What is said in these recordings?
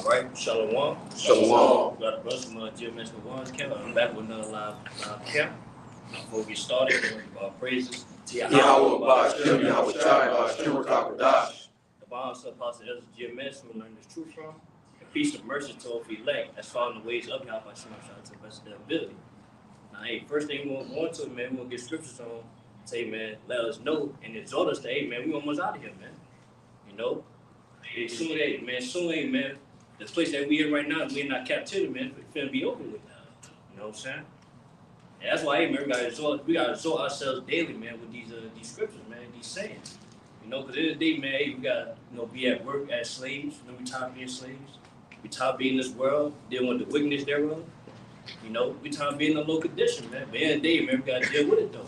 All right, Shalom. Shalom. We got the brothers from GMS camp. I'm back with another live camp. Before we get started, we're going to give our praises to Yahweh Ba'ashem, Yahweh Shai, Ba'ashem Rakakadash. the bonds of Apostle Elders of GMS, we learn the truth from. And peace and mercy to all elect, as following the ways of Yahweh Ba'ashem to the best of their ability. Now, hey, first thing we want to go into, man, we're going to get scriptures on. Say, man, let us know and exhort us to, hey, man, we almost out of here, man. You know? Hey, soon, man, this place that we in right now, we in our captivity, man, it's finna be over with now. You know what I'm saying? And that's why, hey, man, we gotta exhort ourselves daily, man, with these scriptures, man, these sayings. You know, because at the end of the day, man, hey, we gotta, be at work as slaves. You know, we tired of being slaves. We tired of being in this world, dealing with the wickedness thereof. You know, we tired of being in a low condition, man. But at the end of the day, man, we gotta deal with it, though.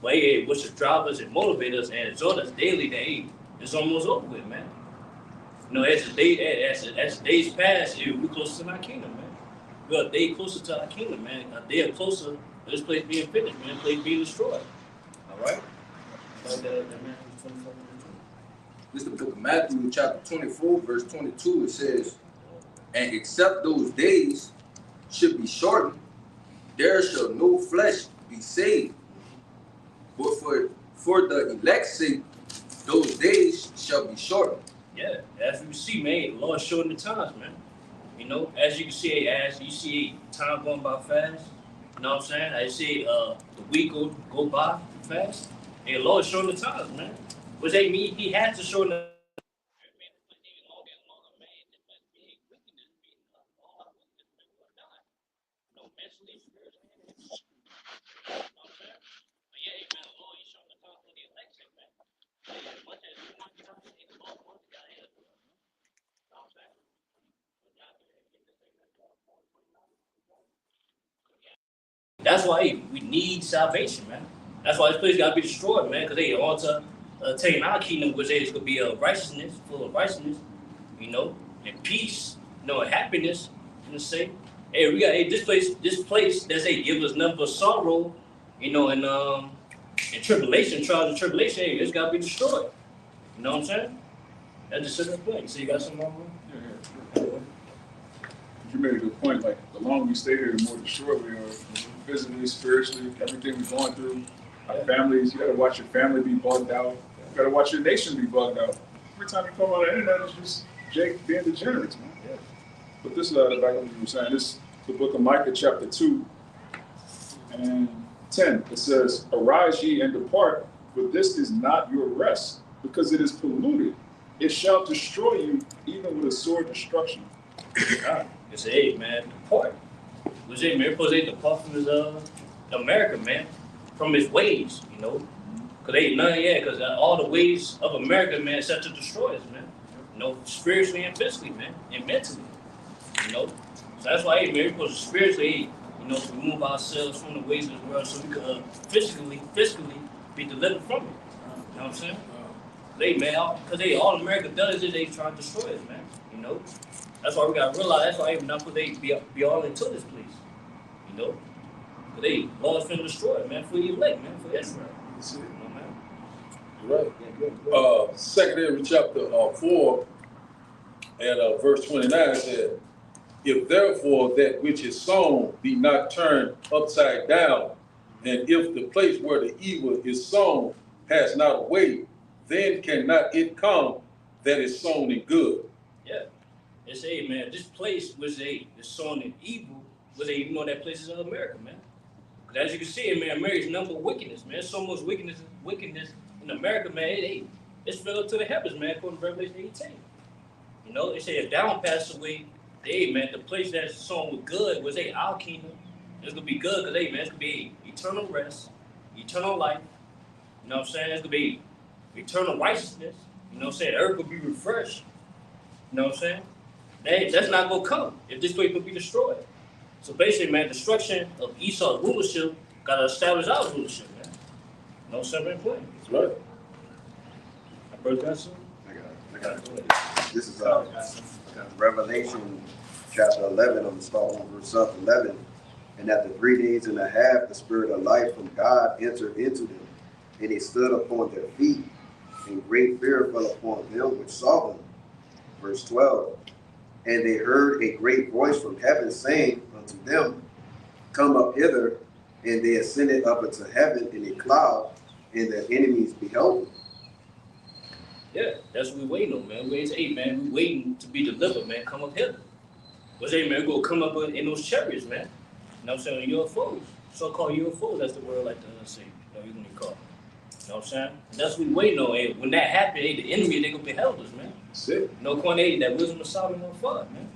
But, hey, what should drive us and motivate us and exhort us daily that, hey, it's almost over with, man. You know, as the days pass, we're closer to our kingdom, man. We're a day closer to our kingdom, man. A day closer to this place being finished, man. This place being destroyed. All right? Like that Matthew 24, 22. This is the book of Matthew, chapter 24, verse 22. It says, "And except those days should be shortened, there shall no flesh be saved. But for the elect's sake, those days shall be shortened." Yeah, as we see, man, the Lord showing the times, man. You know, as you can see, as you see time going by fast. You know what I'm saying? I see the week go by fast. And the Lord showing the times, man. Which they mean He had to show the. That's why we need salvation, man. That's why this place got to be destroyed, man, because they want to attain our kingdom, which is going to be righteousness, full of righteousness, you know, and peace, and happiness. You know, say, hey, we got this place that they give us nothing but sorrow, and tribulation, trials and tribulation. Hey, it's got to be destroyed. You know what I'm saying? That's just a simple thing. So you got some more? Yeah. You made a good point. Like, the longer we stay here, the more destroyed we are. Physically, spiritually, everything we've gone through. Our families, you gotta watch your family be bugged out. You gotta watch your nation be bugged out. Every time you come on the internet, it's just Jake being degenerate, man. Yeah. But this is back what you were saying. This is the book of Micah, chapter 2 and 10. It says, "Arise ye and depart, for this is not your rest, because it is polluted. It shall destroy you, even with a sword destruction." God, it's hey, man, depart. Was it miracles? They depart from his America, man, from his ways, because because all the ways of America, man, set to destroy us, man. Spiritually and physically, man, and mentally, So that's why, hey, miracles spiritually, to remove ourselves from the ways of this world, so we could physically be delivered from it. You know what I'm saying? They, man, because all America does is they try to destroy us, man. That's why we gotta realize. That's why even now they be all into this place, Because they Lord's finna destroy it, man, for the elect, man, for Israel. That's it. Man. You're right. Yeah, good. 2 chapter 4 and verse 29 said, "If therefore that which is sown be not turned upside down, and if the place where the evil is sown has not a way, then cannot it come that is sown in good." Yeah. It's man, this place was is sown in evil, was that place is in America, man. Because as you can see, man, America's number of wickedness, man. So much wickedness in America, man. It's filled to the heavens, man, according to Revelation 18. They say if down passed away, man, the place that's sown with good was our kingdom. It's gonna be good because man, it's gonna be eternal rest, eternal life. You know what I'm saying? It's gonna be eternal righteousness. You know what I'm saying? The earth will be refreshed. You know what I'm saying? That's not going to come if this place will be destroyed. So basically, man, destruction of Esau's rulership got to establish our rulership, man. No separate plan. That's right. I broke that soon? I got it. This is Revelation chapter 11, on the start on verse 11. "And after 3 days and a half, the spirit of life from God entered into them, and they stood upon their feet, and great fear fell upon them which saw them." Verse 12. And they heard a great voice from heaven saying unto them, Come up hither. And they ascended up into heaven in a cloud, and their enemies beheld them. Yeah, that's what we waiting on, man. We say, hey, man, we waiting to be delivered, man. Come up here. But hey, man, we're going to come up in those chariots, man. You know what I'm saying? UFOs. So-called UFOs, that's the word like to say. You know, you're going to call it. You know what I'm saying? And that's what we waiting on. And when that happens, hey, the enemy, they going to beheld us, man. That's it. You know, Cornelius, that wisdom of Solomon on fire, man.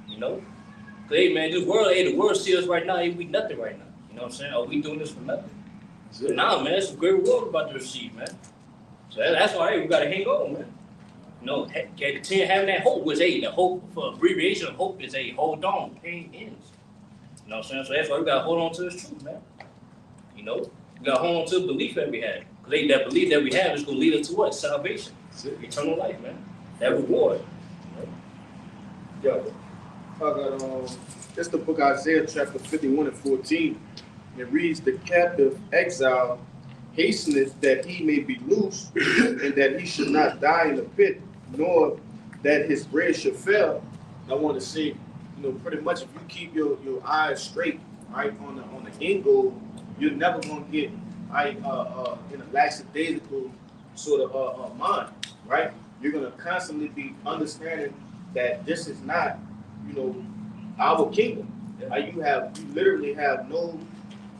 You know? Because, hey, man, this world, hey, the world sees us right now, hey, we nothing right now. You know what I'm saying? Are we doing this for nothing? But nah, man, that's a great reward about to receive, man. So that's why, hey, we got to hang on, man. You know, continue having that hope, which, hey, the hope, for abbreviation of hope is, hey, hold on, pain ends. You know what I'm saying? So that's why we got to hold on to this truth, man. You know? We got to hold on to the belief that we have. Because that belief that we have is going to lead us to what? Salvation. Eternal life, man. That reward. You know? I got, that's the book Isaiah chapter 51 and 14. It reads, the captive exile hasteneth that he may be loose, and that he should not die in the pit, nor that his bread should fail. I want to say, you know, pretty much if you keep your eyes straight, right, on the end goal, you're never gonna get in a lackadaisical sort of mind, right? You're gonna constantly be understanding that this is not, you know, our kingdom. You literally have no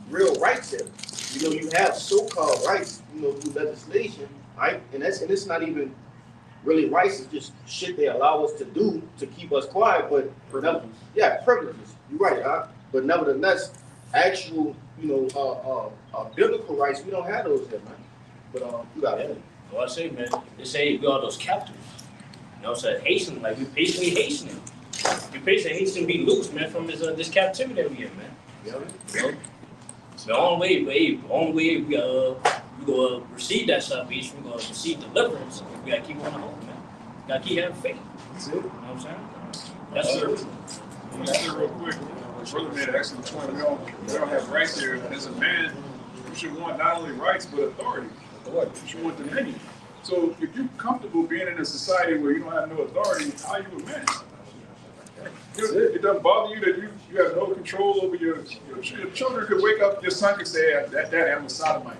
real rights here. You know, you have so-called rights, you know, through legislation, right? And it's not even really rights, it's just shit they allow us to do to keep us quiet, but privileges. Yeah, privileges. You're right, huh? But nevertheless, actual, you know, biblical rights, we don't have those here, man. But you got it. So I say, man, they say we are those captives. You know, so hasten, like we patiently hastening. We patiently hasten to be loose, man, from this captivity that we in, man. Yeah. You know? So the only way we gonna receive that salvation, we gonna receive deliverance. We gotta keep on the hope, man. We gotta keep having faith. That's it. You know what I'm saying? That's it. Just real quick, brother made an excellent point. We don't have rights here. As a man, you should want not only rights but authority. You should want dominion. So if you're comfortable being in a society where you don't have no authority, how are you a man? It doesn't bother you that you have no control over your children. Could wake up, your son could say, "Daddy, I'm a sodomite."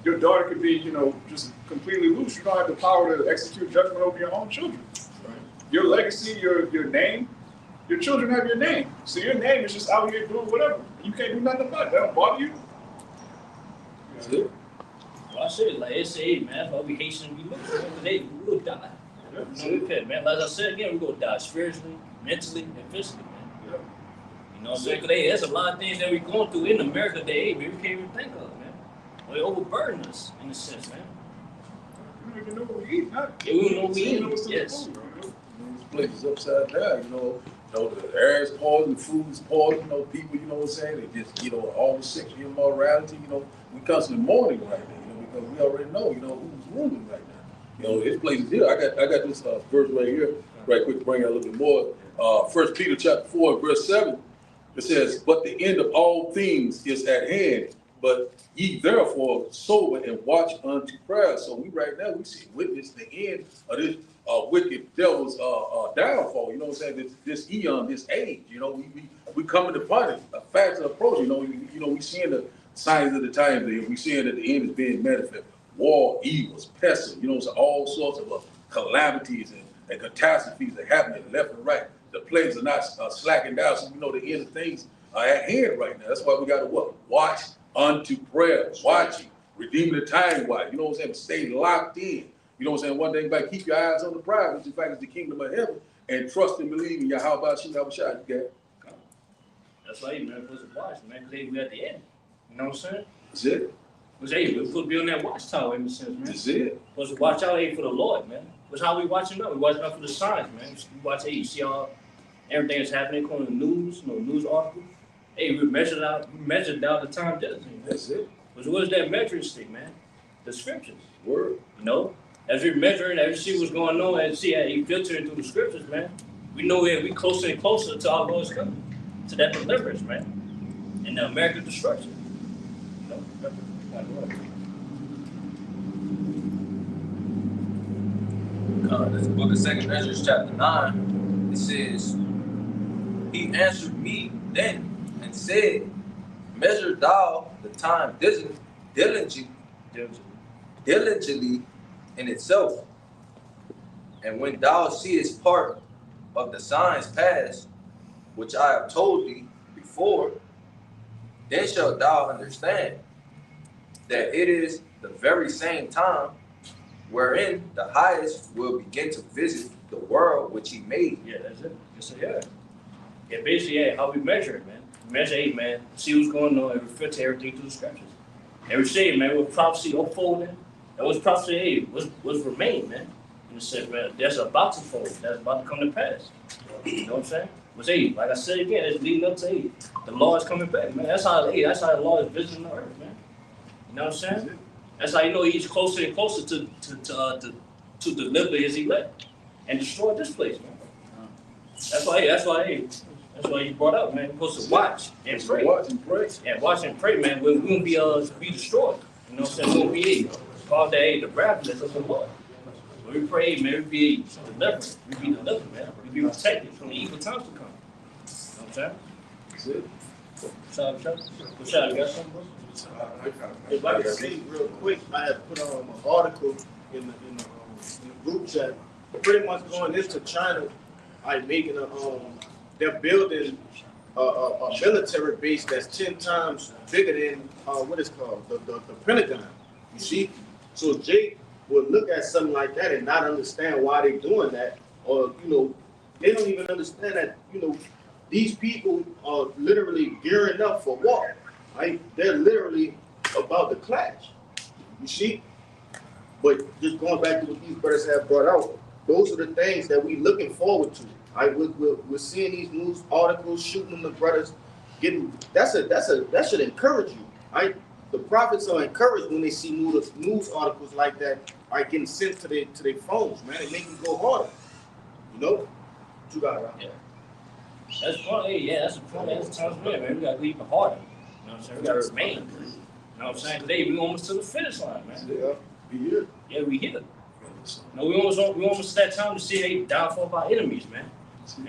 Your daughter could be, you know, just completely loose. You don't have the power to execute judgment over your own children. Right. Your legacy, your name, your children have your name. So your name is just out here doing whatever. You can't do nothing about it. That don't bother you. That's it. Well, I said, like, it's hey, man, that's why we hasten to be loose, man, because hey, we will die. You know, man, like I said again, we're gonna die spiritually, mentally, and physically, man. Yeah. You know what I'm saying? Because hey, there's a lot of things that we're going through in America that hey, we can't even think of, man. They overburden us in a sense, man. You don't even know what we eat, huh? Yeah, we don't know what we eat. What's in the Yes. food, right? This place is upside down, you know. The air is poison, the food is poison, you know, people, you know what I'm saying? They just, you know, all the sexual immorality, you know, we constantly mourning right now, you know, because we already know, you know, who's ruling right now. You know, this place is here. I got this verse right here, right quick to bring out a little bit more. 1 Peter chapter 4, verse 7, it says, but the end of all things is at hand, but ye therefore sober and watch unto prayer. So we right now, we see witness the end of this wicked devil's downfall. You know what I'm saying? This eon, this age, you know, we coming upon it, a faster approach. You know, we seeing the signs of the times. We seeing that the end is being manifest. War, evils, pestilence, you know, so all sorts of calamities and catastrophes are happening left and right. The plagues are not slacking down, so we know the end of things are at hand right now. That's why we got to what? Watch unto prayer, watching, redeeming the time wise. You know what I'm saying? Stay locked in. You know what I'm saying? One thing about keep your eyes on the prize, which in fact is the kingdom of heaven, and trust and believe in Yahweh about you, have a shot. You got it. That's why you man supposed to watch, man, because we at the end. You know what I'm saying? That's it. Because hey, we're supposed to be on that watchtower in a sense, man. That's it. We're supposed to watch out hey, for the Lord, man. That's how we watching out. We watching out for the signs, man. We watch, hey, you see all everything that's happening according to the news, you know, news articles. Hey, we measured out the time diligently. That's it. Because what is that measuring stick, man? The scriptures. Word. You know? As we measure and as we see what's going on and see how he filtering through the scriptures, man, we know that we closer and closer to our Lord's coming, to that deliverance, man, and the American destruction. You know? This book of 2 Measures, chapter 9, it It says, he answered me then and said, measure thou the time diligently in itself. And when thou seest part of the signs past, which I have told thee before, then shalt thou understand that it is the very same time wherein the highest will begin to visit the world which he made. Yeah, that's it. Yes, yeah. Yeah, basically, yeah, how we measure it, man. Measure it, man. See what's going on and refer to everything through the scriptures. And we say, man, with prophecy unfolding, and what's prophecy, hey, what's remain, man. And it said, man, that's about to fold, that's about to come to pass. You know what I'm saying? But hey, like I said again, it's leading up to hey, the Lord is coming back, man. That's how the Lord is visiting the earth, man. You know what I'm saying? That's how you know he's closer and closer to deliver his elect and destroy this place, man. That's why he brought up, man. We're supposed to watch and pray. Watch and pray. Yeah, watch and pray, man. We won't be destroyed. You know what I'm saying? We won't be called that the wrath of the Lord. When we pray, man, we be delivered. We be delivered, man. We be protected from the evil times to come. You know what I'm saying? That's it. What's up, you got something, bro? If I can see real quick, I had put on an article in the group chat, pretty much going into China, making they're building a military base that's 10 times bigger than what is called the Pentagon. You see, so Jake would look at something like that and not understand why they're doing that, or they don't even understand that these people are literally gearing up for war. Right? They're literally about to clash. You see? But just going back to what these brothers have brought out, those are the things that we're looking forward to. Right? We're seeing these news articles, shooting the brothers, getting that should encourage you. Right? The prophets are encouraged when they see news articles like that are getting sent to their phones, man. It makes them go harder. You know? What you got, right? Yeah. That's funny. Yeah, that's the point. That's the time, man. We gotta leave it harder. You know what I'm saying? We gotta remain. You know what I'm saying? Today we almost to the finish line, man. Yeah, we here. Yeah, we here. No, we almost that time to see the downfall of our enemies, man.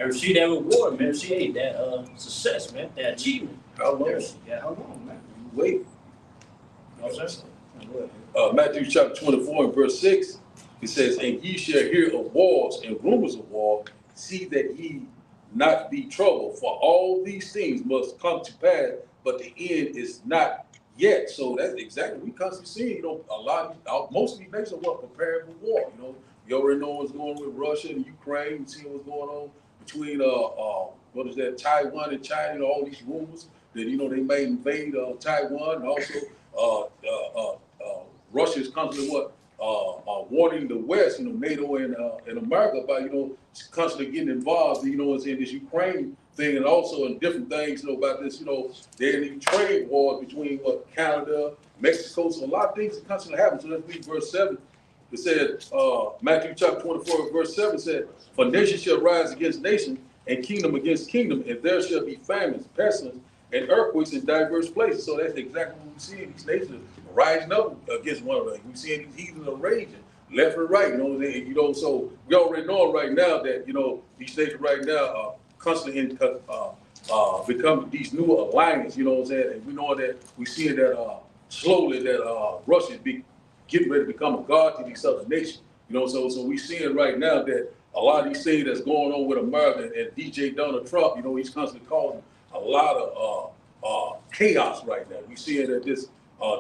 And see that reward, man. See that success, man. That achievement. How long? Yeah, how long, man? Wait. You know what I'm saying? Matthew chapter 24 and verse 6, it says, and ye shall hear of wars and rumors of war, see that ye not be troubled, for all these things must come to pass, but the end is not yet. So that's exactly we constantly see. Most of these nations are preparing for war. You already know what's going on with Russia and Ukraine. You see what's going on between Taiwan and China. All these rumors that they may invade Taiwan, and also Russia is constantly warning the West, NATO and America about constantly getting involved, in this Ukraine thing, and also in different things, about this, they're in trade wars between Canada, Mexico, so a lot of things that constantly happen. So let's read verse 7. It said, Matthew chapter 24, verse 7 said, for nation shall rise against nation, and kingdom against kingdom, and there shall be famines, pestilence, and earthquakes in diverse places. So that's exactly what we see in these nations rising up against one another. We see these heathens are raging left and right. So we already know right now that these nations right now are constantly becoming these new alliances. And we know that we see that slowly that Russia is getting ready to become a god to these other nations. So we seeing right now that a lot of these things that's going on with America and DJ Donald Trump, he's constantly causing a lot of chaos right now. We seeing that this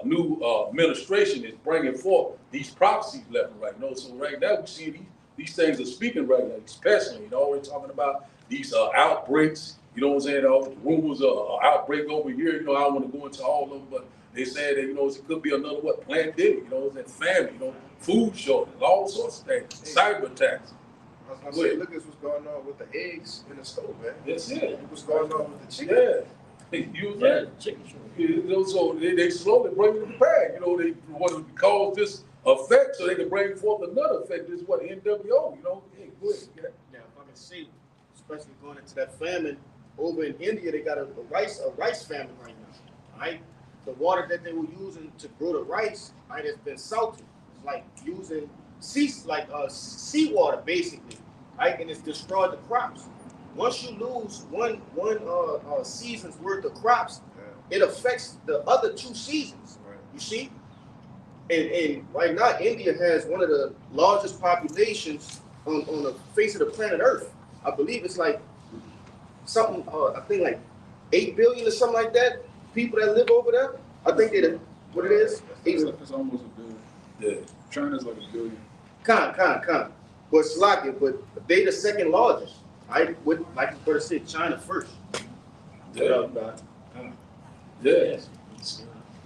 new administration is bringing forth these prophecies left and right. So right now we see these things are speaking right now, especially, we're talking about these outbreaks, all the rumors of outbreak over here. I don't want to go into all of them, but they said that, it could be another pandemic, famine, food shortage, all sorts of things, cyber attacks. I was gonna say, look at what's going on with the eggs in the stove, man. That's it. What's going on with the chicken? Yeah. You was right. Chicken. So they slowly bring it to the bag. They want to cause this effect so they can bring forth another effect. This is what NWO, Hey, go ahead. Now, if I can see, especially going into that famine over in India, they got a rice famine right now. Right? The water that they were using to grow the rice, has been salty. It's like using seawater basically. right? And it's destroyed the crops. Once you lose one season's worth of crops, it affects the other 2 seasons. Right. You see, and right now India has one of the largest populations on the face of the planet Earth. I believe it's like something. I think like 8 billion or something like that. People that live over there. I think they what it is. It's almost a billion. Yeah. China's like a billion. Con. But Slovakia, but they the second largest. I would like to first say China first. Yeah. Yeah.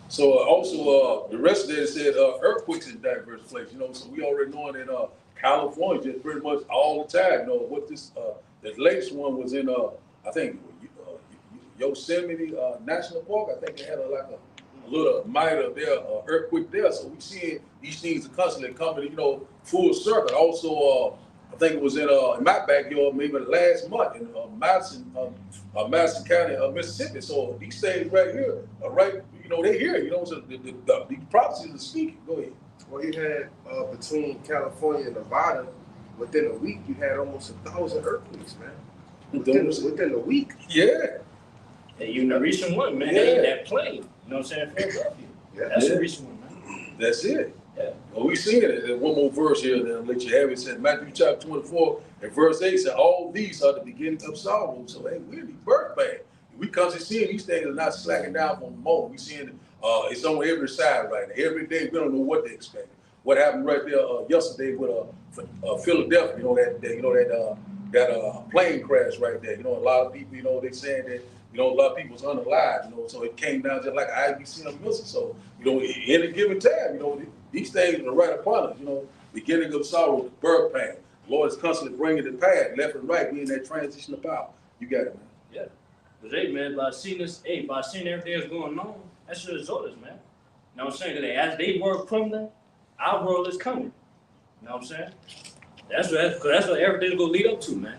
So also the rest of it said earthquakes in diverse places. You know, so we already know that California just pretty much all the time. You know what this latest one was in I think Yosemite National Park. I think they had like a little minor there earthquake there. So we seeing these things are constantly coming. You know, full circle. Also I think it was in my backyard maybe last month in Madison County, Mississippi. So these things right here are right, you know, they here, you know, so the prophecies are speaking. Go ahead. Well, you had between California and Nevada, within a week, you had almost 1,000 earthquakes, man. Within a week. Yeah. And even the recent one, man, Yeah. that plane, you know what I'm saying? Philadelphia. Yeah. That's Yeah. the recent one, man. That's it. Yeah. Well, we see it. And one more verse here, then I'll let you have it. It said Matthew chapter 24 and verse 8 said, all these are the beginning of sorrow. So hey, we're the birth band. We constantly seeing these things are not slacking down for a moment. We seeing it's on every side right now. Every day we don't know what to expect. What happened right there yesterday with Philadelphia? You know that plane crash right there. You know, a lot of people, you know, they saying that, you know, a lot of people was unalive. You know, so it came down just like an IBC and a missile. So you know, in a given time, you know, these things are right upon us. You know, beginning of sorrow, the birth pain. The Lord is constantly bringing it past, left and right, being that transition of power. You got it, man. Yeah. Because, hey, man, by seeing everything that's going on, that should exhort us, man. You know what I'm saying? Because as they world crumbling, our world is coming. You know what I'm saying? That's what everything's going to lead up to, man.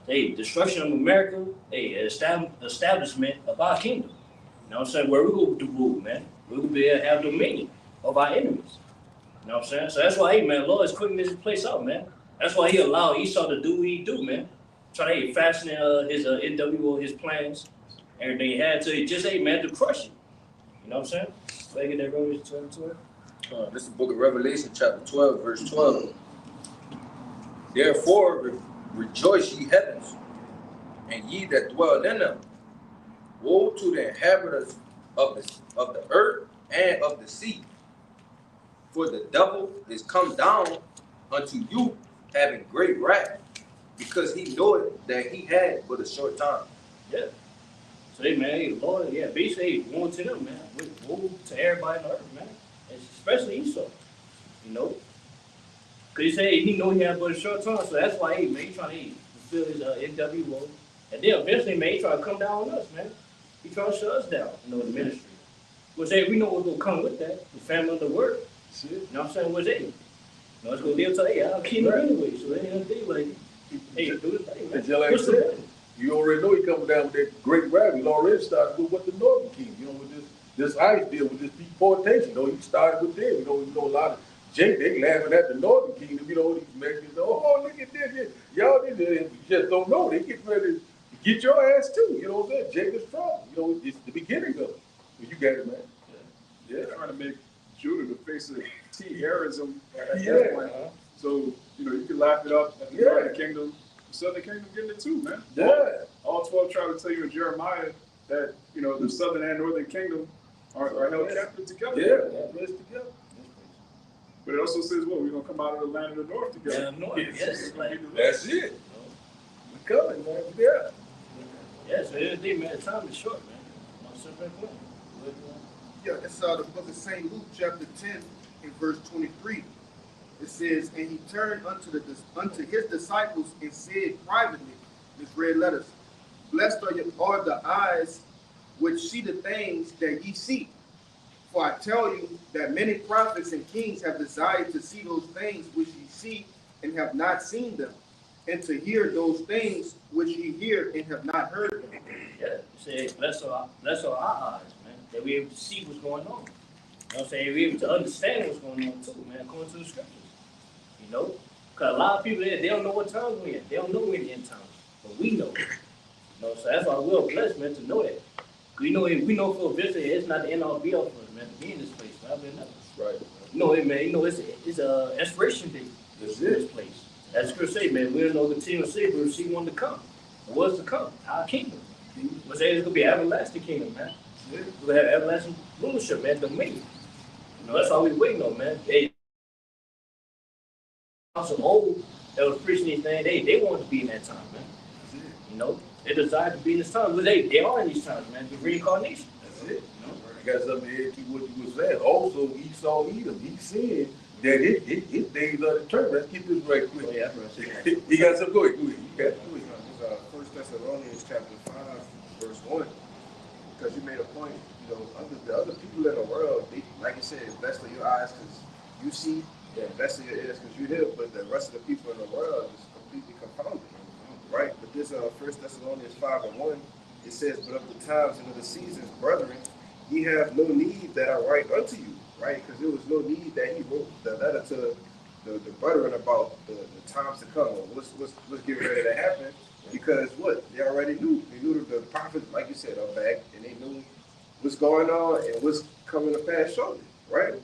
Hey, destruction of America, hey, establishment of our kingdom. You know what I'm saying? Where we go to rule, man. We're going to be able to have dominion of our enemies. You know what I'm saying? So that's why, hey, man, Lord is quitting this place out, man. That's why he allowed Esau to do what he do, man. Try to fasten his NWO, his plans, everything he had to just, hey, man, to crush it. You know what I'm saying? So I get that Revelation 12. This is the book of Revelation, chapter 12, verse 12. Therefore, rejoice, ye heavens, and ye that dwell in them. Woe to the inhabitants of the earth and of the sea. For the devil is come down unto you, having great wrath, because he knoweth that he had but a short time. Yeah. So, hey, man, hey, Lord, yeah, basically, hey, woe to them, man. Woe to everybody on earth, man. And especially Esau, you know. Because he said he know he had but a short time, so that's why, hey, man, he trying to fulfill his NWO. And then eventually, man, he trying to come down on us, man. He trying to shut us down, you know, the ministry. Which, hey, we know what's going to come with that, the family of the word. You know what I'm saying? What's it? You know, it's going to live till, hey, I'll keep it anyway. So they ain't going to like, hey, do this thing, man. Just like I said, you already know he coming down with that great wrath. He already started with what the Northern King, you know, with this ICE deal, with this deportation. You know, he started with them. You know a lot of Jake, they laughing at the Northern Kingdom, you know, these Mexicans, oh, look at this. Y'all did it. You just don't know. They get ready to get your ass too. You know what I'm saying? Jake is strong. You know, it's the beginning of it. Well, you got it, man. Yeah. They're trying to make Judah the face of T-Harrism at Yeah. that point. So, you know, you can laugh it up at the Northern Kingdom. The Southern Kingdom getting it too, man. Yeah. All 12 tribes tell you in Jeremiah that, you know, the Southern and Northern Kingdom are held captive together. Yeah, that's together. But it also says, well, we're going to come out of the land of the north together. Yeah, north, yes. That's it. We coming, man. Yeah. Yeah, so everything, man, time is short, man. Yeah, it's the book of St. Luke, chapter 10, and verse 23. It says, and he turned unto his disciples and said privately, this red letters, blessed are the eyes which see the things that ye see. For I tell you that many prophets and kings have desired to see those things which ye see and have not seen them, and to hear those things which ye hear and have not heard them. Yeah, say bless our eyes, man, that we're able to see what's going on. You know what I'm saying? We're able to understand what's going on too, man, according to the scriptures. You know? Because a lot of people, they don't know what times we're in. They don't know we're in the end times. But we know. You know, so that's why we're blessed, man, to know that. We know for a visitor, it's not the end all be all for us, man, to be in this place. I've been never. Right. You know it, man. You know, it's a expiration date. That's This it. place. As Chris say, man, we don't know the team of say, but we see one to come. What's to come? Our kingdom. We're saying it's gonna be an everlasting kingdom, man. Yeah. We're gonna have everlasting rulership, man, dominion. You know, that's all we waiting on, man. Hey, so old that was preaching these things, they wanted to be in that time, man. You know, they desired to be in this time. But they are in these times, man. The reincarnation. That's it. You know, I got something to add to what you was saying. Also, Esau Edom, he said that it days are determined. Let's get this right quick. Oh, yeah, right. You got some, go ahead. You got it. First Thessalonians chapter 5, verse 1. Because you made a point, you know, the other people in the world, they, like you said, blessed are your eyes because you see, and blessed are your ears because you hear, but the rest of the people in the world is completely confounded, right? But this First Thessalonians 5 and 1, it says, but of the times and of the seasons, brethren, ye have no need that I write unto you, right? Because there was no need that he wrote the letter to the brethren about the times to come, or what's getting ready to happen. Because what? They already knew. They knew that the prophets, like you said, are back, and they knew what's going on and what's coming to pass shortly, right?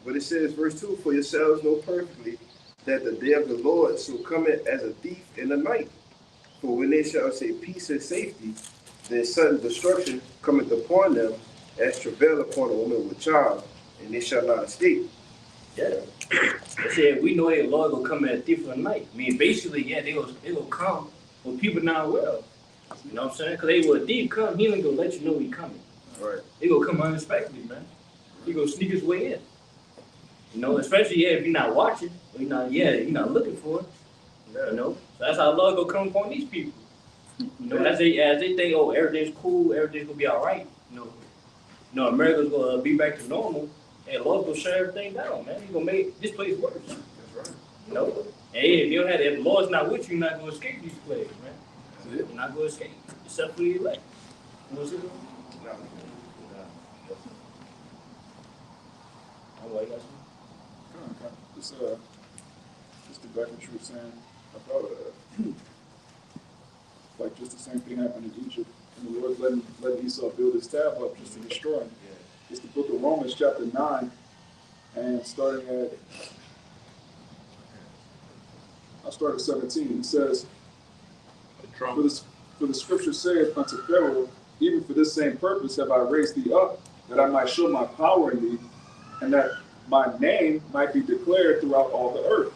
But it says, verse 2, for yourselves know perfectly that the day of the Lord shall come as a thief in the night. For when they shall say peace and safety, then sudden destruction cometh upon them as travail upon a woman with child, and they shall not escape. Yeah. They said we know that the Lord will come at a thief in the night. I mean, basically, yeah, they will come when people not well. You know what I'm saying? Because they will thief come, he ain't gonna let you know he coming. Right. He gonna come unexpectedly, man. He gonna sneak his way in. You know, especially if you're not watching, or you're not looking for it. Yeah. You know, so that's how the Lord gonna come upon these people. You know, as they think, oh, everything's cool, everything's gonna be all right. You know, America's gonna be back to normal. And the Lord's gonna shut everything down, man. He's gonna make this place worse. That's right. You know? Hey, if you don't have if the Lord's not with you, you're not gonna escape these plagues, man. That's it. You're not gonna escape, except for the elect. You know what I'm saying? No. Oh, you got something? Just to back what you were saying about like just the same thing happened in Egypt, and the Lord letting Esau build his tab up just to destroy him. It's the book of Romans, chapter 9, and I'll start at 17. It says, for the scripture saith unto Pharaoh, even for this same purpose have I raised thee up, that I might show my power in thee, and that my name might be declared throughout all the earth.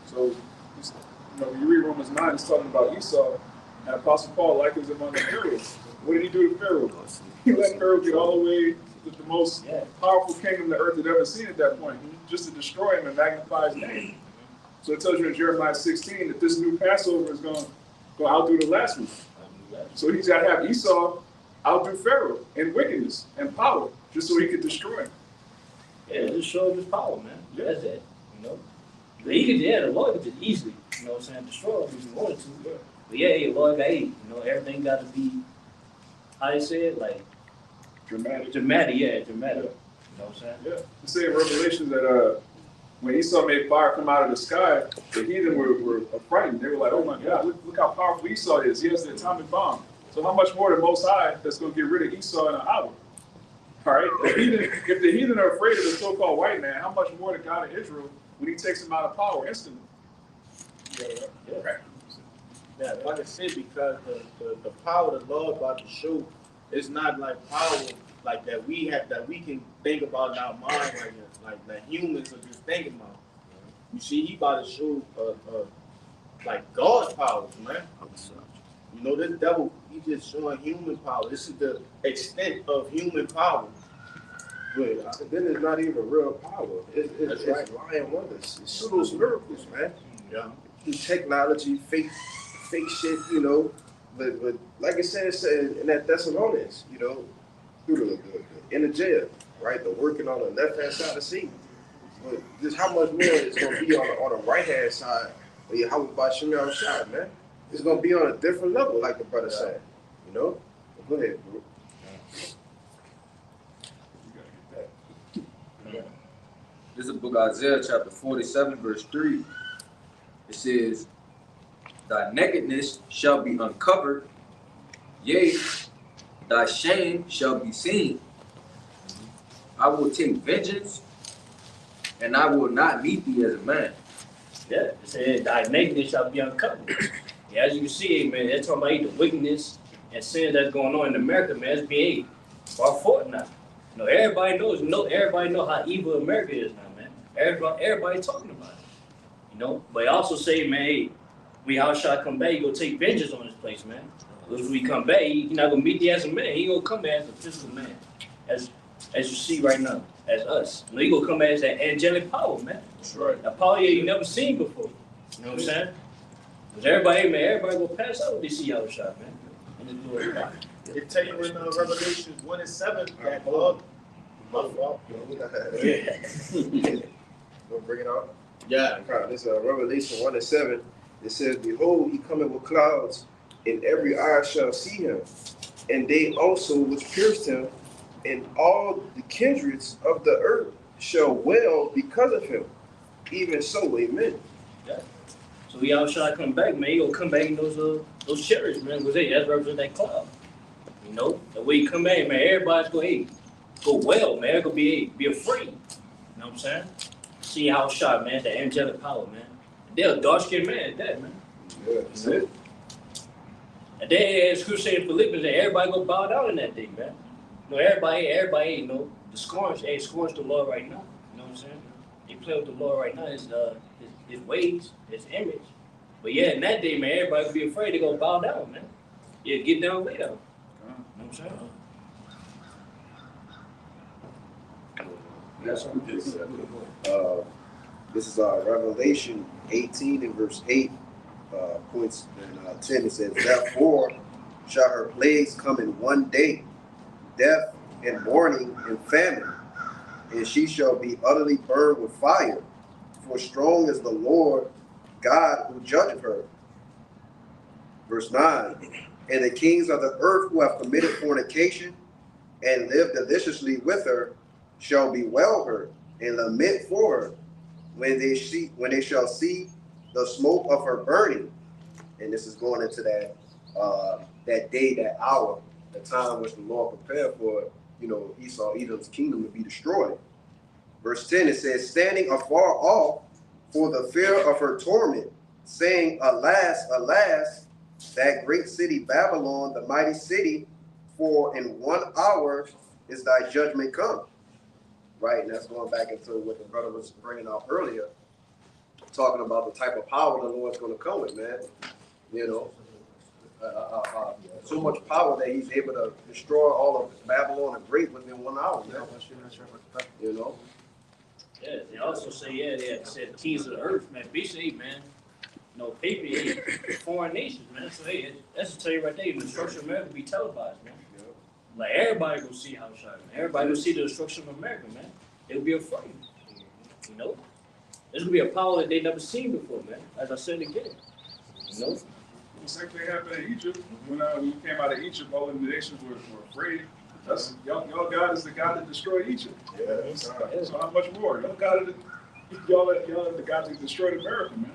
So, when you read Romans 9, it's talking about Esau, and Apostle Paul likens him unto Pharaoh. What did he do to Pharaoh? He let Pharaoh get all the way to the most powerful kingdom the earth had ever seen at that point, just to destroy him and magnify his name. So it tells you in Jeremiah 16 that this new Passover is going to outdo the last one. So he's got to have Esau outdo Pharaoh in wickedness and power, just so he could destroy him. Yeah, just show him his power, man. That's it. You know? But the Lord could just easily, you know what I'm saying, destroy him if he wanted to. But yeah, the Lord got you know, everything got to be, how you say it, like, Dramatic. Dramatic. You know what I'm saying? Yeah. It say in Revelation that when Esau made fire come out of the sky, the heathen were frightened. They were like, oh my God, look how powerful Esau is. He has the atomic bomb. So how much more the Most High that's going to get rid of Esau in an hour? All right? If the heathen are afraid of the so-called white man, how much more the God of Israel when he takes him out of power instantly? Yeah, like I said, because the power the Lord about to show is not like power like that we can think about in our mind like that humans are just thinking about. You see, he about to show like God's powers, man. You know, this devil, he just showing human power. This is the extent of human power. But then it's not even real power. It's lying wonders. It's pseudo miracles, man. Yeah. Technology, fake shit, you know. But like I said, in that Thessalonians, you know, through the in the jail, right? The working on the left hand side of the sea. But just how much more is going to be on the right hand side? How about Shimei Shad, man? It's going to be on a different level, like the brother said. You know. But go ahead, bro. This is the book of Isaiah, chapter 47, verse 3. It says, thy nakedness shall be uncovered, yea, thy shame shall be seen. I will take vengeance, and I will not meet thee as a man. Yeah, it said, thy nakedness shall be uncovered. Yeah, as you can see, man, they're talking about the wickedness and sin that's going on in America, man. It's being far forth now. You know, everybody know how evil America is now, man. Everybody talking about it. You know, but he also say, man, hey, we how shall come back? He gonna take vengeance on this place, man. Because we come back, he not gonna meet thee as a man. He gonna come back as a physical man, as you see right now, as us. You know, he gonna come back as that angelic power, man. That's right. A power you never seen before. You know what I'm saying? Because everybody gonna pass out when they see how shot, man. And just do it. It tell you in Revelation 1:7 that blood. My fault. Yeah. Gonna bring it out. Yeah. This Revelation 1:7. It says, behold, he cometh with clouds, and every eye shall see him, and they also which pierced him, and all the kindreds of the earth shall wail because of him. Even so, amen. Yeah. So he all shot come back, man. He gonna come back in those chariots, man. Because that's represent that cloud. You know, the way he come back, man, everybody's gonna go well, man. Gonna be afraid. You know what I'm saying? See how shot, man, the angelic power, man. They're a dark-skinned man at that, man. Yeah, that's it. And then, as Scripture say in Philippians, that everybody gonna bow down in that day, man. You know, everybody, you know, the scorns the Lord right now. You know what I'm saying? They play with the Lord right now, his ways, his image. But yeah, in that day, man, everybody gonna be afraid. They gonna bow down, man. Yeah, get down, lay down. You know what I'm saying? This is Revelation 18 and verse 8, points and 10. It says, therefore shall her plagues come in one day, death and mourning and famine, and she shall be utterly burned with fire. For strong is the Lord God who judgeth her. Verse 9, and the kings of the earth who have committed fornication and lived deliciously with her shall bewail her and lament for her when they shall see the smoke of her burning. And this is going into that day, that hour, the time which the Lord prepared for, you know, Esau, Edom's kingdom to be destroyed. Verse 10, it says, standing afar off for the fear of her torment, saying, alas, alas, that great city Babylon, the mighty city, for in 1 hour is thy judgment come. Right, and that's going back into what the brother was bringing out earlier, talking about the type of power the Lord's going to come with, man. You know, so much power that he's able to destroy all of Babylon the Great within 1 hour, man. You know? Yeah, they also say, they said the kings of the earth, man. Basically, man, you know, paper, foreign nations, man. So, hey, that's to tell you right there, the destruction of America be televised, man. Like, everybody gonna see how shot, man. Everybody gonna see the destruction of America, man. They'll be afraid. You know? There's gonna be a power that they never seen before, man. As I said again. You know? The same thing happened in Egypt. When we came out of Egypt, all the nations were afraid. That's y'all God is the God that destroyed Egypt. Yeah. So how much more? Y'all are the God that destroyed America, man.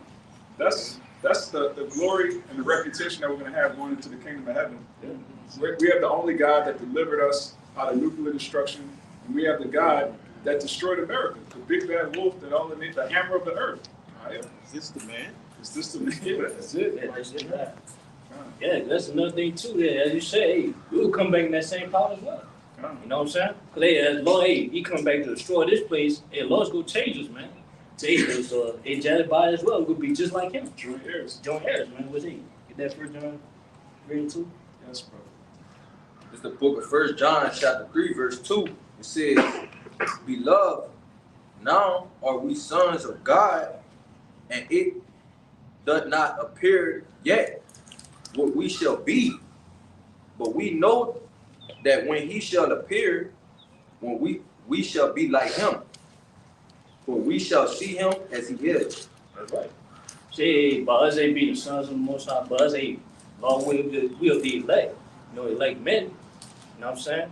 That's the glory and the reputation that we're gonna have going into the kingdom of heaven. Yeah. We have the only God that delivered us out of nuclear destruction, and we have the God that destroyed America, the big bad wolf that underneath the hammer of the earth. Right? Is this the man? Is this the man? That's it. Yeah, that's it. Yeah, that's another thing too. That, as you say, hey, we will come back in that same power as well. You know what I'm saying? Because as Lord, he come back to destroy this place. Hey, Lord's gonna change us, man. Change us. Angelic body as well. We'll be just like him. John Harris, man. Was he? Get that 1 John 3:2. yes, bro. It's the book of 1 John chapter 3 verse 2. It says, beloved, now are we sons of God, and it doth not appear yet what we shall be. But we know that when he shall appear, when we shall be like him, for we shall see him as he is. That's right. Say, but us ain't be the sons of the Most High, but us ain't, Lord, we'll be elect. You know, elect men. You know what I'm saying?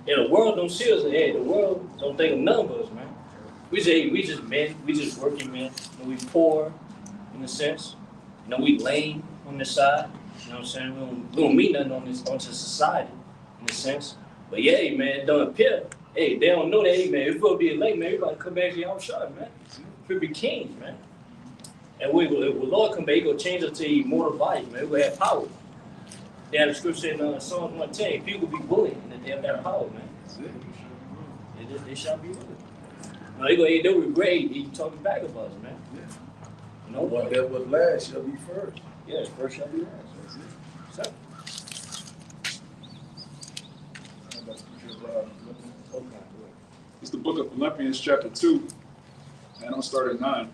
Yeah, the world don't see us. Hey, the world don't think of none of us, man. We just men. We just working men. And we poor. You in a sense. You know, we lame on this side. You know what I'm saying? We don't mean nothing onto society, in a sense. But yeah, hey, man, it don't appear. Hey, they don't know that, hey, man, if we'll be elect, man, everybody come back to your shot, man. We'll be kings, man. And when Lord come back, he gonna change us to immortal bodies, man. We'll have power. They have the scripture in Psalms 110, people be willing and they have that power, man. They shall be willing. No, they'll regret he talking back about us, man. You know, One that was last shall be first. yes, first shall be last. So, It's the book of Philippians chapter 2, and I'll start at 9.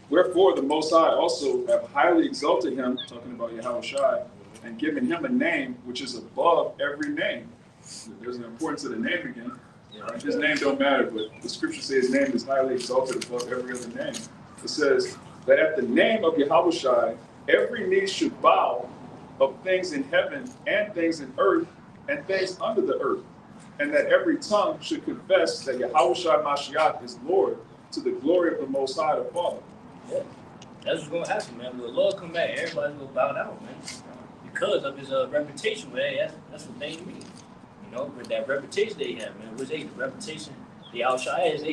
Wherefore the Most High also have highly exalted him, talking about Yahushua, and given him a name which is above every name. There's an importance of the name again. Right? His name don't matter, but the scripture says his name is highly exalted above every other name. It says that at the name of Yahushua, every knee should bow of things in heaven and things in earth and things under the earth, and that every tongue should confess that Yahushua Mashiach is Lord, to the glory of the Most High, the Father. yeah, that's what's gonna happen, man. When the Lord come back, everybody's gonna bow down, man, because of his reputation. Man, that's what they mean. You know, with that reputation they have, man. What's the reputation? The Al-Shai is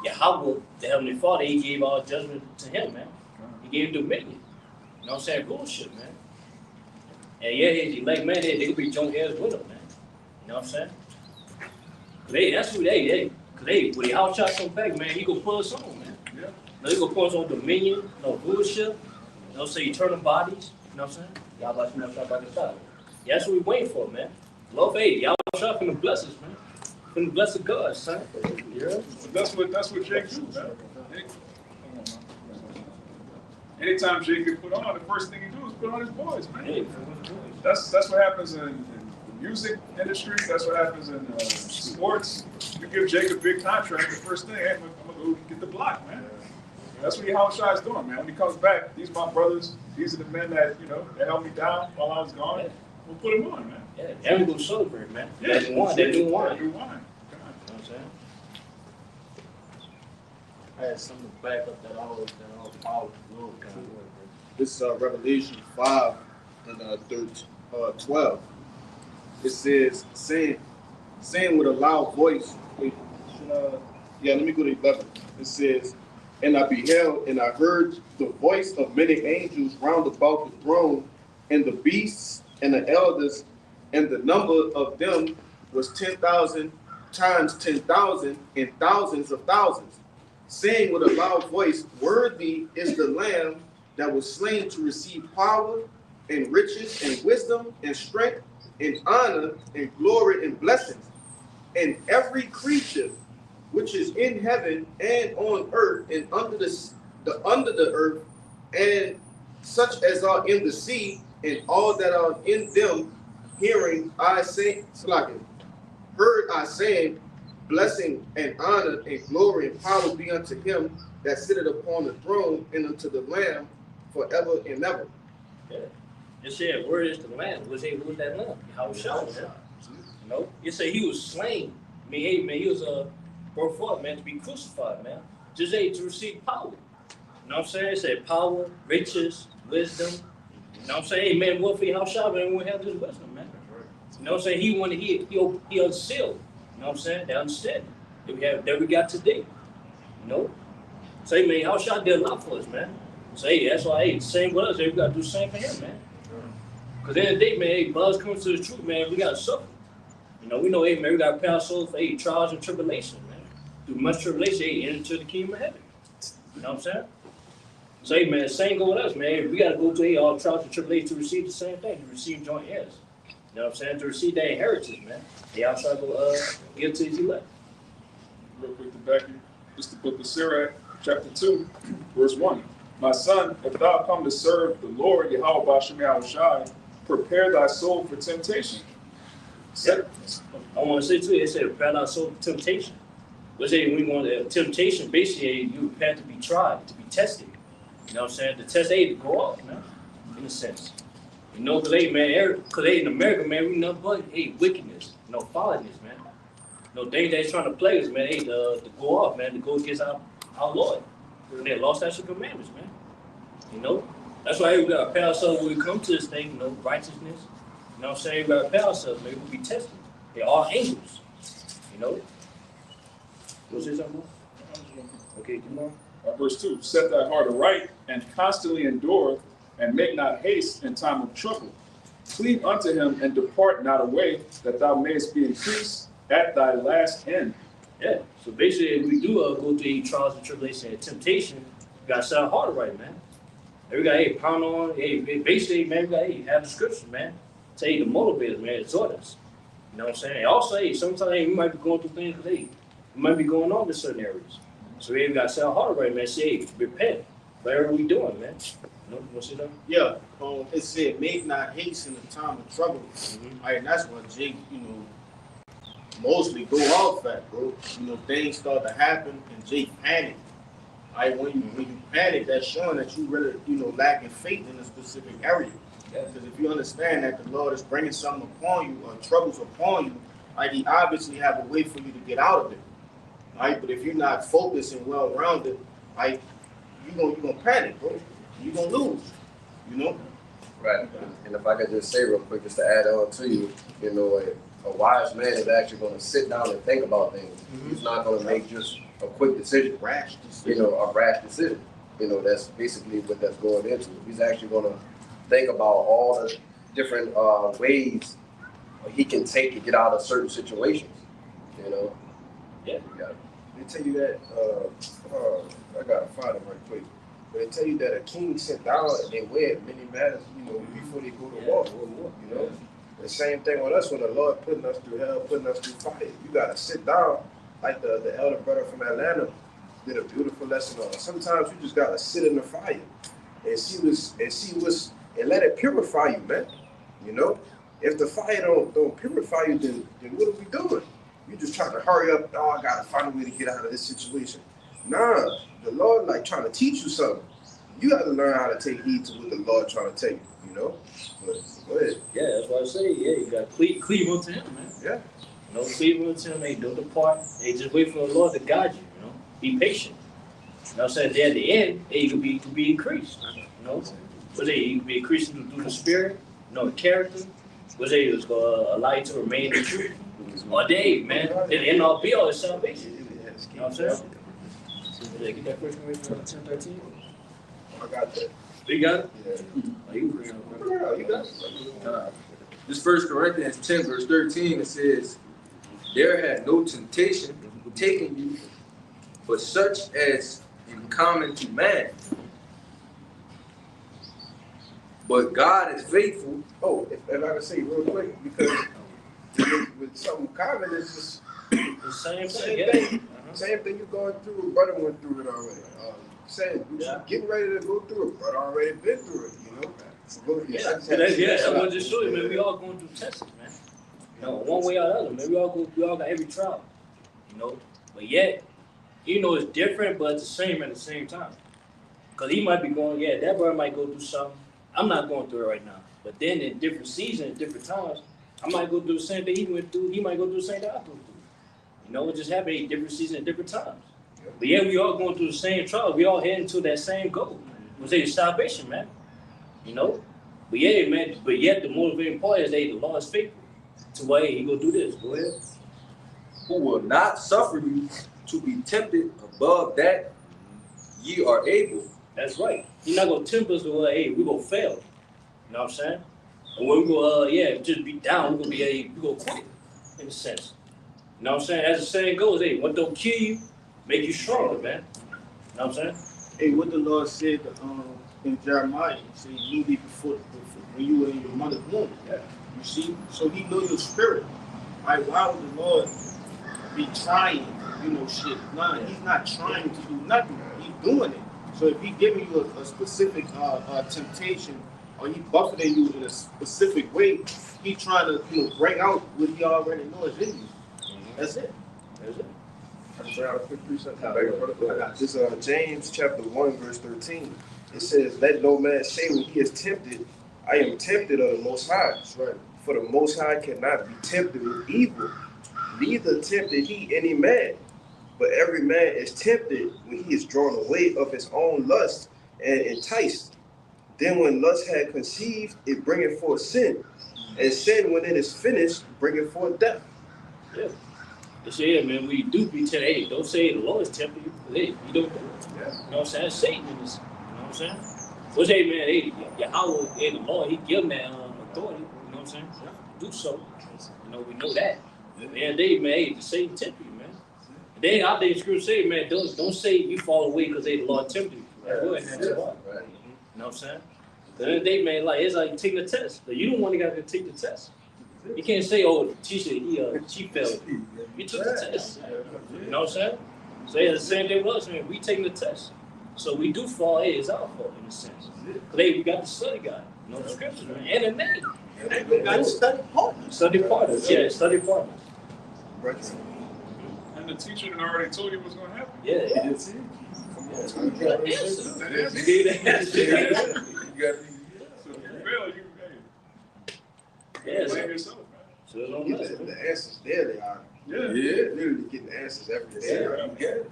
Yahweh, the Heavenly Father. He gave all judgment to him, man. He gave dominion. You know what I'm saying? Bullshit, man. And yeah, his elect, man, they'll be joint heirs with him, man. You know what I'm saying? That's who cause when the Al-Shai come back, man, he gonna put us on, man. Yeah. No, he gonna put us on dominion, no bullshit. You know, say eternal bodies. You know what I'm saying? Y'all about to know about the side. Yeah, that's what we waiting for, man. Lord, hey, y'all try from the blessings, man. From the blessed of God, son. Yeah. That's what Jake do, man. Anytime Jake get put on, the first thing he do is put on his boys, man. Hey, That's what happens in the music industry. That's what happens in sports. You give Jake a big contract, the first thing, hey, I'm gonna go get the block, man. That's what Yahushua is doing, man. When he comes back, these are my brothers. These are the men that that held me down while I was gone. Yeah. We'll put them on, man. yeah, and we gonna celebrate, man. Yeah, That new wine. New wine. You know what God. I'm saying? I had something to back up that all power Lord kind of way. This is Revelation 5 and 12. It says, saying with a loud voice. Wait, let me go to 11. It says, and I beheld and I heard the voice of many angels round about the throne, and the beasts and the elders, and the number of them was 10,000 times 10,000 and thousands of thousands, saying with a loud voice, worthy is the Lamb that was slain to receive power and riches and wisdom and strength and honor and glory and blessings. And every creature which is in heaven and on earth and under the earth, and such as are in the sea, and all that are in them, heard I saying, blessing and honor and glory and power be unto him that sitteth upon the throne and unto the Lamb forever and ever. Yeah. It said, where is the Lamb? Who was that Lamb? Yahushua, man. You know? It said he was slain. I mean, hey, man, he was brought forth, man, to be crucified, man. Just to receive power. You know what I'm saying? It said power, riches, wisdom. You know what I'm saying? Hey, man, what for Yahushua, man, we won't have this wisdom, man. You know what I'm saying? He unsealed. You know what I'm saying? They understand that we got today. You know? So, hey, man, Yahushua did a lot for us, man. So, hey, that's why, hey, same with us. Hey, we got to do the same for him, man. Because at the end of the day, man, hey, brothers coming to the truth, man, we got to suffer. You know, we know, hey, man, we got to prepare our souls for, hey, trials and tribulation, man. Through much tribulation, hey, enter into the kingdom of heaven. You know what I'm saying? So, hey, man, same go with us, man. We got to go to, hey, all trials and tribulation to receive the same thing, to receive joint heirs. You know what I'm saying? To receive that inheritance, man. They all try to give to his elect. Real quick to back you. It's the book of Sirach, chapter 2, verse 1. My son, if thou come to serve the Lord, Yahweh Bashem Yahushai, prepare thy soul for temptation. Yeah. I want to say too, it said prepare thy soul for temptation. But say when we want temptation, basically you prepare to be tried, to be tested. You know what I'm saying? The test to go off, man, in a sense. You know, because in America, man, we nothing but wickedness, folliness, man. Things that's trying to play us, man, to go off, man, to go against our Lord. And they lost our commandments, man. You know? That's why we gotta pay ourselves when we come to this thing, you know, righteousness. You know what I'm saying? We gotta pay ourselves, maybe we'll be tested. They're all angels. You know? You want to say something more? Okay, come on. Verse 2, set thy heart aright, and constantly endure, and make not haste in time of trouble. Cleave unto him, and depart not away, that thou mayest be increased at thy last end. Yeah. So basically, if we do go through any trials and tribulation and temptation, we gotta set our heart right, man. And we gotta pound on. Hey, basically, man, we gotta have the scriptures, man. Tell you to motivate us, man, exhort us. You know what I'm saying? And also, hey, sometimes we might be going through things because we might be going on in certain areas. So we gotta set our heart right, man. Say, hey, repent. Whatever we doing, man. You know, you want to see that? Yeah. It said, make not haste in the time of trouble. Mm-hmm. And that's what Jake, mostly go off at, bro. Things start to happen and Jake panic. When you panic, that's showing that you really, lacking faith in a specific area. Yeah. Because if you understand that the Lord is bringing something upon you or troubles upon you, He obviously have a way for you to get out of it. But if you're not focused and well rounded, you're gonna panic, bro. You're gonna lose. Right. And if I could just say real quick, just to add on to you, a wise man is actually going to sit down and think about things. Mm-hmm. He's not going to make just a quick decision, rash decision. A rash decision. That's basically what that's going into. He's actually going to think about all the different ways he can take to get out of certain situations. Yeah. They tell you that. I gotta find it right quick. But they tell you that a king sit down and they wear many matters, before they go to war. The same thing with us when the Lord putting us through hell, putting us through fire. You gotta sit down, like the elder brother from Atlanta did a beautiful lesson on. Sometimes you just gotta sit in the fire and see what's and let it purify you, man. If the fire don't purify you, then what are we doing? You just trying to hurry up. Oh, I gotta find a way to get out of this situation. Nah, the Lord trying to teach you something. You got to learn how to take heed to what the Lord trying to tell you. But go ahead. Yeah, that's what I say. Yeah, you got to cleave unto him, man. Yeah. Cleave unto him. Hey, don't depart. Hey, just wait for the Lord to guide you. Be patient. You know what I'm saying? Then at the end, hey, you can be increased. But hey, you can be increased through the spirit. The character. But hey, it's gonna allow you to remain in the truth. All day, man. The end all be all is salvation. You know what I'm saying? Get that first Corinthians 10:13. I got that. You got it? Yeah. Oh, you got it. This 1 Corinthians 10 verse 13, it says, there had no temptation taken you, but such as in common to man. But God is faithful. Oh, if I can say real quick, because with something common, it's just the same thing. Same thing you're going through. Brother went through it already. Getting ready to go through it. Brother already been through it. I want to just show you, man. We all going through tests, man. One way or the other, man. We all got every trial. But yet, it's different, but it's the same at the same time. Because he might be going, that brother might go through something. I'm not going through it right now. But then in different seasons, different times, I might go through the same thing he went through. He might go through the same thing I go through. It just happened in different seasons at different times. But we all going through the same trial. We all heading to that same goal. It was salvation, man. But man. But yet the motivating part is the Lord is faithful. To why he gonna do this. Go ahead. Who will not suffer you to be tempted above that ye are able. That's right. He's not gonna tempt us to we gonna fail. You know what I'm saying? Or we gonna just be down. We gonna quit in a sense. You know what I'm saying? As the saying goes, what don't kill you, make you stronger, man. You know what I'm saying? Hey, what the Lord said in Jeremiah, he said, you be before when you were in your mother's womb. Yeah. You see? So he knows your spirit. Why would the Lord be trying, shit? Nah, he's not trying to do nothing. He's doing it. So if he's giving you a specific temptation, or he buffeting you in a specific way, he trying to bring out what he already knows in you. That's it. I just got a quick precept. This James chapter 1 verse 13. It says, "Let no man say when he is tempted, I am tempted of the Most High. Right. For the Most High cannot be tempted with evil, neither tempted he any man. But every man is tempted when he is drawn away of his own lust and enticed. Then when lust had conceived, it bringeth forth sin. And sin, when it is finished, bringeth forth death. Yeah. They say, yeah, man, we do be telling, hey, don't say the Lord is tempting you. Hey, you don't do it. Yeah. You know what I'm saying? Satan in this. You know what I'm saying? So say, man, hey, Yahweh and the Lord, he give them that authority. You know what I'm saying? To do so. You know, we know that. Man, they, man, hey, the Satan tempt you, man. And then I think Scripture say, man, don't say you fall away because they the Lord tempted you. Like, go ahead and have right. You know what I'm saying? The other day, man, like it's like taking the test. But you don't want to gotta take the test. You can't say, oh, the teacher, she failed. You took the test. You know what I'm saying? So yeah, the same thing with us, man. We taking the test. So we do fall, hey, it's our fault in a sense. Because hey, we got the study guide, you know, the scriptures, man, and the name. And we got study partners. Study partners, yeah, study partners. And the teacher had already told you what's going to happen. Yeah, It's it. you got the answer. That You gave the answer. So if you fail, you Yeah, blame so, yourself, man. so it's on Get us. the answers there. They are. Yeah. They're literally getting the answers every day. Yeah, you got it.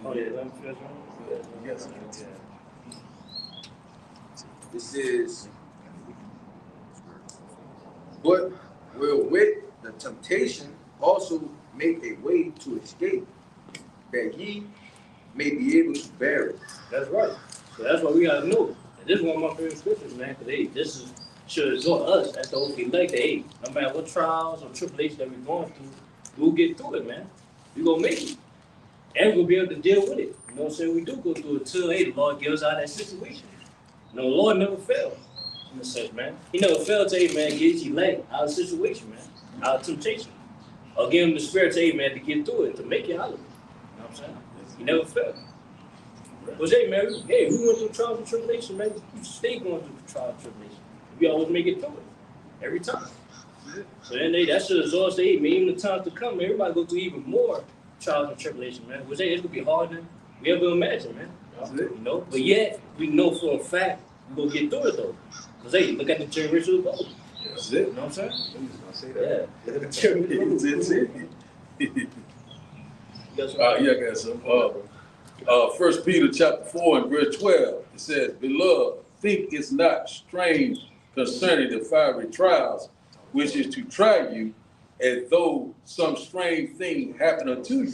Oh, yeah, let me finish one. Yes. This is, but will with the temptation also make a way to escape, that ye may be able to bear it. That's right. So that's what we gotta know. And this is one of my favorite scriptures, man, because hey, this is should exhort us as the elect that hey, no matter what trials or tribulations that we're going through, we'll get through it, man. We're gonna make it. And we'll be able to deal with it. You know what I'm saying? We do go through it till hey, the Lord gives out that situation. You know, the Lord never failed in a sense, man. He never failed to hey, man, get his elect out of the situation, man, out of temptation. Or give him the spirit to hey, man, to get through it, to make it out of it. You know what I'm saying? He never failed. But hey, man, hey, we went through trials and tribulation, man. We stay going through trials and tribulation. We always make it through it. Every time. So then that should exhort us, hey, man, even the times to come, man, everybody go through even more trials and tribulation, man. Which hey, it's gonna be harder than we ever imagined, man. You know? But yet, we know for a fact we're gonna get through it though. Because hey, look at the generation of gold. That's it. You know what I'm saying? I'm just gonna say that. Yeah. Look at the generation of gold. It's it. You got some- Yeah, I got some. 1 Peter chapter 4 and verse 12, it says, Beloved, think it's not strange concerning the fiery trials, which is to try you, as though some strange thing happened unto you.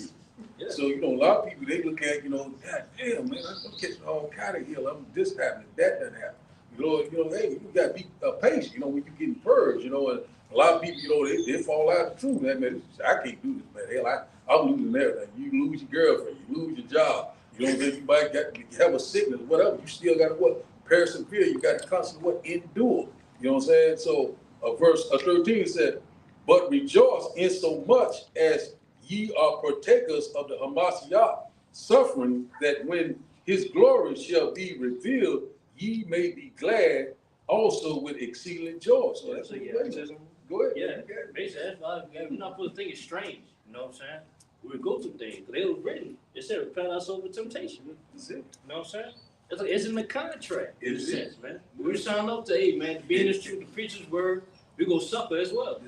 Yeah. So, you know, a lot of people, they look at, you know, God damn, man, I'm catching all kind of ill. This happening, that doesn't happen. You know, hey, you got to be patient, you know, when you're getting purged, you know, and a lot of people, you know, they fall out of the truth, man. I can't do this, man. Hell, I'm losing everything. You lose your girlfriend, you lose your job. You know, then you might have a sickness, whatever. You still got to what? Persevere. You got to constantly what? Endure. You know what I'm saying? So, verse 13 said, but rejoice in so much as ye are partakers of the Hamashiach suffering, that when his glory shall be revealed, ye may be glad also with exceeding joy. So that's what you're saying. Go ahead. Yeah, basically, that's why we're not supposed to think it's strange. You know what I'm saying? We would go through things. Because they was written. It said, repel us over temptation. That's it. You know what I'm saying? It's in the contract, in a It's sense, man. We signed up to, hey, man, to be in this truth, to preach his word, we're going to suffer as well.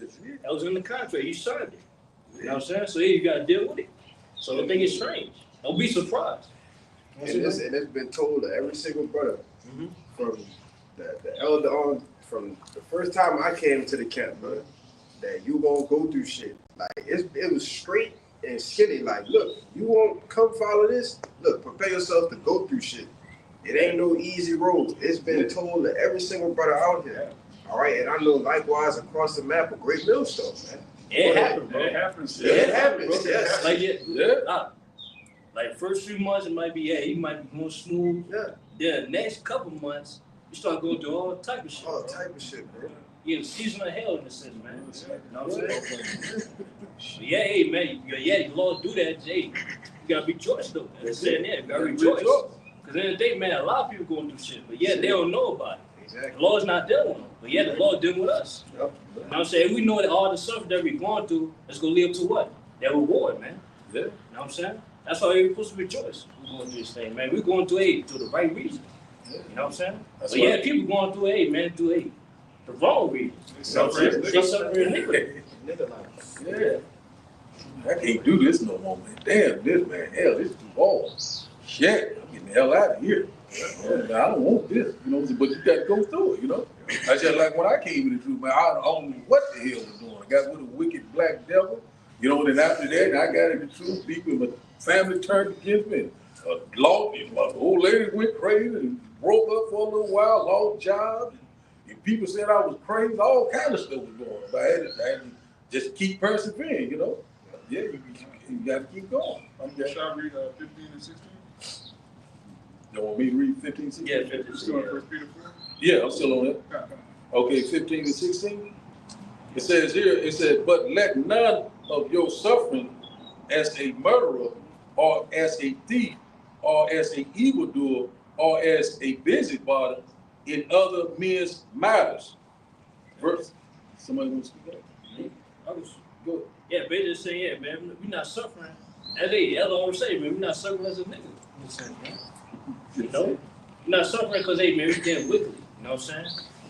That was in the contract. You signed it. You know what I'm saying? So, hey, you got to deal with it. So, don't think it's strange. Don't be surprised. And it's been told to every single brother from the elder on, from the first time I came to the camp, brother, that you gonna go through shit. Like it was straight and skinny. Like, look, you won't come follow this. Look, prepare yourself to go through shit. It ain't no easy road. It's been told to every single brother out here. All right, and I know likewise across the map a great millstone, man. It happened, bro. It happens. It happens, yes. Like first few months, it might be, yeah, he might be more smooth. Yeah. Yeah, next couple months, you start going through all type of shit. All type of shit, bro. Yeah, the season of hell in a sense, man. You know what I'm saying? But yeah, hey, man, the Lord do that, hey, you gotta rejoice though. That's saying there, you gotta rejoice. Because in the day, man, a lot of people going through shit, but yeah, they don't know about it. Exactly. The Lord's not dealing with them, but yeah, the Lord dealing with us. Yep. You know what I'm saying? We know that all the stuff that we're going through is gonna lead to what? That reward, man. Yeah. You know what I'm saying? That's why we're supposed to rejoice. We're going through this thing, man. We're going through aid through the right reason. You know what I'm saying? That's But yeah, people going through aid, man, through aid. The wrong reason. You know what I'm saying? They suffering iniquity. Yeah. I can't do this no more, man. Damn this, man. Hell, this too long. Shit, I'm getting the hell out of here. I don't want this, you know, but you got to go through it, you know. I just like when I came in the truth, man, I don't know what the hell was doing. I got with a wicked black devil, you know, and then after that, I got in the truth, people in my family turned against me. Law, my old lady went crazy and broke up for a little while, lost jobs, and people said I was crazy, all kind of stuff was going on. But I had to just keep persevering, you know. Yeah, you got to keep going. Shall I read 15 and 16? You want me to read 15, 16? Yeah, 15. Still in 1 Peter 4? Yeah, I'm still on it. Okay, 15 and 16. It says here, it said, but let none of your suffering as a murderer, or as a thief, or as an evildoer, or as a busybody in other men's matters. Verse. Somebody want to speak up? I was good. Yeah, but just saying, yeah, man, we're not suffering. As they always say, man, we're not suffering as a nigga. You know? We're not suffering because, hey, man, we getting wicked. You know what I'm saying?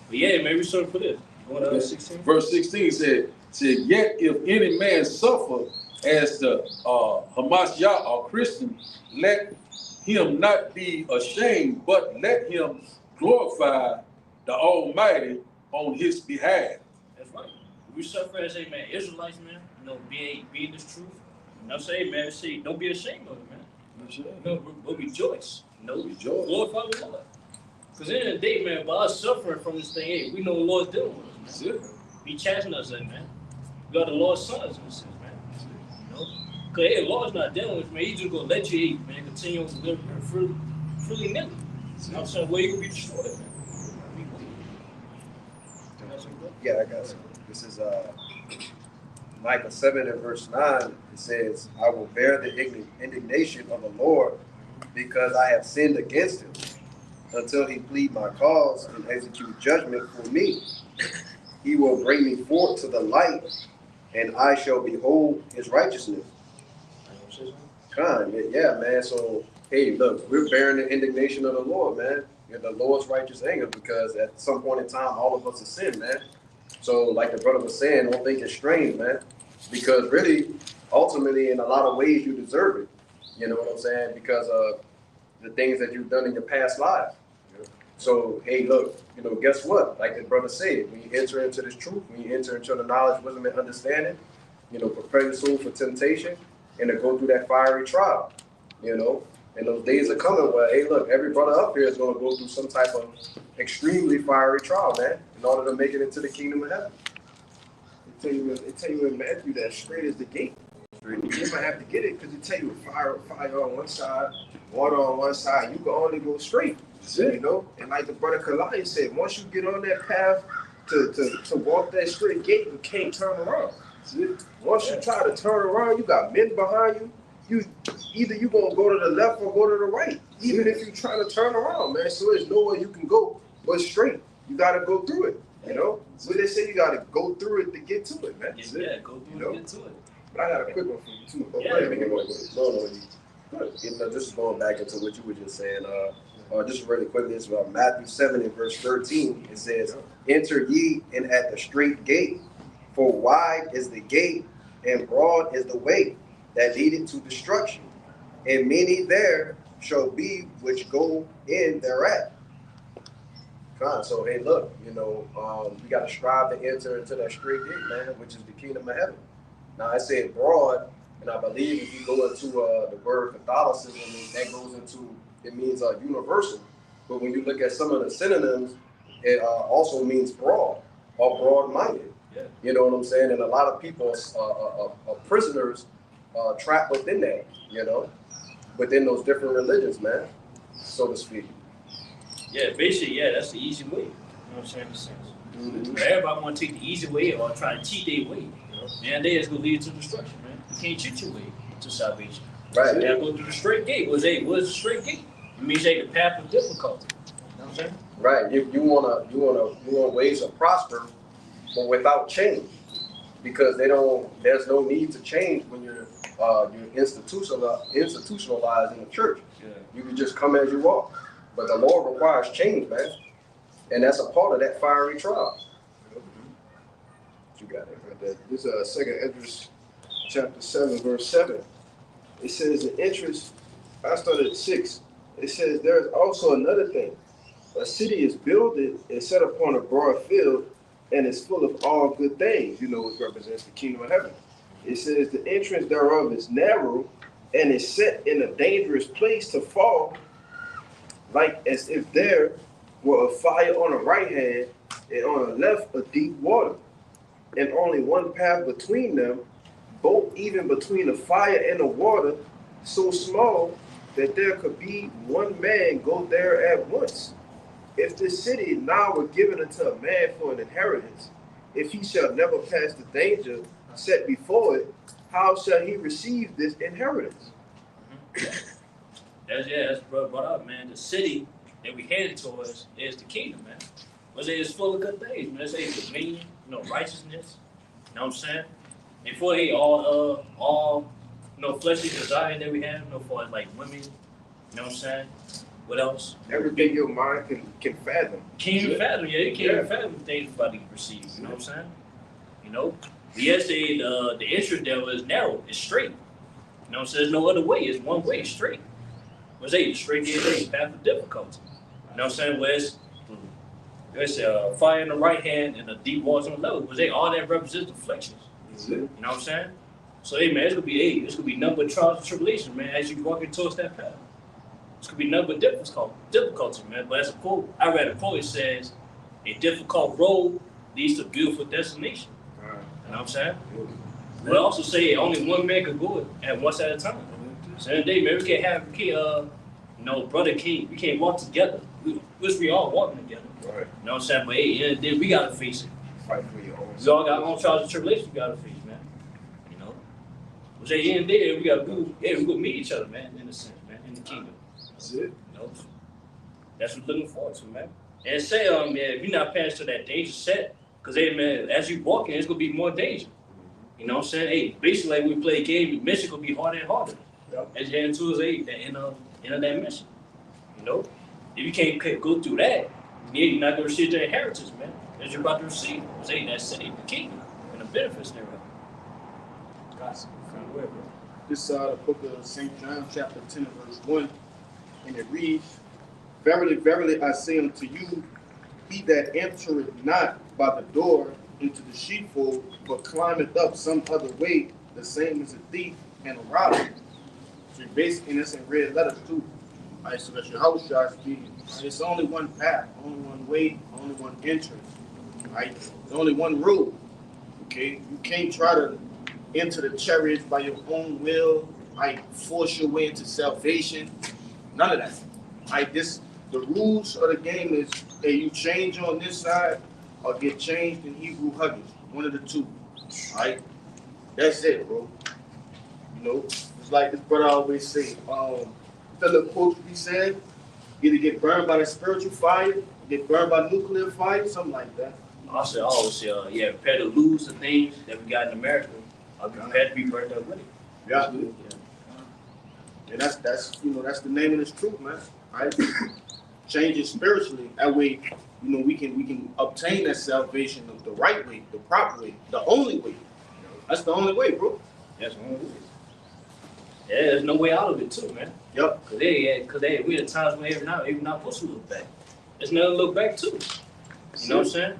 But yeah, man, we suffering for this. Going to 16. Verse 16 said, yet if any man suffer as the Hamashiach or Christian, let him not be ashamed, but let him glorify the Almighty on his behalf. That's right. We suffer as a man, Israelites, man, you know, being this truth. You know what I'm saying, man? Say, don't be ashamed of it, man. You know, we'll rejoice. You know, rejoice. Glorify the Lord. Because in the end of the day, man, by us suffering from this thing, hey, we know the Lord's dealing with us, man. Be chasing us, man. We got the Lord's sons in a sense, man. You know? Because, hey, the Lord's not dealing with us, man. He's just going to let you, man, continue to live freely nilly. You know what I'm saying? Where you going to be destroyed, man. Yeah, I got you. This is Micah 7 and verse 9. It says, I will bear the indignation of the Lord because I have sinned against him, until he plead my cause and execute judgment for me. He will bring me forth to the light, and I shall behold his righteousness. Yeah, man. So, hey, look, we're bearing the indignation of the Lord, man. You're the Lord's righteous anger, because at some point in time, all of us have sinned, man. So, like the brother was saying, don't think it's strange, man. Because really, ultimately, in a lot of ways, you deserve it. You know what I'm saying? Because of the things that you've done in your past lives. So, hey, look, you know, guess what? Like the brother said, when you enter into this truth, when you enter into the knowledge, wisdom, and understanding, you know, prepare your soul for temptation and to go through that fiery trial, you know. And those days are coming where, hey, look, every brother up here is going to go through some type of extremely fiery trial, man, in order to make it into the kingdom of heaven. They tell you in Matthew that straight is the gate. You might have to get it because it tell you fire on one side, water on one side. You can only go straight, you know. And like the brother Kalai said, once you get on that path to walk that straight gate, you can't turn around. Once you try to turn around, you got men behind you. Either you gonna go to the left or go to the right. Even if you try to turn around, man. So there's nowhere you can go but straight. You gotta go through it. You know. So they say you gotta go through it to get to it, man. Yeah, go through it to get to it. But I got a quick one for you too. Yeah, You know, this is going back into what you were just saying. Just really quickly, it's about Matthew 7 and verse 13. It says, enter ye in at the straight gate, for wide is the gate and broad is the way that leadeth to destruction, and many there shall be which go in thereat. So, hey, look, you know, we got to strive to enter into that straight gate, man, which is the kingdom of heaven. Now, I said broad, and I believe if you go into the word Catholicism, that goes into, it means universal. But when you look at some of the synonyms, it also means broad or broad-minded. Yeah. You know what I'm saying? And a lot of people are prisoners trapped within that, you know, within those different religions, man, so to speak. Yeah, basically, yeah, that's the easy way. You know what I'm saying? In a sense. Mm-hmm. Everybody want to take the easy way or try to cheat their way. You know? Man, that's going to lead to destruction, man. You can't cheat your way to salvation. Right. You got to go through the straight gate. What is the straight gate? It means the path of difficulty. You know what I'm saying? Right. You want ways to prosper, but without change, because there's no need to change when you're institutionalized in the church. Yeah. You can just come as you are. But the Lord requires change, man. And that's a part of that fiery trial. You got it right there. This is 2 Esdras chapter 7, verse 7. It says the interest, I started at 6. It says there is also another thing. A city is builded and set upon a broad field and is full of all good things, which represents the kingdom of heaven. It says the entrance thereof is narrow and is set in a dangerous place to fall, like as if there were a fire on the right hand and on the left a deep water, and only one path between them, both even between the fire and the water, so small that there could be one man go there at once. If this city now were given unto a man for an inheritance, if he shall never pass the danger set before it, how shall he receive this inheritance? That's brought up, man. The city that we headed towards is the kingdom, man. It's full of good things, man. It's dominion, righteousness. You know what I'm saying? And for all fleshly desire that we have, for like women, you know what I'm saying? What else? Everything your mind can fathom. Can't even fathom, you can't even fathom things about to receive, you know what I'm saying? Yes, the entrance there was narrow, it's straight. You know what I'm saying? There's no other way, it's one way, straight. The straight is a path of difficulty. You know what I'm saying? Where it's fire in the right hand and the deep waters on the left. All that represents afflictions. You know what I'm saying? So hey man, it's gonna be nothing but trials and tribulations, man, as you walking towards that path. It's gonna be nothing but difficulty, man. But as a quote, I read a quote, it says, a difficult road leads to a beautiful destination. You know what I'm saying? But also say only one man could go it at once at a time. So in the day, man, we can't walk together. We all walking together. Right. You know what I'm saying? But hey, in the day, we gotta face it. Fight for your own. We all got our own trials and tribulations we gotta face, man. But say in the day, we gonna meet each other, man, in a sense, man, in the kingdom. That's it. That's what we're looking forward to, man. And say, man, if you're not passing to that danger set, because, hey, man, as you walk in, it's going to be more danger. You know what I'm saying? Hey, basically, like we play a game, mission going to be harder and harder. Yep. As you head into the end of that mission. If you can't go through that, you're not going to receive the inheritance, man. As you're about to receive, say, that city, the kingdom, and the benefits thereof. God's kind of weird, bro. This the book of St. John, chapter 10, verse 1, and it reads, Verily, verily, I say unto you, he that entereth not by the door into the sheepfold, but climbeth up some other way, the same as a thief and a robber. So basically, that's in red letters too. All right, so that's your house, Josh. It's only one path, only one way, only one entrance. Right? There's only one road. Okay? You can't try to enter the chariots by your own will, force your way into salvation. None of that. The rules of the game is that you change on this side or get changed in Hebrew Huggies. One of the two. Right? That's it, bro. It's like this brother always say, the little quote he said, either get burned by the spiritual fire, get burned by nuclear fire, something like that. I always say, prepare to lose the things that we got in America, or prepare to be burnt up with it. Yeah. And that's the name of this truth, man. Right? Change it spiritually. That way, we can obtain that salvation the right way, the proper way, the only way. That's the only way, bro. That's the only way. Yeah, there's no way out of it too, man. Yep. Cause we at times when even not supposed to look back. There's nothing to look back to. You know what I'm saying?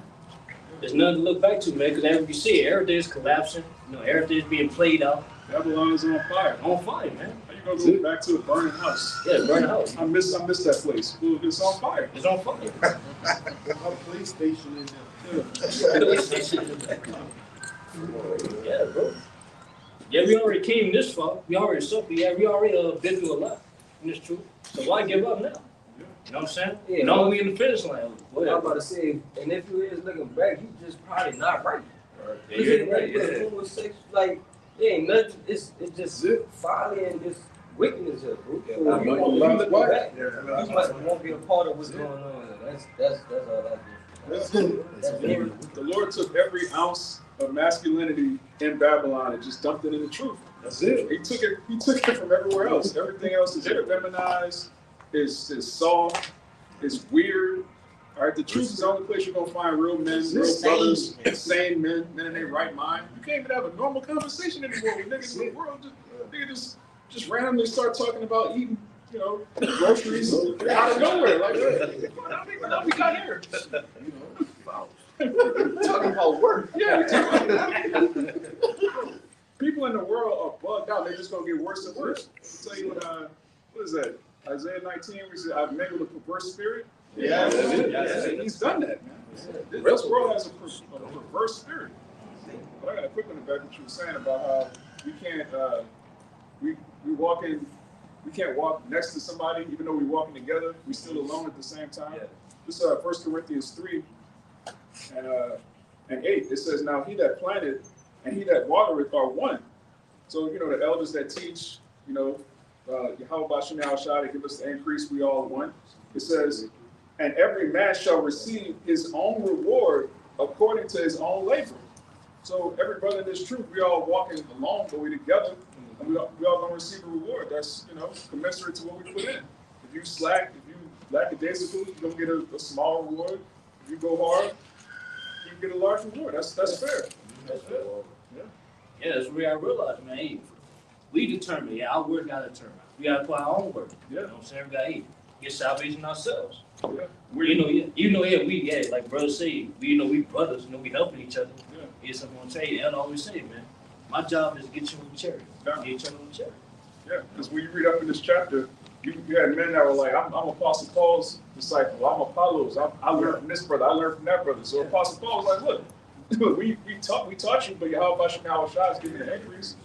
There's nothing to look back to, man. Cause as you see, everything's collapsing. Everything's being played out. Babylon is on fire. On fire, man. How you gonna go back to a burning house? Yeah, burning house. I miss that place. It's on fire. It's on fire. Our police station in there. Yeah, bro. Yeah, we already came this far. We already suffered. Yeah, we already been through a lot. And it's true. So why give up now? You know what I'm saying? Yeah. No, we in the finish line. I'm about to say, and if you is looking back, you just probably not right. Yeah, you're right. It ain't nothing. It's just folly and just wickedness here, bro. Yeah, So you looking back, yeah, you must won't be a part of what's going on. That's all that is. The Lord took every ounce of masculinity in Babylon and just dumped it in the truth. That's it. He took it from everywhere else. Everything else is feminized, is soft, is weird. All right, the truth is the only place you're gonna find real men, real brothers, sane men in their right mind. You can't even have a normal conversation anymore with niggas in the world. Niggas just randomly start talking about eating you know, groceries out of nowhere. Like, how we got here? Talking about work. Yeah, we talking about people in the world are bugged out. They're just gonna get worse and worse. I'll tell you what is that? Isaiah 19, we said, I've made with a perverse spirit. Yeah, that's it. Yeah, he's done that, man. This world has a perverse spirit. But I got a quick one about what you were saying about how we can't we can't walk next to somebody even though we're walking together. We're still alone at the same time. Yeah. This is 1 Corinthians 3 and 8. It says, now he that planted and he that watereth are one. So, you know, the elders that teach, you know, Yahweh Shemel Shai, to give us the increase, we all one. It says, and every man shall receive his own reward according to his own labor. So every brother in this truth, we all walking alone, but we together, and we all gonna receive a reward. That's, you know, commensurate to what we put in. If you slack, if you lackadaisical, you're gonna get a small reward. If you go hard, you get a large reward. That's fair. That's fair. Yeah, that's where I realized, man. Hey, we determine. Yeah, our word got to determine. We got to put our own work. Yeah. You know what I'm saying? We got to get salvation ourselves. Yeah. Like brothers say, we brothers, we helping each other. Yeah. Here's something I'm gonna tell you. I always say, man, my job is to get you on the charity. Yeah. Get each other on the charity. Yeah, because when you read up in this chapter, you had men that were like, I'm Apostle Paul's disciple. I'm Apollos. I learned from this brother. I learned from that brother. So Apostle Paul was like, look, we taught you, but Yahweh Shemel Shai is giving you the increase.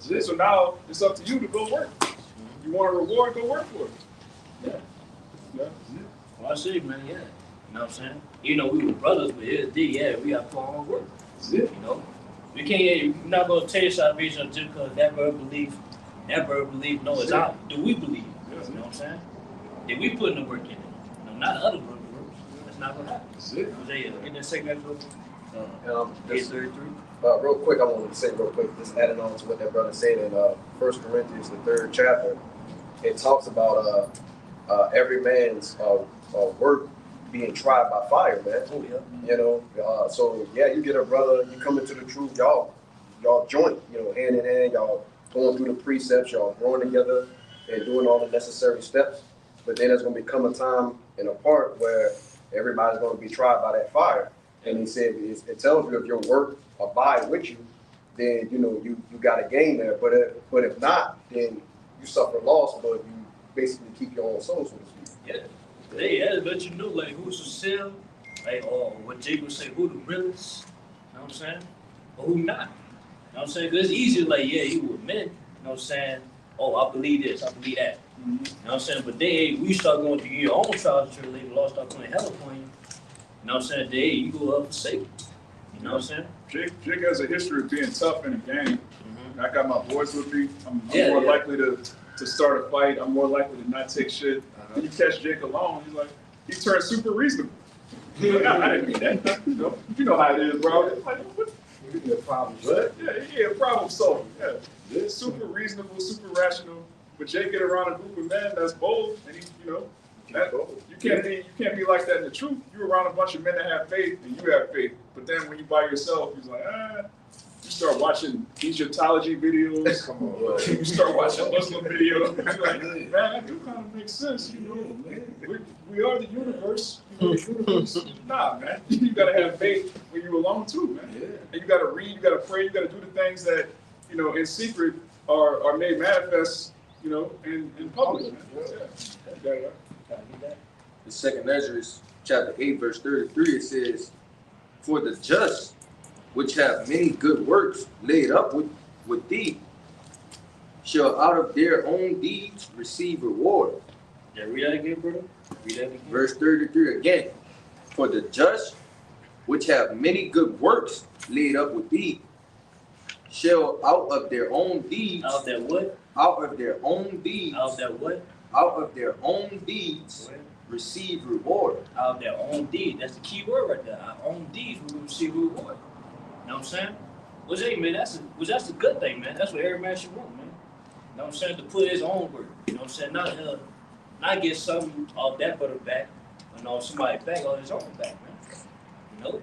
Yeah. So now it's up to you to go work. You want a reward, go work for it. Yeah. Yeah. Well, I say, man, yeah. You know what I'm saying? We were brothers, but we got to put our own work. That's it. You know? We're not going to take salvation just because that brother believe, no, it's out. Do we believe? Yeah. You know what I'm saying? Did we put in the work in it? No, not the other brothers' works. That's not going to happen. That's it. Get that second book. Just, 8:33. real quick, I wanted to say real quick, just adding on to what that brother said in 1 Corinthians, the 3rd chapter. It talks about every man's work being tried by fire, man. Oh, yeah. You know, so yeah, you get a brother, you come into the truth, y'all joint, hand in hand, y'all going through the precepts, y'all growing together and doing all the necessary steps. But then there's going to become a time and a part where everybody's going to be tried by that fire. And he said, it tells you if your work abide with you, then, you got to gain there. But if not, then you suffer loss, but you basically keep your own soul, so to speak. Yeah. They let you know, like, who's the sell, like, or what Jake would say, who the realest, you know what I'm saying? Or who not. You know what I'm saying? Because it's easy, like, yeah, you admit, you know what I'm saying? Oh, I believe this, I believe that. Mm-hmm. You know what I'm saying? But then, we start going through your own trials and tribulations, Lord start putting hell upon you. You know what I'm saying? Then you go up for safety. You know what I'm saying? Jake has a history of being tough in a game. Mm-hmm. I got my boys with me. I'm more likely to start a fight. I'm more likely to not take shit. When you catch Jake alone, he's like, he turns super reasonable. He's like, I didn't mean that. You know how it is, bro. Like, what? You get problems, right? Yeah, problem solving. Yeah. Super reasonable, super rational. But Jake get around a group of men that's bold, and you can't be like that in the truth. You're around a bunch of men that have faith, and you have faith. But then when you by yourself, he's like, you start watching Egyptology videos. Come on, bro. You start watching Muslim videos. You're like, man, that do kind of make sense, We are the universe. The universe. Nah, man. You gotta have faith when you're alone too, man. Yeah. And you gotta read, you gotta pray, you gotta do the things that, in secret are made manifest, in public, man. Yeah. The second Ezra, chapter 8, verse 33, it says, for the just, which have many good works laid up with thee, shall out of their own deeds receive reward. Yeah, read that again, brother. Read that again. Verse 33 again. For the just, which have many good works laid up with thee, shall out of their own deeds. Out of their what? Out of their own deeds. Out of their what? Out of their own deeds receive reward. Out of their own deeds. That's the key word right there. Our own deeds we will receive reward. You know what I'm saying? Well, hey, man, that's a good thing, man. That's what every man should want, man. You know what I'm saying? To put his own work. You know what I'm saying? Not get something off that brother back, or somebody back on his own back, man. Well,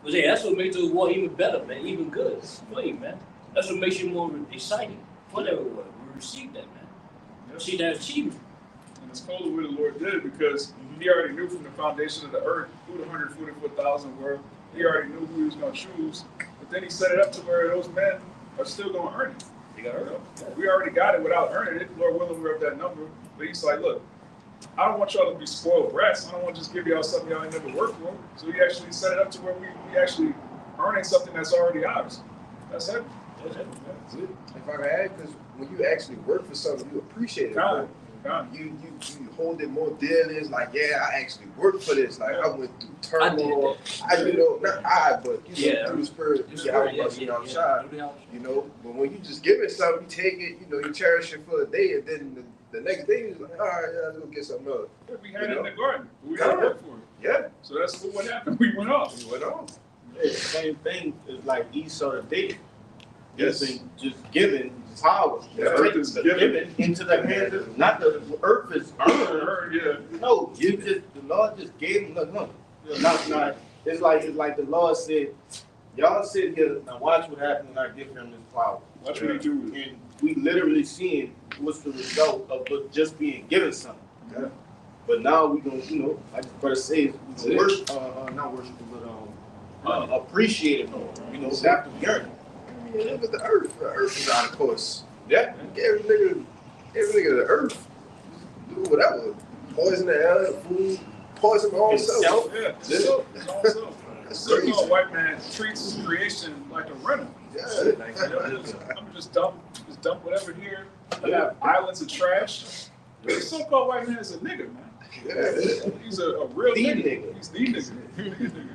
hey, that's what makes the reward even better, man. Even good. Wait, man. That's what makes you more exciting for that reward. We receive that, man. See that achievement. it's cool the way the Lord did it because he already knew from the foundation of the earth who the 144,000 were. He already knew who he was going to choose. But then he set it up to where those men are still going to earn it. You got it. We already got it without earning it. Lord willing, we're up that number. But he's like, look, I don't want y'all to be spoiled brats. I don't want to just give y'all something y'all ain't never worked for. So he actually set it up to where we actually earning something that's already ours. That's it. If I can add, because when you actually work for something, you appreciate it. You hold it more dearly. It's like, yeah, I actually worked for this. Like I went through turmoil. But through the spirit, I'm shy. But when you just give it something, you take it, you cherish it for a day, and then the next day you're like, all right, let's go get something else. We had it in the garden. We had to work for it. Yeah. So that's what happened. We went off. Yeah, same thing is like Esau to David. Just given power. The earth is given into the hands of, not the earth is earned. No, the Lord just gave him. Look. Not. It's like the Lord said, y'all sit here and watch what happens when I give him this power. Watch what he do. And we literally seeing what's the result of just being given something. Yeah. But now we gonna, like the brother says, we gonna worship, not worship, but appreciate it more. After we earn it. Yeah, look at the earth. The earth is out of course. Yeah. Every nigga the earth. Do whatever. Poison the air, food, poison my own self. Yeah, his own self. So-called white man treats creation like a rental. Yeah. I'm just dump whatever here. I have islands of trash. The so-called white man is a nigga, man. Yeah. He's a real nigga. He's the nigga.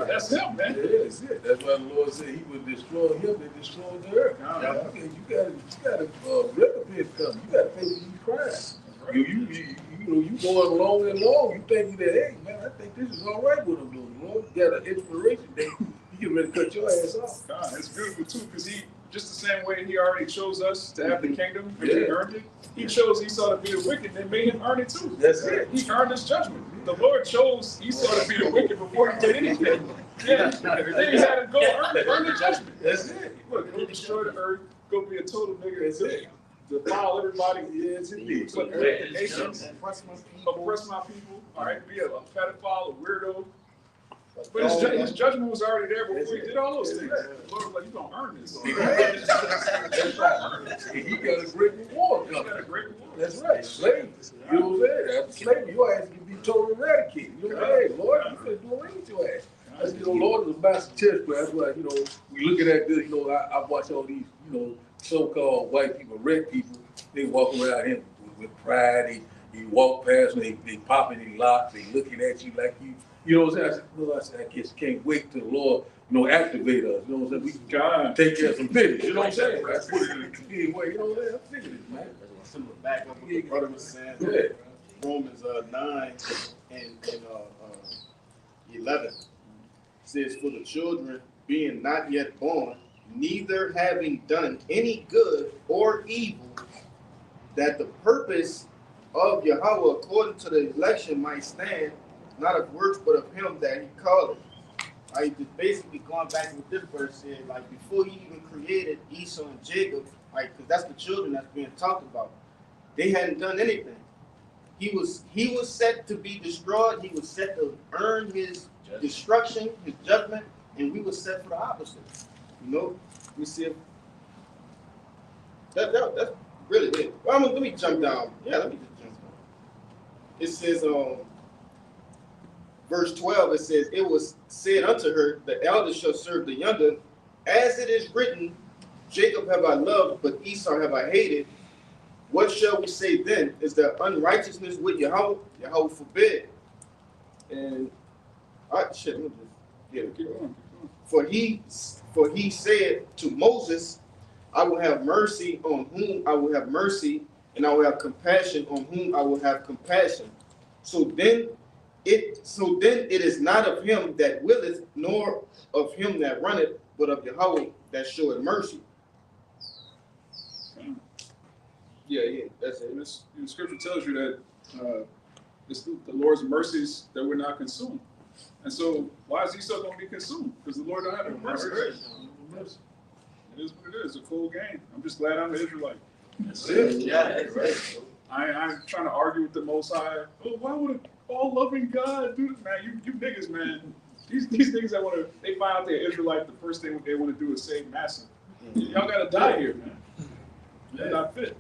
That's him, man. That's it. That's why the Lord said he would destroy him and destroy the earth. You gotta recompense come. You gotta pay for these crimes. You going long and long. You thinking that, hey man, I think this is all right what I'm doing. You got an expiration date. You get ready to cut your ass off. God, it's beautiful too, because he just the same way he already chose us to have the kingdom and he earned it. He chose Esau to be the wicked and made him earn it too. That's it. He earned his judgment. The Lord chose Esau to be the wicked before he did anything. Yeah, then he had to go earn the judgment. That's it. Look, go destroy the earth, go be a total nigga. That's it. Defile everybody. Yes, indeed. Put the nations, oppress my people. All right, be a pedophile, a weirdo. But his judgment was already there before he did all those things. The Lord was like, you're going to earn this. He got a great reward. That's right. Slavery. You know what I'm saying? After slavery, your ass can be totally eradicated. You know what I'm saying? Lord, you couldn't do anything to your ass. That's, Lord is a master chess player. That's why, we looking at this, I watch all these, so-called white people, red people, they walk around him with pride. They walk past and they popping their locks, they looking at you like you know what I'm saying? I just can't wait till the Lord, activate us. You know what I'm saying? We can take care of some business. You know what I'm saying? I put it in a clean way. You know what I'm saying? I'm thinking this, man. Some of the back up what the brother was saying. Romans 9 and 11 says, for the children being not yet born, neither having done any good or evil, that the purpose of Yahweh according to the election might stand, not of works, but of him that he called it. Like, just basically going back to what this verse said, like before he even created Esau and Jacob, like, because that's the children that's being talked about, they hadn't done anything. He was set to be destroyed. He was set to earn his destruction, his judgment, and we were set for the opposite. We see if that's really it. Well, let me jump down. Yeah, let me just jump down. It says, verse 12, it says, it was said unto her, the elder shall serve the younger. As it is written, Jacob have I loved, but Esau have I hated. What shall we say then? Is there unrighteousness with Yahweh? Yahweh forbid. And, let me just get it. For he said to Moses, I will have mercy on whom I will have mercy, and I will have compassion on whom I will have compassion. So then it is not of him that willeth, nor of him that runneth, but of Yahweh that showeth mercy. Yeah, that's it. The scripture tells you that it's the Lord's mercies that we're not consumed. And so, why is Esau going to be consumed? Because the Lord don't have any mercy. It is what it is. It's a cool game. I'm just glad I'm an Israelite. That's it. Yeah, right. I'm trying to argue with the Most High. Oh, why would an all-loving God do this, man? You niggas, man. These niggas that they find out they're Israelite, the first thing they want to do is save Massa. Y'all gotta die here, man. They're not fit.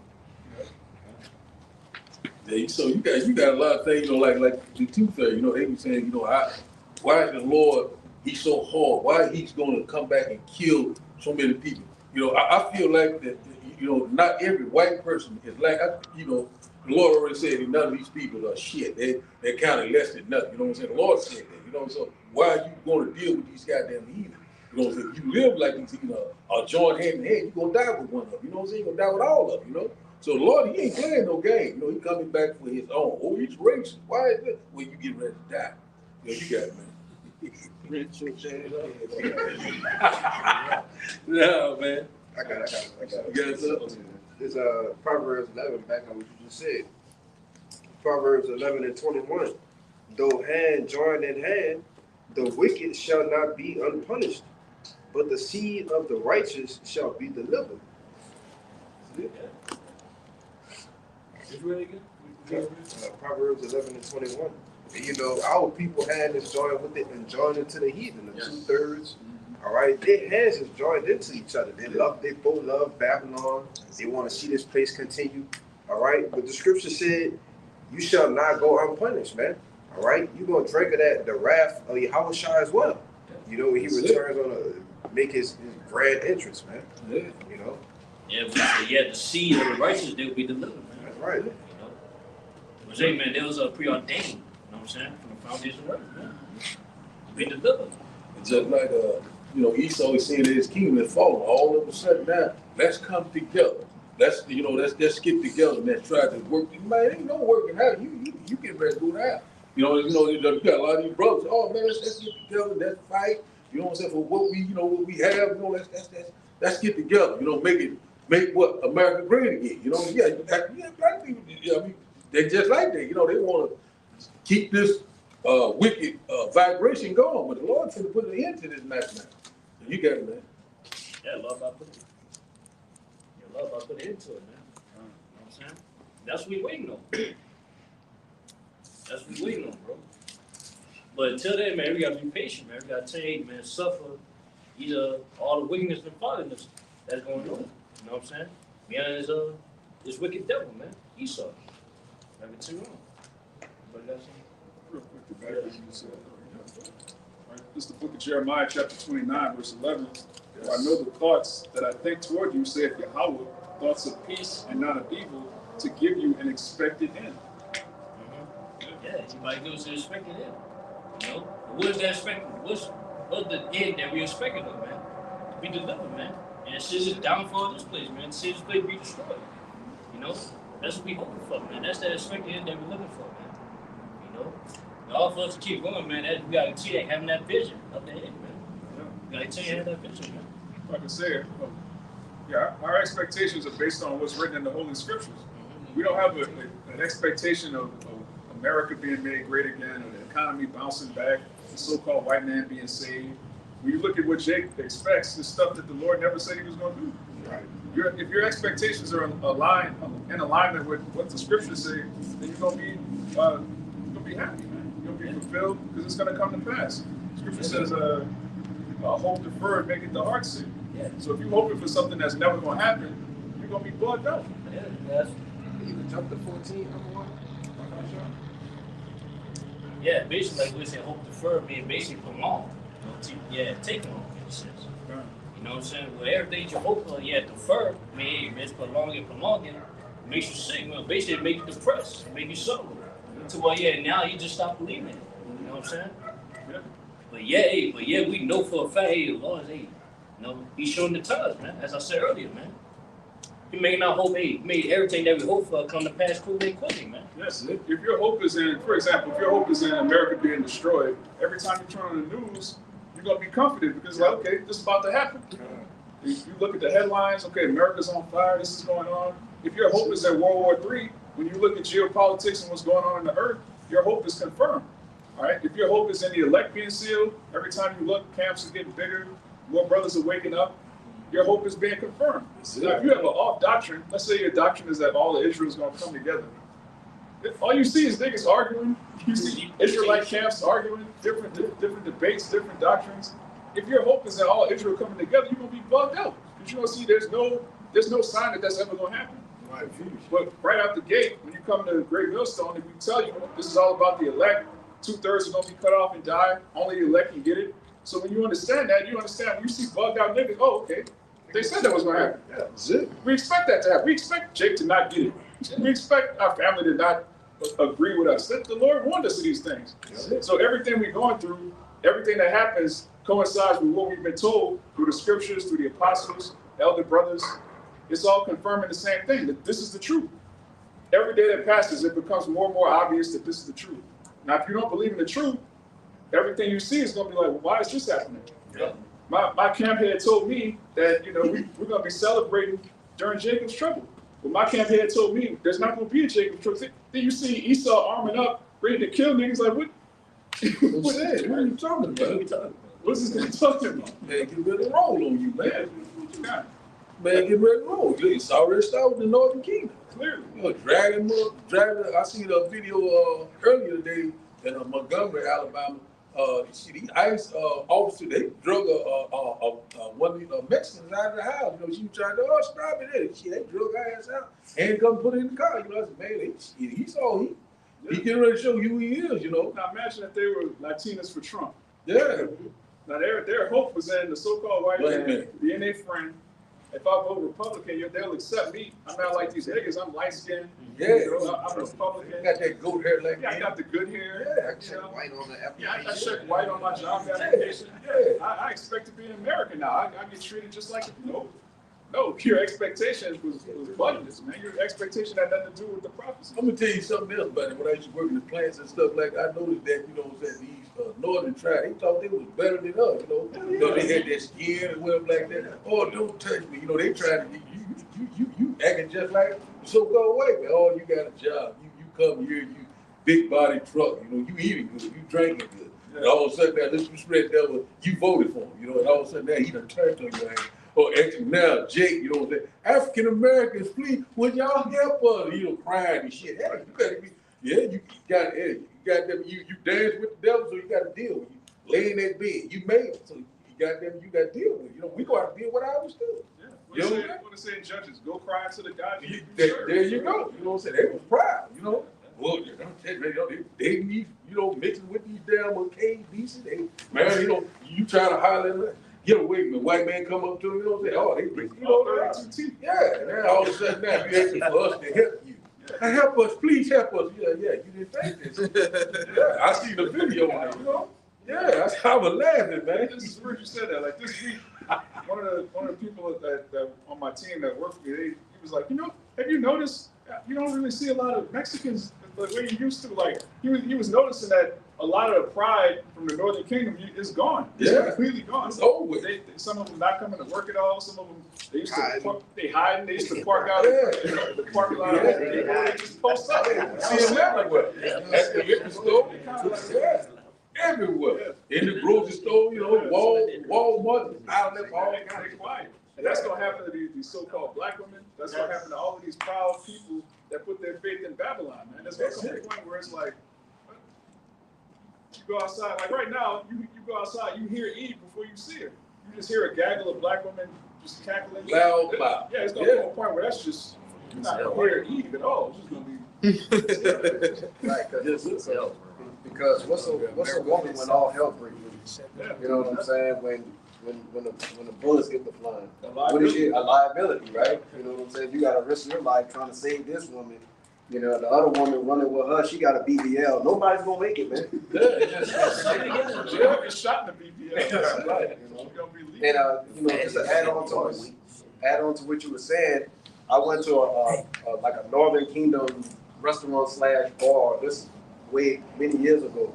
Yeah, so you got a lot of things, like the two things, they be saying, why is the Lord, he's so hard? Why he's going to come back and kill so many people? I feel like that, not every white person is like, the Lord already said none of these people are shit. They're kind of less than nothing. You know what I'm saying? The Lord said that. So why are you going to deal with these goddamn heathens? You know what I'm saying? You live like these, are joined hand in hand. You're going to die with one of them. You know what I'm saying? You're going to die with all of them, So the Lord, he ain't playing no game. He coming back for his own. Oh, he's racist. Why is that? Well, you get ready to die. You got it, man. No, man. I got it. You got something? It's Proverbs 11, back on what you just said. Proverbs 11 and 21. Though hand join in hand, the wicked shall not be unpunished, but the seed of the righteous shall be delivered. It's really good. Proverbs 11 and 21. And, our people had this joined with it and joined into the heathen, the 2/3. All right, their hands is joined into each other. They both love Babylon. They want to see this place continue. All right, but the scripture said, "You shall not go unpunished, man." All right, you're gonna drink of the wrath of Yahushua as well. When he returns on to make his grand entrance, man. Yeah, the seed of the righteous, they'll be delivered, man. That's right. But hey, man, they was preordained. You know what I'm saying? From the foundation of the earth, man. Be delivered. It's just like Esau is saying that his kingdom is falling. All of a sudden now, let's come together. Let's let's get together and let's try to work. Man, ain't no working out. You get ready to do that. You got a lot of these brothers. Oh man, let's get together. Let's fight. You know what I'm saying? For what we have. Let's get together. Make what America great again. Black people. They're just like that. They want to keep this wicked vibration going, but the Lord's going to put an end to this mess now. You got it, man. Yeah, love I put it. Yeah, love I put it into it, man. You know what I'm saying? That's what we waiting on. That's what we waiting on, bro. But until then, man, we gotta be patient, man. We gotta take, man, suffer either all the wickedness and folliness that's going on. You know what I'm saying? Beyond this wicked devil, man. Esau. Never too long. But that's Real quick, to back what you said. Right. This is the book of Jeremiah, chapter 29, verse 11. For I know the thoughts that I think toward you, saith Yahweh, thoughts of peace and not of evil, to give you an expected end. Yeah, anybody gives an expected end. What is that expected? What's the end that we expected of, man? To be delivered, man. And it's just the downfall of this place, man. See this place be destroyed. That's what we hoping for, man. That's the expected end that we're looking for, man. All for us to keep going, man. We gotta continue having that vision up the head, man. We gotta continue having that vision, man. Like I said, our expectations are based on what's written in the Holy Scriptures. We don't have an expectation of America being made great again, or the economy bouncing back, the so-called white man being saved. When you look at what Jake expects, the stuff that the Lord never said he was going to do. Right. If your expectations are in alignment with what the Scriptures say, then you're going to be happy, man. You're going to be fulfilled because it's going to come to pass. Scripture says, hope deferred maketh the heart sick. Yeah. So if you're hoping for something that's never going to happen, you're going to be bugged out. Yeah, that's You can jump to 14, number one. Yeah, basically, like we said, hope deferred means basically prolong. Take long, in a sense. Right. You know what I'm saying? Well, everything you hope for, defer, it's prolonging. It makes you sick. Well, basically, it makes you depressed, it makes you suffer. To now you just stop believing it. You know what I'm saying? Yeah. But we know for a fact, the Lord, He's showing the times, man. As I said earlier, man. He made our hope, made everything that we hope for come to pass quickly, man. Yes, if your hope is in, for example, if your hope is in America being destroyed, every time you turn on the news, you're going to be comforted because, okay, this is about to happen. You look at the headlines, okay, America's on fire, this is going on. If your hope is in World War III, when you look at geopolitics and what's going on in the earth, your hope is confirmed. All right, if your hope is in the elect being sealed, every time you look, camps are getting bigger, more brothers are waking up. your hope is being confirmed. Now, if you have an off doctrine, let's say your doctrine is that all of Israel is going to come together. All you see is niggas arguing. You see Israelite camps arguing, different debates, different doctrines. If your hope is that all Israel coming together, you're gonna be bugged out because you're gonna see there's no sign that that's ever gonna happen. Right. But right out the gate, when you come to the Great Millstone, if we tell you this is all about the elect, 2/3 are gonna be cut off and die. Only the elect can get it. So when you understand that, you understand when you see bugged out niggas. Oh, okay. They said that was gonna happen. Yeah, that's it. We expect that to happen. We expect Jake to not get it. We expect our family to not agree with us. The Lord warned us of these things. So everything we're going through, everything that happens coincides with what we've been told through the scriptures, through the apostles, elder brothers. It's all confirming the same thing, that this is the truth. Every day that passes, it becomes more and more obvious that this is the truth. Now, if you don't believe in the truth, everything you see is going to be like, well, why is this happening? Yeah. My camp head told me that, we're going to be celebrating during Jacob's trouble. Well, my camp head told me there's not going to be a Jacob's trouble. Then you see Esau arming up, ready to kill niggas. Like, what? What are you talking about? What's this guy talking about? Man, get ready to roll on you, man. What you got? Man, get ready to roll. It's already started with the Northern Kingdom. Clearly. Dragging them up, I seen a video earlier today in Montgomery, Alabama. The ICE officer, they drug one of the Mexicans out of the house. She was trying to stop it. They drug her ass out and come put it in the car. I said, man, he saw he getting ready to show you who he is. Now imagine if they were Latinas for Trump. Yeah. Now their hope was in the so-called white man being their friend. If I vote Republican, they'll accept me. I'm not like these niggas. I'm light skinned. Yeah. I'm a Republican. You got that goat hair like I got the good hair. Yeah, I check white on the application. Yeah, I check white on my job application. Yeah. I expect to be an American now. I get treated just like no, your expectations was budgets, man. Your expectation had nothing to do with the prophecy. I'm gonna tell you something else about it. When I used to work in the plants and stuff like that, I noticed that, that these northern tribes, they thought they was better than us, they had that skin and whatever like that. Oh, don't touch me. They tried to you acting just like so-called white man. Oh, you got a job. You come here, you big body truck, you eating good, you drinking good. Yeah. And all of a sudden now, this spread devil, you voted for him, and all of a sudden now he done turned on your ass. Or actually now, Jake, African Americans, please, would y'all help us? Crying and shit. Hey, you gotta be, you got them, you dance with the devil, so you gotta deal with it. You lay in that bed, you made it, so you got to deal with it. We gonna have to deal with ours too. Yeah. What they say in Judges, go cry to the God you serve. There you go. You know what I'm saying? They was proud, Well, they need, mixing with these damn KBC. You trying to holler at get away from me. White man come up to me, say, oh, they drink, yeah. And then all of a sudden now, you asking for us to help you. Yeah. Help us, please help us. Yeah, you didn't think this. Yeah, I see the video on it, Yeah, I was laughing, man. This is first you said that. Like this week, one of the people that on my team that worked for me, he was like, have you noticed you don't really see a lot of Mexicans the way you used to? Like he was noticing that a lot of the pride from the Northern Kingdom is gone. It's completely gone. It's over with. Some of them not coming to work at all. Some of them they used to hiding. They used to park out in the parking lot. They just post up. See them everywhere. At the liquor store. Everywhere. In the grocery store, Walmart, outlet, all kind of quiet. And that's going to happen to these so-called black women. That's going to happen to all of these proud people that put their faith in Babylon, man. There's going to come a point where it's like, you go outside, like right now, you go outside, you hear Eve before you see her. You just hear a gaggle of black women just cackling. Loud. Yeah, it's going to come to a point where that's just, you're not going to hear Eve at all. It's just going to be... Right, because what's a woman when all hell breaks loose? You know what I'm saying? When the bullets get to flying, what is she? A liability, right? You know what I'm saying? You got to risk your life trying to save this woman. The other woman running with her, she got a BBL. Nobody's gonna make it, man. She'll shot in the BBL. Right. And just to add on to what you were saying, I went to a Northern Kingdom restaurant / bar this way many years ago,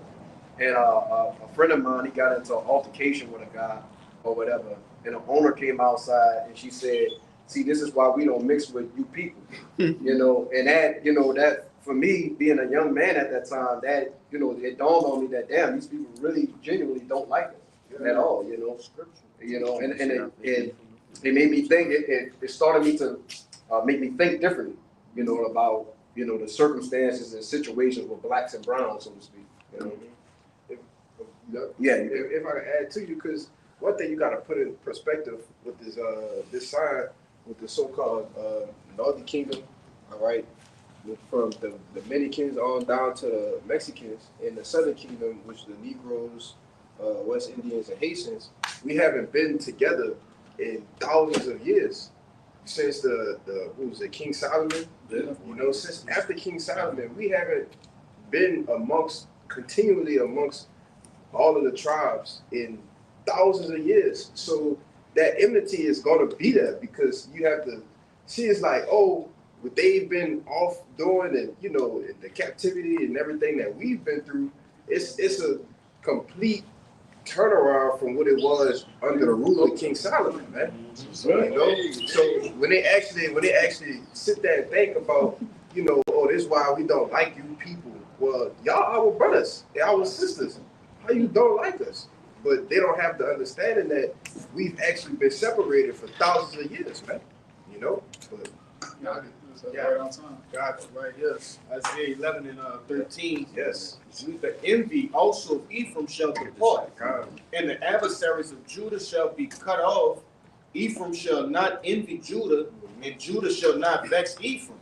and a friend of mine, he got into an altercation with a guy or whatever, and the owner came outside and she said, see, this is why we don't mix with you people, and that for me, being a young man at that time, that, it dawned on me that, damn, these people really genuinely don't like us at all, and it made me think. It started me to make me think differently. You know, about the circumstances and situations with blacks and browns, so to speak. You know. If I can add to you, because one thing you got to put in perspective with this sign with the so-called Northern Kingdom, all right, from the Dominicans on down to the Mexicans in the Southern Kingdom, which the Negroes, West Indians, and Haitians, we haven't been together in thousands of years since the what was it, King Solomon? Yeah. You know, since after King Solomon, we haven't been continually amongst all of the tribes in thousands of years. So that enmity is going to be there because you have to see it's like, oh, what they've been off doing and, the captivity and everything that we've been through, it's a complete turnaround from what it was under the rule of King Solomon, man. You know? So when they actually sit there and think about, oh, this is why we don't like you people. Well, y'all our brothers, our sisters. How you don't like us? But they don't have the understanding that we've actually been separated for thousands of years, man. You know? But Right on time. God, right here. Isaiah 11 and 13. Yes. The envy also of Ephraim shall depart, and the adversaries of Judah shall be cut off. Ephraim shall not envy Judah, and Judah shall not vex Ephraim.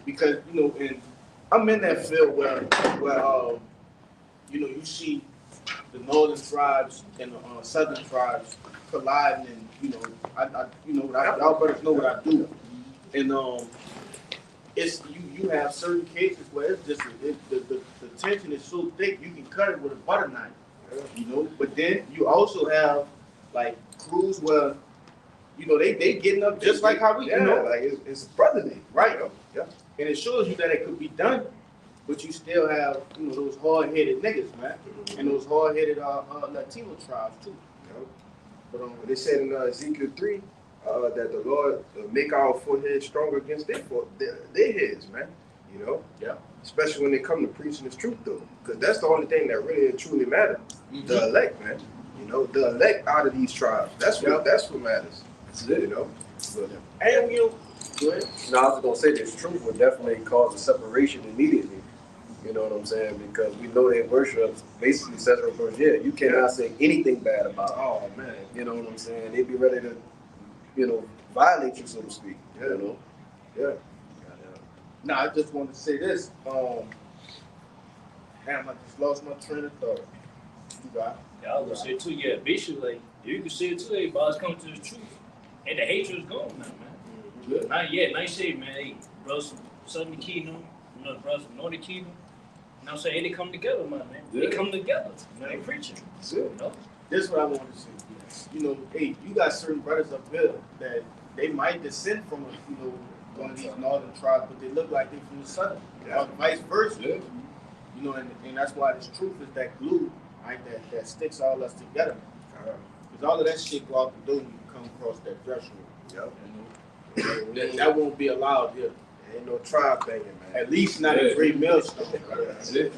Because, and I'm in that field where you see the northern tribes and the southern tribes colliding, and y'all brothers know what I do, and it's you have certain cases where it's just the tension is so thick you can cut it with a butter knife, But then you also have like crews where they getting up just like how we, like it's brotherly, right? Yeah, and it shows you that it could be done. But you still have, those hard-headed niggas, man, and those hard-headed Latino tribes too. But they said in Ezekiel 3 that the Lord make our foreheads stronger against their heads, man. Yeah. Especially when they come to preaching this truth, though, because that's the only thing that really and truly matters. Mm-hmm. The elect, man. The elect out of these tribes. That's what matters. That's it. But, and go ahead. No, I was gonna say this truth would definitely cause a separation immediately. You know what I'm saying? Because we know their worship basically says first, you cannot say anything bad about it. Oh man. You know what I'm saying? They'd be ready to, violate you, so to speak. Yeah. Now I just want to say this. Damn, I just lost my train of thought. You got Yeah, I was gonna say too, yeah, basically, you can see it too, everybody's coming to the truth. And the hatred is gone now, man. Now you say, man, hey, brothers from Southern Kingdom, brothers from Northern Kingdom, I'm saying, hey, they come together, man. They come together. They preaching. This is what I want to say. Hey, you got certain brothers up here that they might descend from one of these northern tribes, but they look like they from the southern. Or vice versa. Yeah. And that's why this truth is that glue, right? That sticks all us together. Because all of that shit go out the door when you come across that threshold. That won't be allowed here. Ain't no tribe banging, man. At least not a great millstone. That's it.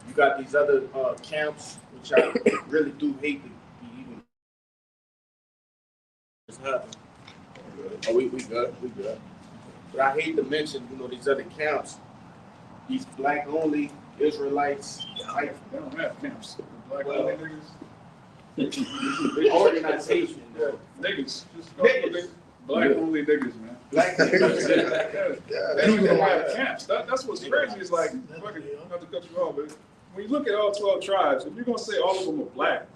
You got these other camps, which I really do hate to be even. Oh, we good. But I hate to mention, these other camps, these black-only Israelites. They don't have camps. Black-only niggas. The organization, niggas. Black-only niggas, man. Black niggas. They don't even have camps. That's what's crazy. Is like, not to cut you off, but when you look at all 12 tribes, if you're gonna say all of them are black,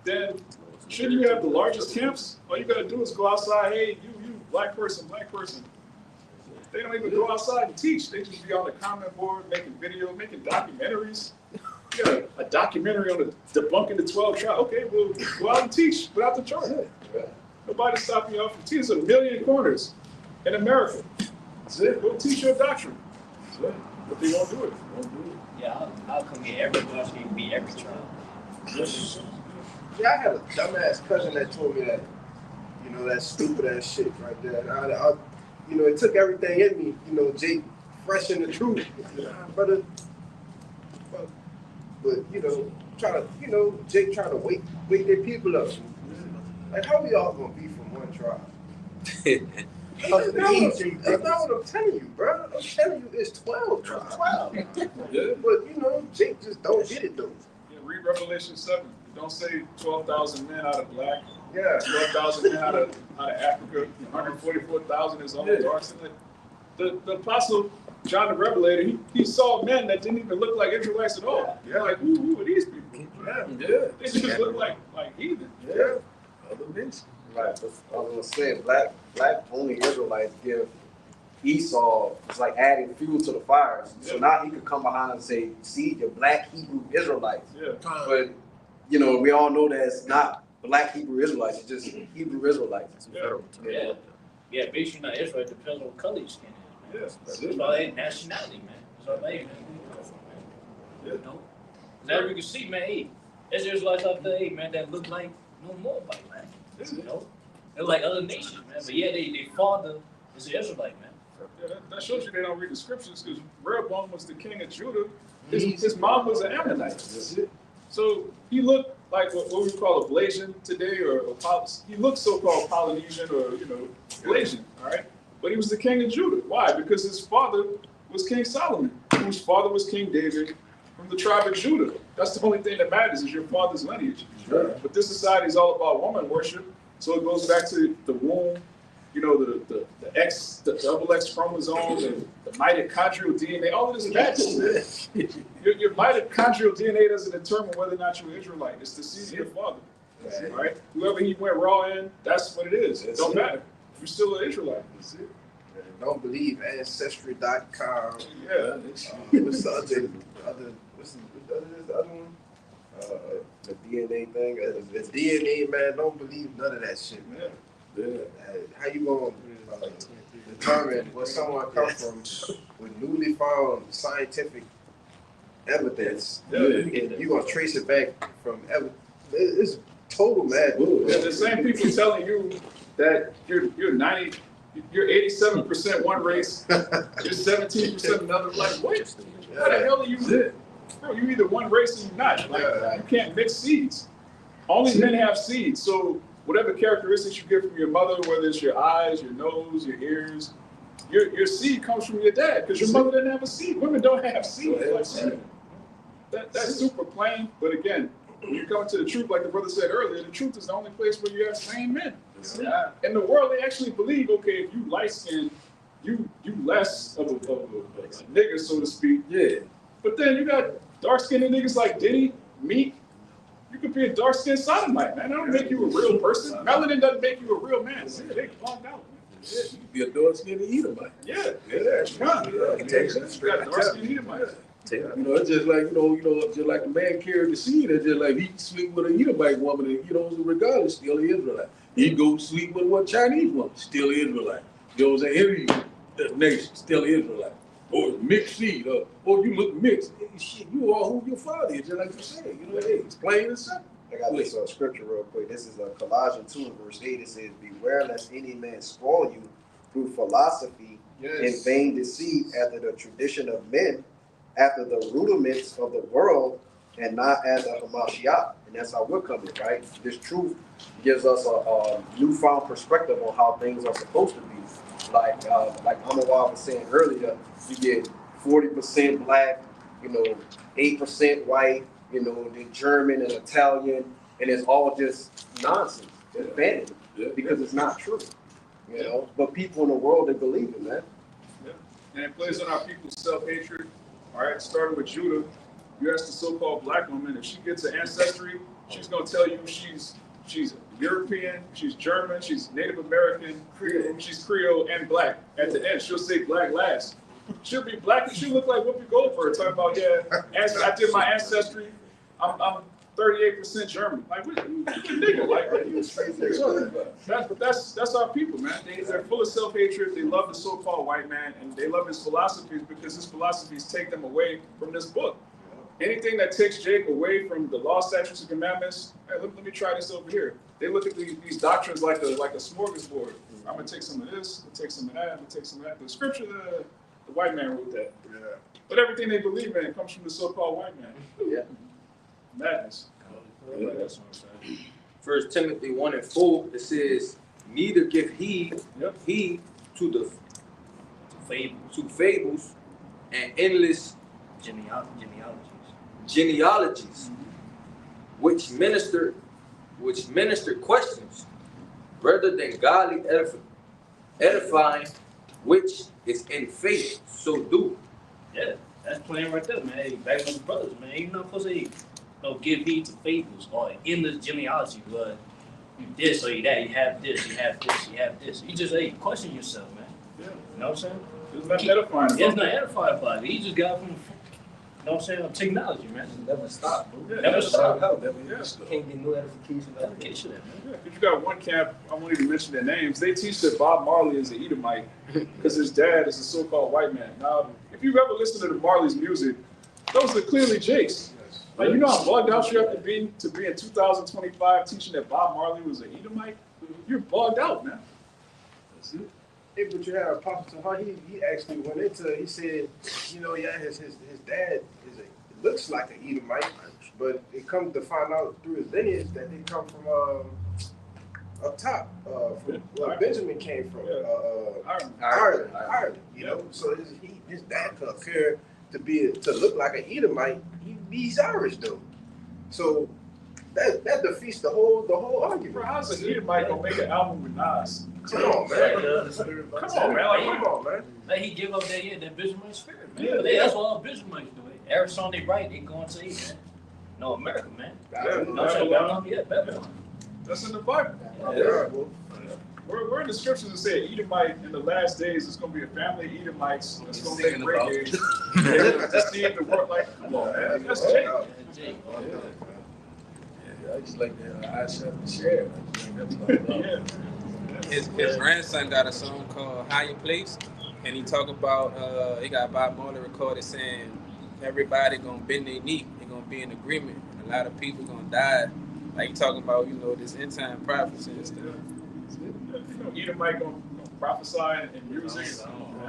then shouldn't you have the largest camps? All you gotta do is go outside. Hey, you, black person. They don't even go outside and teach. They just be on the comment board, making videos, making documentaries. You got a documentary on debunking the 12 tribes. Okay, well, go out and teach without the charge. Nobody's stopping you off from teaching. There's 1 million corners in America. That's it. Go teach your doctrine. That's it. But they won't do it. Yeah, I'll come here. Everybody can be every tribe. Yeah, I had a dumbass cousin that told me that, that stupid ass shit right there. And I it took everything in me, Jake, fresh in the truth, brother. But Jake trying to wake their people up. Like, how we all gonna be from tribes. That's That's not what I'm telling you, bro. I'm telling you, it's 12 tribes. 12. Yeah. But you know, Jake just don't get it though. Yeah, read Revelation 7. It don't say 12,000 men out of black, Yeah. 12,000 men out of Africa, 144,000 is all dark skin. The apostle John the Revelator, he saw men that didn't even look like Israelites at all. Yeah. Like, who are these people? Yeah. They just look like heathen. Yeah. Other mention. Right. I was gonna say black only Israelites give Esau, it's like adding fuel to the fires. So now he could come behind and say, see, you're black Hebrew Israelites. Yeah. But you know, we all know that it's not black Hebrew Israelites, it's just Hebrew Israelites. Yeah. Yeah, basically not Israel, it depends on what color your skin is, man. Yes. It's all that nationality, man. It's all that, man. Yeah. You know? Now we can see, man, hey, there's Israelites out there, hey, man, that look like no more white, man. You know? They're like other nations, man. But yeah, they father is an Israelite, man. Yeah, that shows you they don't read the scriptures because Rehoboam was the king of Judah. His mom was an Ammonite. That's it. So he looked like what we call a Blasian today, or he looked so-called Polynesian or, Blasian, all right? But he was the king of Judah. Why? Because his father was King Solomon, whose father was King David from the tribe of Judah. That's the only thing that matters is your father's lineage. Right. But this society is all about woman worship, so it goes back to the womb, the double X chromosome, the mitochondrial DNA, all of this matters. Your mitochondrial DNA doesn't determine whether or not you're an Israelite. It's the seed of your father. Right. Right? Whoever he went raw in, that's what it is. It don't matter. You're still an Israelite. That's it. Don't believe Ancestry.com. Yeah. What's the other one? The DNA thing. The DNA, man. Don't believe none of that shit, man. How you gonna determine where someone come from with newly found scientific evidence, and you gonna trace it back from evidence? It's total madness. The same people telling you that you're 87% one race, you're 17% another. Like, what? What the hell are you? Bro, you either one race or you're not. Like, you can't mix seeds. Only men have seeds. So whatever characteristics you get from your mother, whether it's your eyes, your nose, your ears, your seed comes from your dad because your mother didn't have a seed. Women don't have seeds. That's super plain. But again, when you come to the truth, like the brother said earlier, the truth is the only place where you have sane men. In the world, they actually believe, okay, if you light skinned, you less of a nigga, so to speak. Yeah. But then you got dark skinned niggas like Diddy, Meek. You could be a dark skinned sodomite, man. That don't make you a real person. Melanin doesn't make you a real man. They plugged out. Yeah, you can be a dark skinned Edomite. Yeah. Yeah. You got dark skinned Edomites. It's just like, just like the man carried the seed, it's just like he sleep with an Edomite woman, and, regardless, still an Israelite. He go sleep with one Chinese woman, still an Israelite. You know what I'm saying? Every nation, still an Israelite. Or mixed seed, or you look mixed. Hey, shit, you are who your father is, just like you said. It's plain and simple. I got this scripture real quick. This is Colossians 2 verse 8. It says, beware lest any man spoil you through philosophy and vain deceit after the tradition of men, after the rudiments of the world, and not as a Hamashiach. And that's how we're coming, right? This truth gives us a newfound perspective on how things are supposed to be. Like Amawar was saying earlier, you get 40% black, 8% white, the German and Italian, and it's all just nonsense. It's vanity because it's not true. But people in the world, they believe it, man. Yeah. And it plays on our people's self-hatred. All right, starting with Judah, you ask the so-called black woman, if she gets an ancestry, she's going to tell you she's European, she's German, she's Native American, she's Creole, and black. At the end, she'll say black last. She'll be black and she'll look like Whoopi Goldberg talking about, I did my ancestry, I'm 38% German. Like, what nigga? Like, what are you talking about? That's our people, man. They're full of self-hatred. They love the so-called white man, and they love his philosophies because his philosophies take them away from this book. Anything that takes Jake away from the law, statutes, and commandments, hey, let me try this over here. They look at these doctrines like a smorgasbord. I'm gonna take some of this, I'm gonna take some of that, I'm gonna take some of that. The scripture, the white man wrote that. Yeah. But everything they believe in comes from the so-called white man. Yeah. Madness. First Timothy 1:4, it says, neither give heed to fables and endless genealogies, which minister questions rather than godly edifying, which is in faith. So do. Yeah, that's plain right there, man. Hey, back on the brothers, man. You're not supposed to give heed to fables or endless genealogy, but you this or you that, you have this, you have this, you have this. You just question yourself, man. Yeah. You know what I'm saying? It's not edifying. Yeah, it's not edifying about it. You just got from you know what I'm saying, on technology, man. Never stop, bro. Yeah, Never stop. Can't get no edification. Edification, man. Yeah, because you got one camp, I won't even mention their names, they teach that Bob Marley is an Edomite because his dad is a so-called white man. Now, if you've ever listened to the Marley's music, those are clearly Jakes. Like, you know how bugged out you have to be in 2025 teaching that Bob Marley was an Edomite? You're bugged out, man. Hey, but you have Apostle how he actually went into, he said, you know, yeah, his dad looks like an Edomite, but it comes to find out through his lineage that they come from up top, from where Benjamin came from, Ireland, you know. So his dad could appear to look like an Edomite. He's Irish though, so that defeats the whole argument. Bro, how's an Edomite gonna make an album with Nas? Come on, man. Come on, man. Like he give up that Benjamin spirit, man. Yeah, But that's what all Benjamins do. Every song they write, they going to say, man. No, America, man. Babylon. That's in the Bible. Yeah. We're in the scriptures that say Edomite in the last days is going to be a family of Edomites that's going to make great days. Just need to work like, come on, man. That's Jake. I just like that. I shall share. Yeah. His grandson got a song called Higher Place, and he talk about he got Bob Marley recorded saying everybody gonna bend their knee, they gonna be in agreement, and a lot of people gonna die. Like he talking about, you know, this end time prophecy and stuff. Edomite gonna prophesy in music.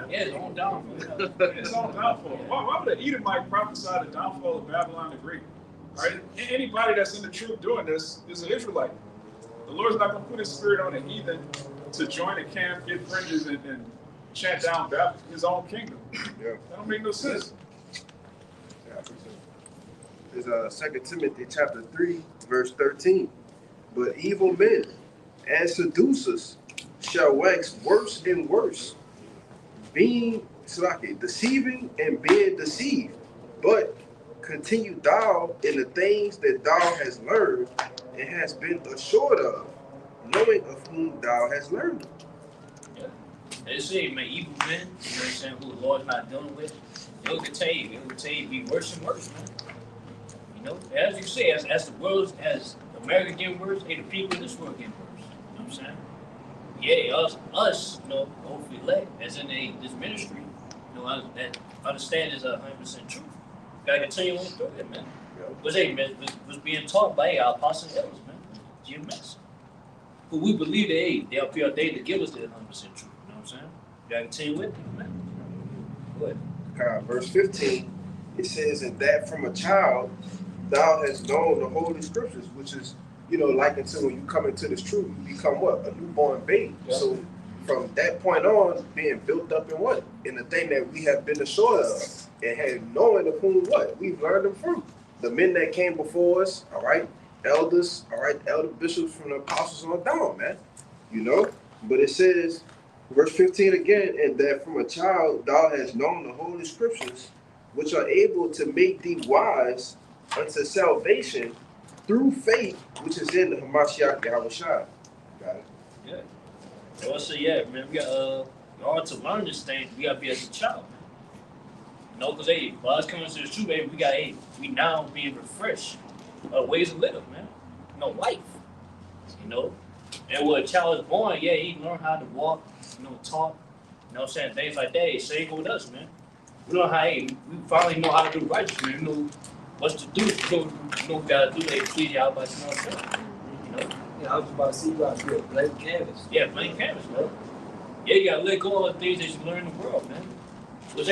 Yeah, it's on downfall. It's on downfall. Why would an Edomite prophesy the downfall of Babylon the Great? Right? Anybody that's in the truth doing this is an Israelite. The Lord's not going to put his spirit on a heathen to join a camp, get fringes, and chant down his own kingdom. Yeah. That don't make no sense. There's 2 Timothy chapter 3, verse 13. But evil men and seducers shall wax worse and worse, being deceiving and being deceived. But continue thou in the things that thou hast learned and hast been assured of, knowing of whom thou hast learned. Yeah. They say, man, evil men, you know what I'm saying, who the Lord's not dealing with, it'll continue to be worse and worse, man. You know, as you say, as the world, as America getting worse, the people in this world getting worse. You know what I'm saying? Yeah, us, you know, hopefully elect, as in this ministry, you know, that understand is 100% truth. Gotta continue on through it, man. Was being taught by our apostle elders, man, GMS, who we believe they up here they to give us the 100% truth. You know what I'm saying? Gotta continue with them, man. Go ahead. Verse 15, it says, "And that from a child thou hast known the holy scriptures," which is, you know, like until when you come into this truth, you become what? A newborn baby. Yeah. So from that point on, being built up in what? In the thing that we have been assured of, and had knowing of whom what? We've learned them from. The men that came before us, all right, elders, all right, elder bishops from the apostles on down, man. You know? But it says, verse 15 again, "And that from a child thou hast known the holy scriptures, which are able to make thee wise unto salvation through faith, which is in the Hamashiach Yahushua." Got it? Yeah. So I say, yeah, man, we got all to learn this thing, we gotta be as a child, man. You know, because while us coming to the truth, we now being refreshed ways of living, man. You know, life. You know? And when a child is born, yeah, he learn how to walk, you know, talk, you know what I'm saying, things like that. Same with us, man. We know how we finally know how to do righteous, man. We know what to do. You know, gotta do that please y'all by you know. Yeah, I was about to see you out here, blank canvas. Yeah, blank canvas, man. Yeah, you gotta let go of the things that you learn in the world, man. Was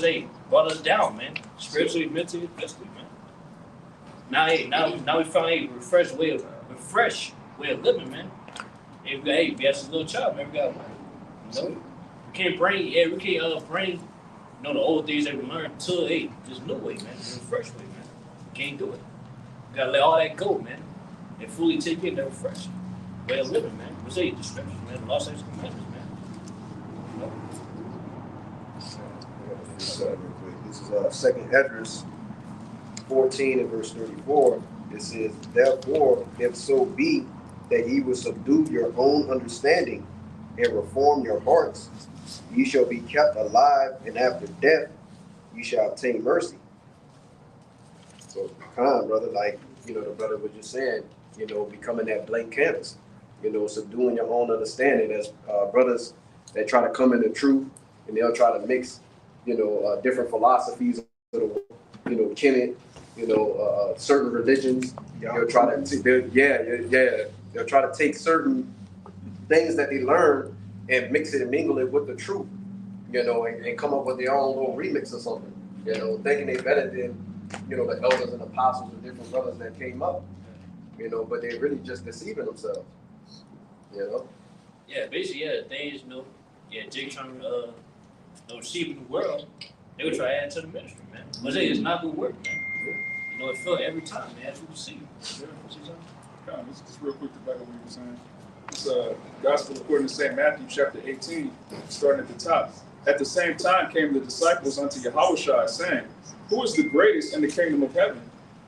they brought us down, man. Spiritually, mentally, physically, man. Now we find a refreshed way of living, man. Hey, we as a little child, man, we got to learn. You know, we can't bring, you know, the old things that we learned to, hey, this new way, man, this fresh way, man. We can't do it. We gotta let all that go, man, and fully take in that fresh way of living, man. We say the scriptures, man, the law says commandments, man. You know? This is Second Esdras 14 and verse 34. It says, therefore, if so be that ye will subdue your own understanding and reform your hearts, ye shall be kept alive, and after death ye shall obtain mercy. So, brother, like, you know, the brother was just saying, you know, becoming that blank canvas, you know, subduing your own understanding. As brothers that try to come into truth, and they'll try to mix, you know, different philosophies of the world, you know, Kemet, you know, certain religions. They'll try to, they'll try to take certain things that they learn and mix it and mingle it with the truth, you know, and come up with their own little remix or something, you know, thinking they better than, you know, the elders and apostles and different brothers that came up, you know, but they're really just deceiving themselves, you know. Yeah, basically, yeah, the thing is, you know, Jake trying to deceive the world, they would try to add to the ministry, man. But it's not good work, man. You know, it felt every time, man, as we see. Just real quick to back up what you were saying. It's Gospel according to St. Matthew, chapter 18, starting at the top. At the same time came the disciples unto Yahushua, saying, who is the greatest in the kingdom of heaven?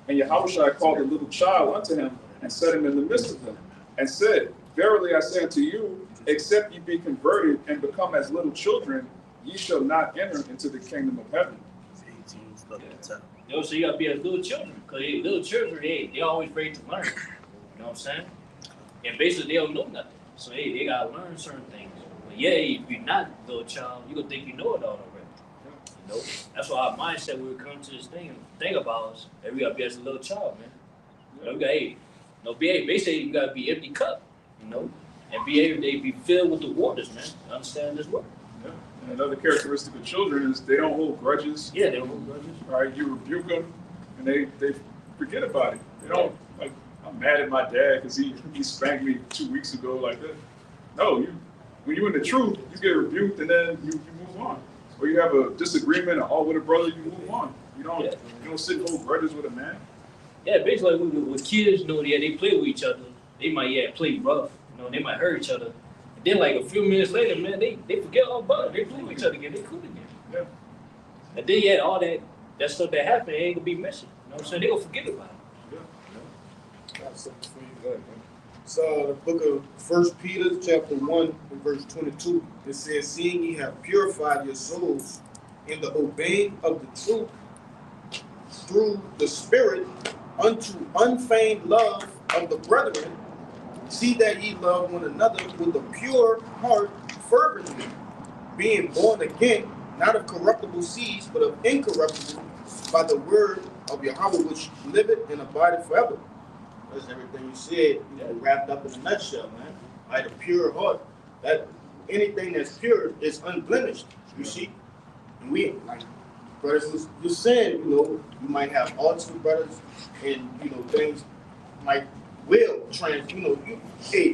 And Yahushua called a little child unto him, and set him in the midst of them, and said, verily I say unto you, except ye be converted and become as little children, ye shall not enter into the kingdom of heaven. Yo, so you gotta be as little children, because little children, they always ready to learn. You know what I'm saying? And basically, they don't know nothing. So, they gotta learn certain things. But yeah, if you're not a little child, you're gonna think you know it all already. You know? That's why our mindset, we would come to this thing and think about us, that we gotta be as a little child, man. You know, we gotta, basically, you gotta be empty cup, you know? And be able to be filled with the waters, man. Understand this word. Yeah. And another characteristic of children is they don't hold grudges. Yeah, they don't hold grudges. Right? You rebuke them, and they forget about it. They don't, like, I'm mad at my dad because he spanked me 2 weeks ago like that. No, when you're in the truth, you get rebuked and then you move on. Or you have a disagreement or with a brother, you move on. You don't sit and hold grudges with a man. Yeah, basically, with kids, you know, they play with each other. They might play rough. You know, they might hurt each other. And then, like, a few minutes later, man, they forget all about it. They play with each other again. They cool again. Yeah. And then, all that stuff that happened ain't gonna be missing. You know what I'm saying? They gonna forget about it. I have something for you. Go ahead, man. So the book of 1 Peter, chapter 1, and verse 22, it says, seeing ye have purified your souls in the obeying of the truth through the Spirit unto unfeigned love of the brethren, see that ye love one another with a pure heart fervently, being born again, not of corruptible seeds, but of incorruptible, by the word of Yahweh, which liveth and abideth forever. That's everything you said, wrapped up in a nutshell, man. Like a pure heart. That anything that's pure is unblemished, you see. And we, like brothers was just saying, you know, you might have ultimate brothers, and you know things might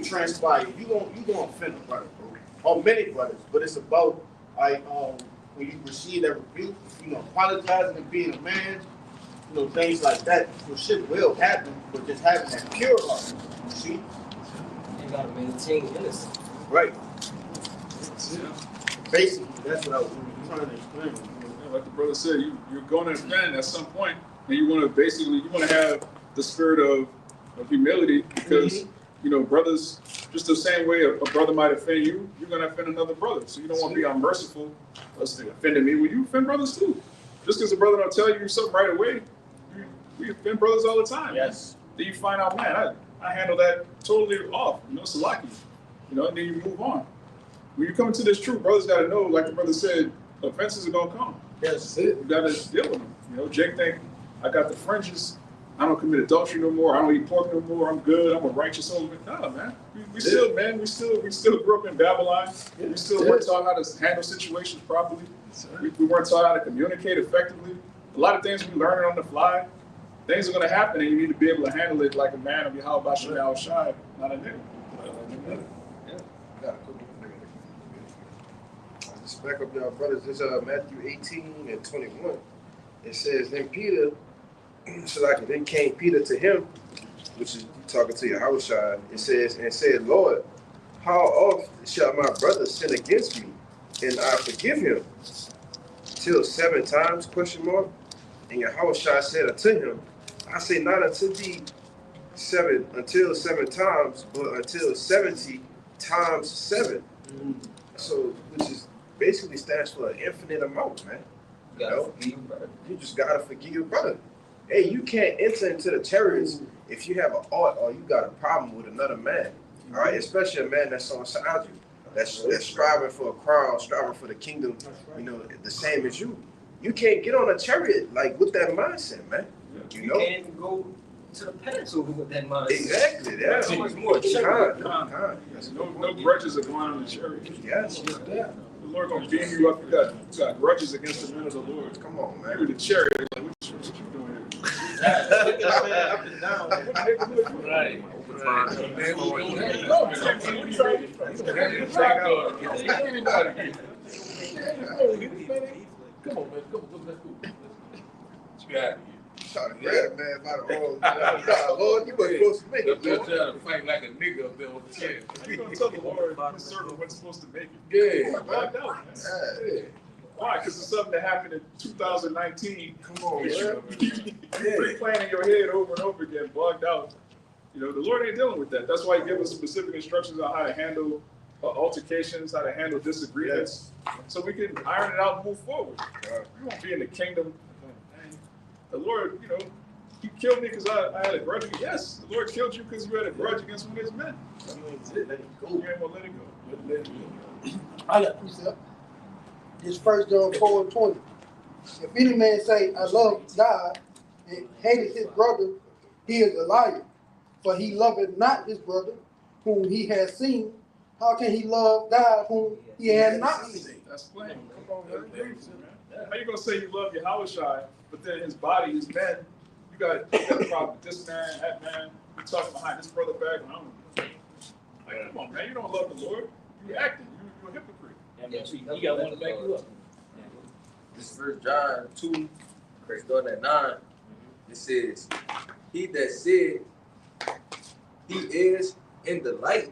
transpire. You gonna offend a brother, bro, or many brothers. But it's about like when you receive that rebuke, you know, apologizing and being a man. You know, things like that. So shit will happen, but just having that pure heart. You see? You gotta maintain innocence. Right. Yeah. Basically, that's what I was trying to explain. Yeah, like the brother said, you're going to offend at some point, and you want to have the spirit of humility, because you know, brothers, just the same way a brother might offend you, you're going to offend another brother. So you don't want to be unmerciful. Let's offending me. Well, you offend brothers too. Just because a brother don't tell you something right away, we offend brothers all the time. Yes. Then you find out, man, I handle that totally off. You know, it's lucky. You know, and then you move on. When you come into this truth, brothers got to know, like the brother said, offenses are going to come. Yes. You got to deal with them. You know, Jake think, I got the fringes. I don't commit adultery no more. I don't eat pork no more. I'm good. I'm a righteous soul. No, man. We still grew up in Babylon. Yeah. We still weren't taught how to handle situations properly. We weren't taught how to communicate effectively. A lot of things we learn on the fly. Things are going to happen, and you need to be able to handle it like a man of Yahweh Shai, not a nigga. got a quick one. Just back up, y'all brothers. This is Matthew 18 and 21. It says, then Peter, so like then came Peter to him, which is talking to Yahushua. It says, and said, Lord, how oft shall my brother sin against me, and I forgive him? Till 7 times? Question mark. And Yahushua said unto him, I say not unto thee until 7 times, but until 70 times 7. So, which is basically stands for an infinite amount, man. You gotta forgive your brother. You just gotta forgive your brother. Hey, you can't enter into the chariots if you have an ought or you got a problem with another man. All right, especially a man that's on side you, that's striving for a crown, striving for the kingdom, you know, the same as you. You can't get on a chariot like with that mindset, man. You know? can't even go to the Passover with that mindset. Exactly. That's so much more. No grudges are going on in the chariot. Yes. The Lord gonna beam you up. You got grudges against the men of the Lord. Come on, man. You're the chariot. Like, what you doing here? Up and down. Right. Come on, man. Come on, let's go. What you got? Trying to grab man by the arm. Nah, Lord, you wasn't supposed to make it, Just Lord. trying to fight like a nigga up there on the chair. You gonna tell the Lord his servant wasn't supposed to make it? Yeah. Bogged out, man. Why? Because it's something that happened in 2019. Come on, man. You replaying in your head over and over again, bogged out. You know, the Lord ain't dealing with that. That's why He gave us specific instructions on how to handle altercations, how to handle disagreements, so we can iron it out and move forward. We won't be in the kingdom. The Lord, you know, He killed me because I had a grudge. Yes, the Lord killed you because you had a grudge against one of His men. Let it go. You ain't gonna let it go. Let it go. I got precept. This 1 John 4:20. If any man say, I love God, and hateth his brother, he is a liar. For he loveth not his brother, whom he has seen. How can he love God, whom he has not seen? That's plain. Come on, man. How you gonna say you love Yahushua, but then his body, his men, you got a problem with this man, that man, you talking behind this brother back, and I don't. Like, come on, man, you don't love the Lord. You acting. You're a hypocrite. You got one to back you up. This is 1 John 2, starting at 9. It says, he that said he is in the light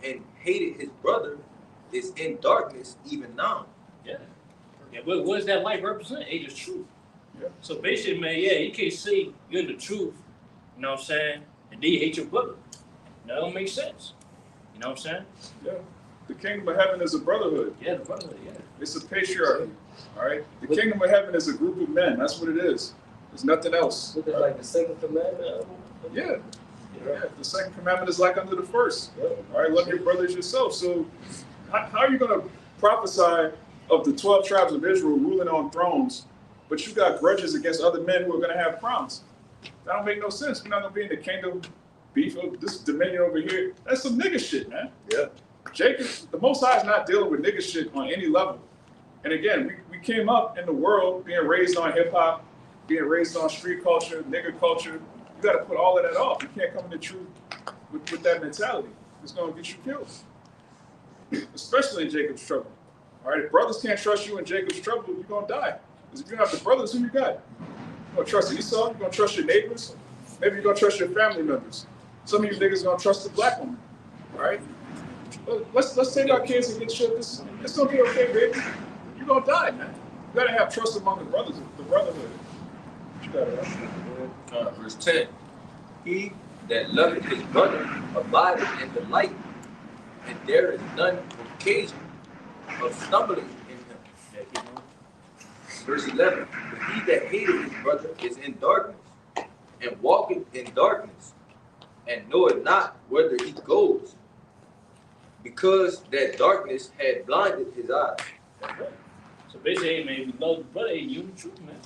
and hated his brother is in darkness even now. Yeah. Yeah, what does that light represent? It is truth. Yeah. So basically, man, yeah, you can't say you're in the truth, you know what I'm saying, and then you hate your brother. That don't make sense. You know what I'm saying? Yeah. The kingdom of heaven is a brotherhood. Yeah, the brotherhood, yeah. It's a patriarchy. All right? The kingdom of heaven is a group of men. That's what it is. There's nothing else. Look at like the second commandment. Yeah. Yeah. The second commandment is like unto the first. All right? Love your brothers yourself. So how are you going to prophesy of the 12 tribes of Israel ruling on thrones, but you got grudges against other men who are going to have crowns? That don't make no sense. We're not going to be in the kingdom beef. This dominion over here. That's some nigga shit, man. Yeah. Jacob, the Most High is not dealing with nigga shit on any level. And again, we came up in the world being raised on hip hop, being raised on street culture, nigga culture. You got to put all of that off. You can't come into truth with that mentality. It's going to get you killed, especially in Jacob's trouble. All right, if brothers can't trust you in Jacob's trouble, you're going to die. Because if you don't have the brothers, who you got? You're going to trust Esau? You're going to trust your neighbors? Maybe you're going to trust your family members. Some of you niggas going to trust the black woman. All right? Let's take our kids and get shit. It's going to be okay, baby. You're going to die, man. You got to have trust among the brothers, the brotherhood. You got Verse 10. He that loveth his brother abideth in the light, and there is none occasion of stumbling in him. Verse 11. But he that hateth his brother is in darkness, and walketh in darkness, and knoweth not whither he goes, because that darkness had blinded his eyes. So basically, hey, man, if you love the brother, hey, you the truth, man.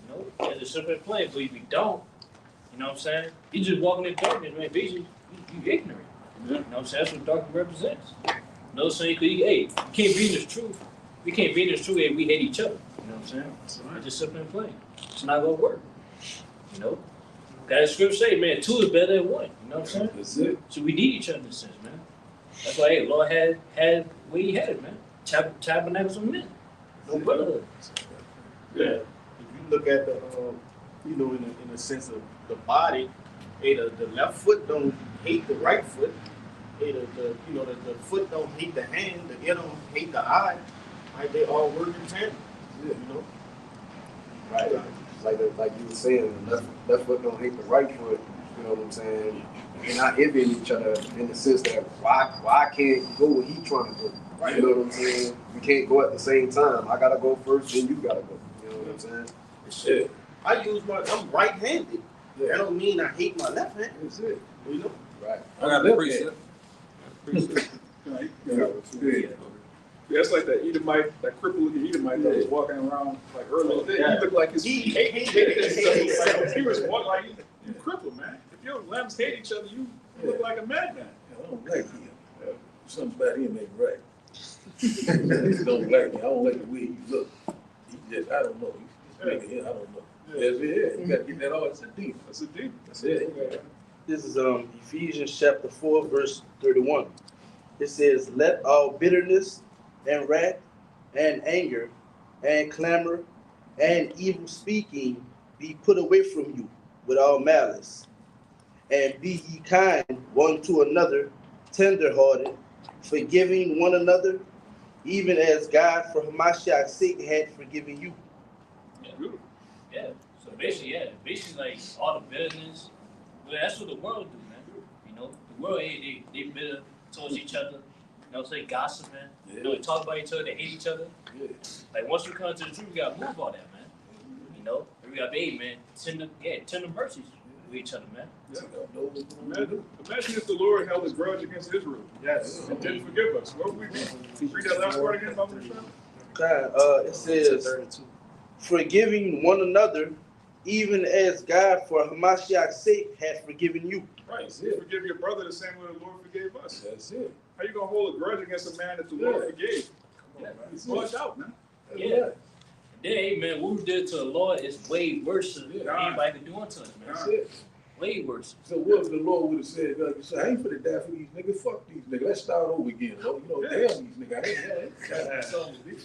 You know, that's a simple play. But if you don't, you know what I'm saying? You just walking in darkness, man. Basically, you ignorant. You know what I'm saying? That's what darkness represents. No saying, hey, you can't be in this truth. We can't be in this truth and we hate each other. You know what I'm saying? It's just simple and plain. It's not gonna work. You know? Got the scripture say, man, 2 is better than 1. You know what I'm saying? That's it. So we need each other in a sense, man. That's why hey, Lord had where he had it, man. Tabernacles of men. No brotherhood. Yeah. If you look at the, you know, in a sense of the body, hey, the left foot don't hate the right foot. Hey, the foot don't hate the hand. The ear don't hate the eye. Right? They all work in tandem. You know. Right. Like you were saying, the left foot don't hate the right foot. You know what I'm saying? They're not envying each other in the sense that why can't you go where he trying to go? Right. You know what I'm saying? We can't go at the same time. I gotta go first, then you gotta go. You know what I'm saying? Shit. I'm right-handed. Yeah. That don't mean I hate my left hand. That's it. You know? Right. I got to appreciate it. Yeah, it's like that Edomite, that crippled-looking Edomite that was walking around like earlier today. He looked like he was walking like you crippled, man. If your limbs hate each other, you look like a madman. I don't like him. Something about him ain't right. He don't like me. I don't like the way he look. He just, I don't know. He's making him, I don't know. That's it. You got to get that all. It's a demon. That's a demon. That's it. This is Ephesians chapter 4, verse 31. It says, "Let all bitterness and wrath and anger and clamor and evil speaking be put away from you with all malice. And be ye kind one to another, tenderhearted, forgiving one another, even as God for Hamashiach's sake had forgiven you." Yeah. So basically like all the bitterness. Well, that's what the world do, man. You know, the world they bitter towards each other. You know what I'm saying? Gossip, man. Yeah. You know, they talk about each other, they hate each other. Yeah. Like once you come to the truth, we gotta move all that, man. You know, we gotta be, man, tender mercies with each other, man. Yeah. Imagine if the Lord held a grudge against Israel. Yes. And didn't forgive us. What would we be? Read that last part again, Mama Michelle. It says, forgiving one another, even as God for Hamashiach's sake had forgiven you. Right. You forgive your brother the same way the Lord forgave us. That's it. How you gonna hold a grudge against a man that the Lord forgave? It's bugged out, man. Yeah. Then, hey, man, what we did to the Lord is way worse than anybody can do unto us, man. That's it. Way worse. So what if the Lord would have said, like you said, I ain't finna die for these niggas, fuck these niggas, let's start over again, Lord. You know, damn these niggas, I ain't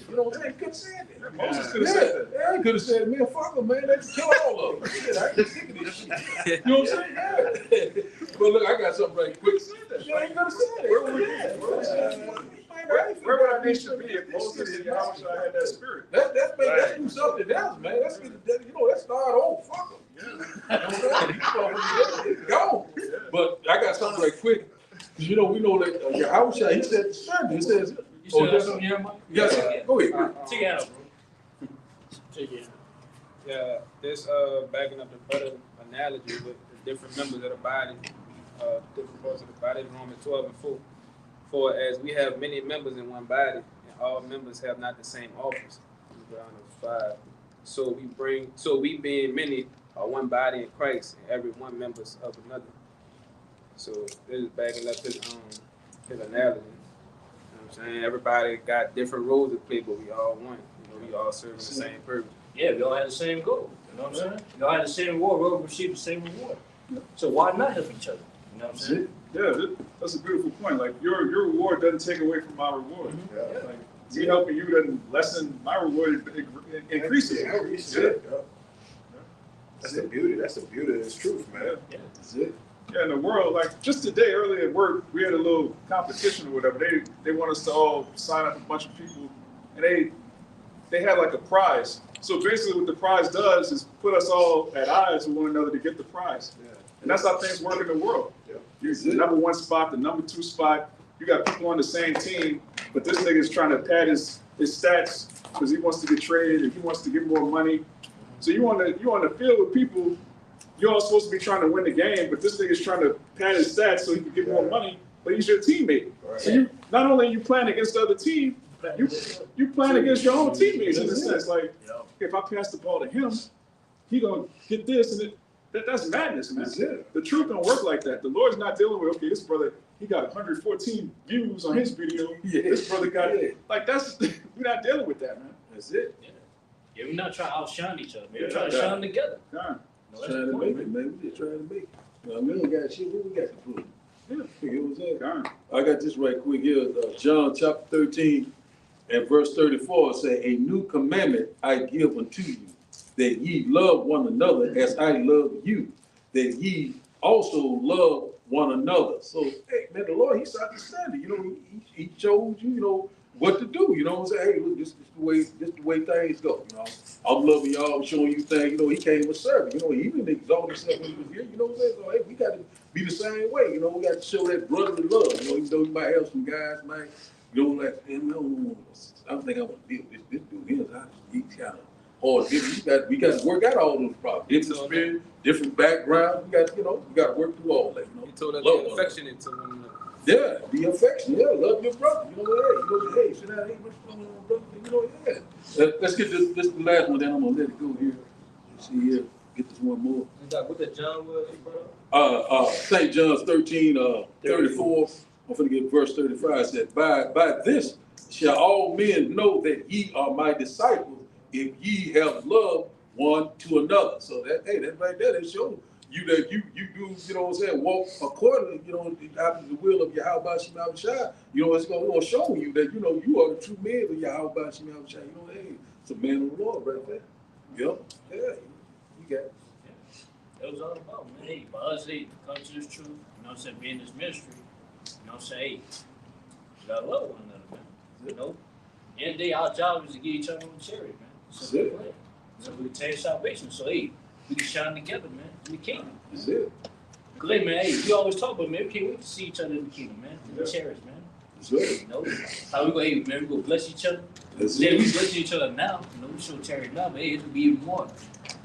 you know what I'm saying? He could have said that. Moses could have said that. Yeah, he could have said, man, fuck them, man, let's kill all of them. Shit, I ain't sick of this shit. You know what I'm saying? Yeah. But look, I got something right quick. Yeah, he could have said it. Where would we be? Where would our nation be if Moses and Yahweh had that spirit? Let's do something else, man. Let's get that, you know, let's start over. Fuck them. Go. But I got something right quick. You know, we know that Yahweh, he said the sermon. He says, You said something here, Mike? Yes, go ahead. Take it out, bro. Take it. Yeah, this backing up the brother analogy with the different members of the body, different parts of the body, Romans 12 and 4. For as we have many members in one body, and all members have not the same office. Deuteronomy 5. So we being many are one body in Christ, and every one members of another. So this is backing up his analogy. You know what I'm saying? Everybody got different roles to play, but we all one. You know, we all serving the same purpose. Yeah, we all have the same goal. You know what I'm saying? We all have the same reward. We all receive the same reward. So why not help each other? You know what I'm saying? Yeah, that's a beautiful point. Like your reward doesn't take away from my reward. Yeah. Like me helping you doesn't lessen my reward, it increases it. That's the beauty. That's the beauty of this truth, man. Yeah. That's it. Yeah, in the world, like just today, earlier at work, we had a little competition or whatever. They want us to all sign up a bunch of people, and they had like a prize. So basically, what the prize does is put us all at odds with one another to get the prize. Yeah. And that's how things work in the world. Yeah. You're the number one spot, the number two spot. You got people on the same team, but this nigga is trying to pad his stats because he wants to get traded and he wants to get more money. So you on the field with people. You're all supposed to be trying to win the game, but this nigga's trying to pad his stats so he can get more money, but he's your teammate. Right. So you not only are you playing against the other team, you playing against your own teammates in a sense. Like, if I pass the ball to him, he gonna get this, and that's madness, man. The truth don't work like that. The Lord's not dealing with, okay, this brother, he got 114 views on his video. This brother got like that's we're not dealing with that, man. That's it. Yeah, we're not trying to outshine each other. We're trying to shine together. Trying to make it, man. We just trying to make it. Well, we ain't got shit. What we got to prove? Yeah, it was that. I got this right quick here. John chapter 13 and verse 34 say, a new commandment I give unto you, that ye love one another as I love you, that ye also love one another. So, hey, man, the Lord, he set the standard. You know, he chose you, you know, what to do. You know what I'm saying? Hey, look, this the way things go. You know, I'm loving y'all, I'm showing you things. You know, he came a servant. You know, he even exalted himself when he was here. You know what I'm saying? So, hey, we got to be the same way. You know, we got to show that brotherly love. You know, even though you might have some guys, man, you know, like, man, no, I don't think I want to deal with this dude here. He's kind of hard. We got to work out all those problems. Different spirit, different background. We got, you know, we got to work through all that. You know, He told us love to be affectionate to one another. yeah, be affectionate. Yeah, love your brother. You know, hey, sit down. Hey, what's going on, brother? You know, yeah. Let's get this the last one. Then I'm gonna let it go here. Let's see here. Get this one more. What the John was, bro? St. John's 13, 34. I'm gonna get verse 35. It said, by this shall all men know that ye are my disciples, if ye have loved one to another. So that right there, that shows you that you do, you know what I'm saying, walk accordingly, you know, after the will of Yahweh Shema Shai. You know, it's gonna show you that, you know, you are the true man of Yahweh Shema Shai. You know, hey, it's a man of the Lord right there. Yep. Yeah, you got it. That was all about, man. Hey, for us, hey, come to this truth, you know what I'm saying, be in this ministry, you know what I'm saying, hey, you gotta love one another, man. You know? And day, our job is to give each other on charity, man. So we can attain salvation. So hey, we can shine together, man, in the kingdom. That's it. Cause hey, man, hey, we always talk about, man, we can't wait to see each other in the kingdom, man. In the chariots, man. That's it. You know? How we go, hey, man, we go bless each other. That's Yeah, it. we bless each other now. You know, we show charity now, but hey, it's gonna be even more.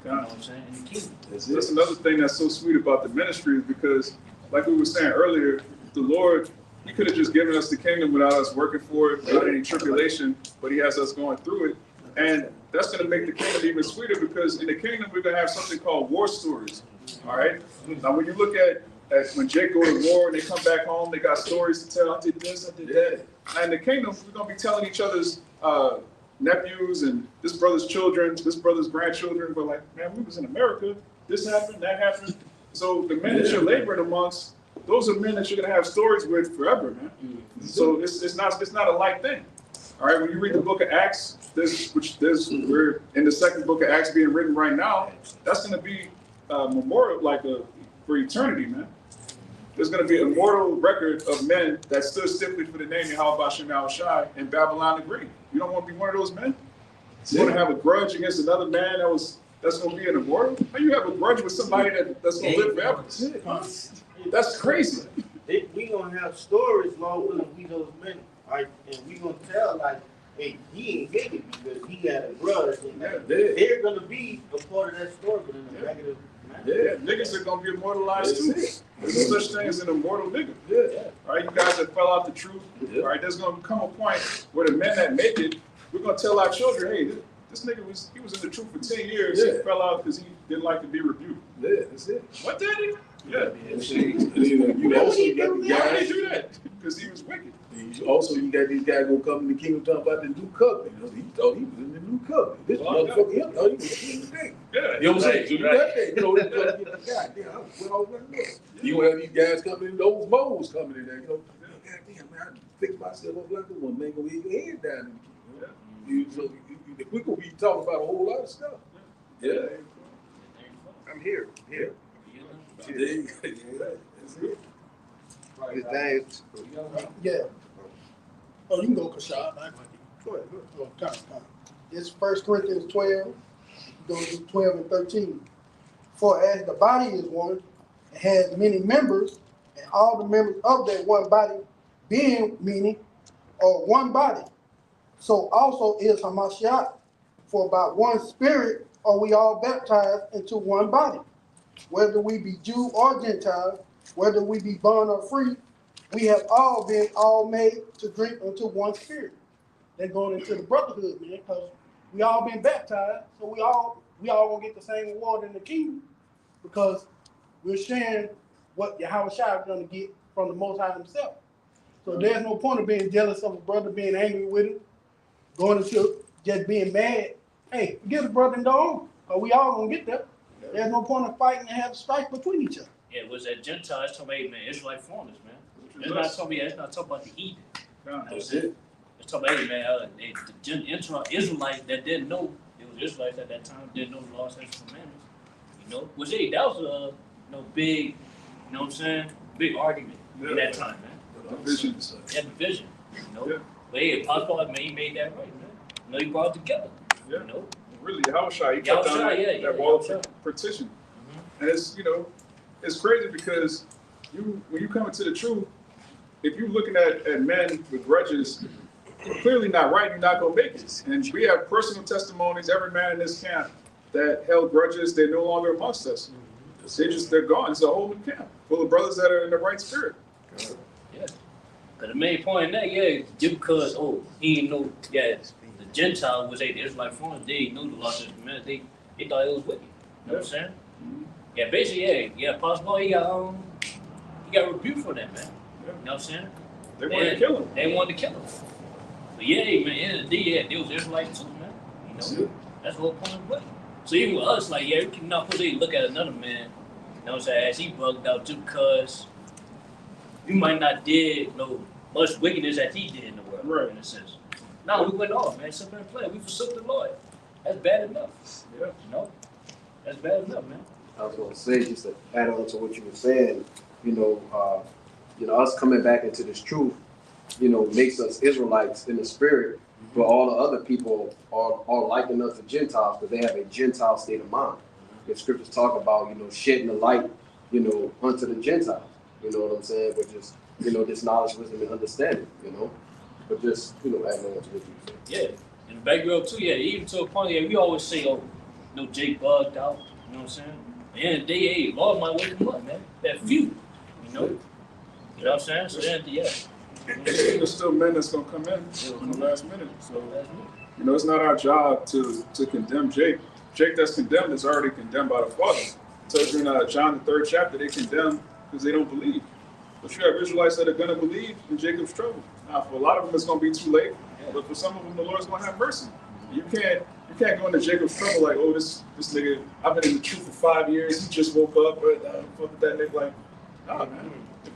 You know what I'm saying? In the kingdom. That's another thing that's so sweet about the ministry is because, like we were saying earlier, the Lord, he could have just given us the kingdom without us working for it, without any tribulation, but he has us going through it. And that's going to make the kingdom even sweeter because in the kingdom, we're going to have something called war stories. All right? Now, when you look at when Jake go to war and they come back home, they got stories to tell. I did this, I did that. And in the kingdom, we're going to be telling each other's nephews and this brother's children, this brother's grandchildren. But like, man, we was in America. This happened, that happened. So the men that you're laboring amongst, those are men that you're going to have stories with forever, man. So it's not a light thing. All right, when you read the book of Acts, we're in the second book of Acts being written right now, that's going to be a memorial, for eternity, man. There's going to be a immortal record of men that stood stiffly for the name of Yahweh Shem Shai in Babylon the Great. You don't want to be one of those men? You want to have a grudge against another man that's going to be an immortal? How you have a grudge with somebody that's going to live forever? That's crazy. We gonna have stories long as we those men, right? And we gonna tell like, hey, he ain't get it because he got a grudge. And they're gonna be a part of that story, but in a negative manner. Yeah, niggas are gonna be immortalized too. There's no such thing as an immortal nigga. Yeah. Right, you guys that fell out the truth. All right, there's gonna come a point where the men that make it, we're gonna tell our children, hey, this nigga was in the truth for 10 years. He fell out because he didn't like to be rebuked. Yeah, that's it. What did he? Yeah. You also got the Why did guys. he do that? Because he was wicked. You got these guys gonna come in the kingdom talking about the new covenant. You know, he thought he was in the new covenant. This motherfucker, he thought he was in the thing. Yeah. You know what I'm saying? So you got that. You know, goddamn, I went over there. You gonna have these guys coming in, those moles coming in there. You know, goddamn, man, I pick myself up like one man gonna hit your head down in the kingdom. So we gonna be talking about a whole lot of stuff. Yeah. I'm here. Yeah. That's it. Yeah. Oh, you can go, Kashad. Go ahead. Oh, come. It's 1 Corinthians 12, go to 12 and 13. For as the body is one, and has many members, and all the members of that one body being many, or one body, so also is Hamashiach. For by one spirit are we all baptized into one body. Whether we be Jew or Gentile, whether we be bond or free, we have all been made to drink unto one spirit. They're going into the brotherhood, man, because we all been baptized, so we all gonna get the same reward in the kingdom, because we're sharing what Yahweh Shai is gonna get from the Most High himself. So there's no point of being jealous of a brother, being angry with him, going into just being mad. Hey, forget a brother and go on, because we all gonna get there. There's no point of fighting and have strife between each other. Yeah, it was that Gentiles talking about, hey, man, Israelite foreigners, man. It's not talking about the heathen. That's it. It's talking about, hey, man, the Israelites that didn't know, it was Israelites at that time, didn't know the law, statutes, and commandments. You know, which, hey, that was a big, you know what I'm saying, big argument in that time, man. Division. Yeah, division, you know. Yeah. But hey, Apostle, man, he made that right, man. You know, he brought it together, Yeah. you know. Really, Yahushua, he cut down that wall of partition. And it's, you know, it's crazy because when you come into the truth, if you're looking at men with grudges, you're clearly not right, you're not going to make it. And we have personal testimonies, every man in this camp that held grudges, they're no longer amongst us. They're gone. It's a whole new camp full of brothers that are in the right spirit. Yeah. But the main point in that, yeah, just because, he didn't know, the Gentile was the Israelite foreigners, they didn't know the law, statutes, and commandments, they thought it was wicked. You know what I'm saying? Yeah, basically, Apostle, he got rebuked for that, man. You know what I'm saying? They wanted to kill him. They wanted to kill him. But yeah, man, in the end of the day, they was Israelites too, man. You know? That's the whole point of the way. So even with us, like, we cannot put look at another man, you know what I'm saying, as he bugged out just because we might not did much wickedness that he did in the world, in a sense. No, we went off, man. Simple and plain. We forsook the Lord. That's bad enough. Yeah. You know? That's bad enough, man. I was going to say, just to add on to what you were saying, us coming back into this truth, makes us Israelites in the spirit, but all the other people are likened unto Gentiles because they have a Gentile state of mind. The scriptures talk about, shedding the light, unto the Gentiles. You know what I'm saying? But just, this knowledge, wisdom, and understanding, But just, adding on to what you said. Yeah. And the background too, even to a point, we always say, Jake bugged out, you know what I'm saying? At the end of the day, hey, Lord might wake him up, man. That few, you know? You know what I'm saying? So then, There's still men that's going to come in the last minute. So, it's not our job to condemn Jake. Jake that's condemned is already condemned by the Father. It tells you in John the 3rd chapter, they condemn because they don't believe. But you have Israelites that are going to believe in Jacob's trouble. Now, for a lot of them, it's going to be too late. But for some of them, the Lord's going to have mercy. You can't go into Jacob's trouble like, this nigga, I've been in the truth for 5 years. He just woke up. Fuck with that nigga. Like, nah, man.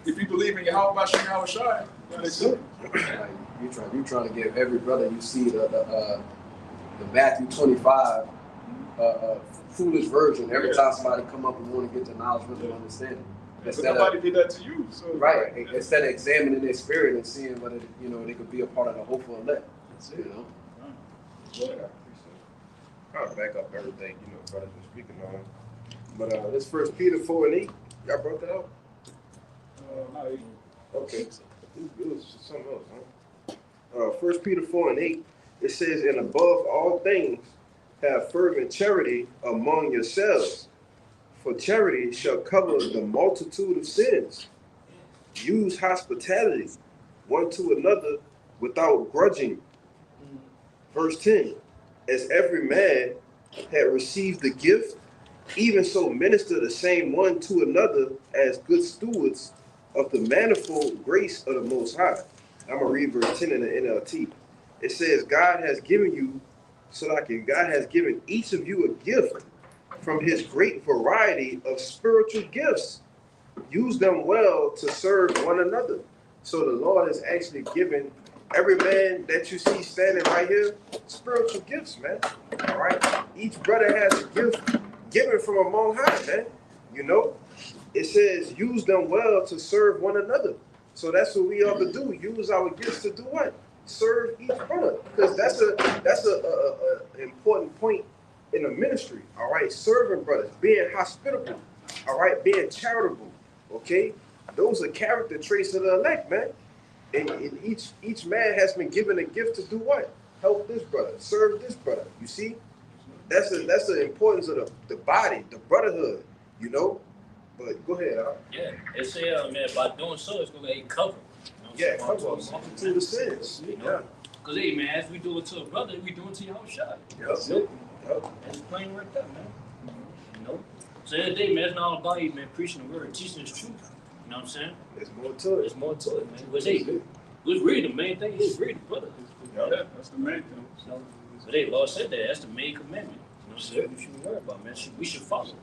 If you believe in Yahweh Shai, you're trying to give every brother you see the Matthew 25 foolish version every time somebody come up and want to get the knowledge, wisdom, and understanding. But nobody did that to you. So. Right. Instead of examining their spirit and seeing whether they could be a part of the hopeful elect. I'll back up everything, brothers been speaking on. But this 1 Peter 4:8, y'all brought that up? Okay. It was something else, huh? 1 Peter 4:8, it says, and above all things, have fervent charity among yourselves, for charity shall cover the multitude of sins. Use hospitality one to another without grudging. Verse 10, as every man had received the gift, even so minister the same one to another as good stewards of the manifold grace of the Most High. I'm going to read verse 10 in the NLT. It says, God has given each of you a gift from his great variety of spiritual gifts. Use them well to serve one another. So the Lord has actually given every man that you see standing right here spiritual gifts, man. All right? Each brother has a gift given from among high, man. It says use them well to serve one another. So that's what we ought to do. Use our gifts to do what? Serve each brother. Because that's a important point in the ministry. All right, serving brothers, being hospitable. All right, being charitable. Okay, those are character traits of the elect, man. And each man has been given a gift to do what? Help this brother, serve this brother. You see, that's the importance of the body, the brotherhood. But go ahead, Yeah, they say, man, by doing so, it's gonna cover. Cover a multitude of sins. Because hey, man, as we do it to a brother, we do it to your shot. That's plain right there, man. So every day, man, it's not all about you, man, preaching the word, teaching the truth. You know what I'm saying? There's more to it. There's more to it, man. But hey, let's read the main thing. Let's read the brother. Yeah, that's the main thing. But hey, Lord said that. That's the main commandment. You know what I'm saying? We shouldn't worry about, man. We should follow.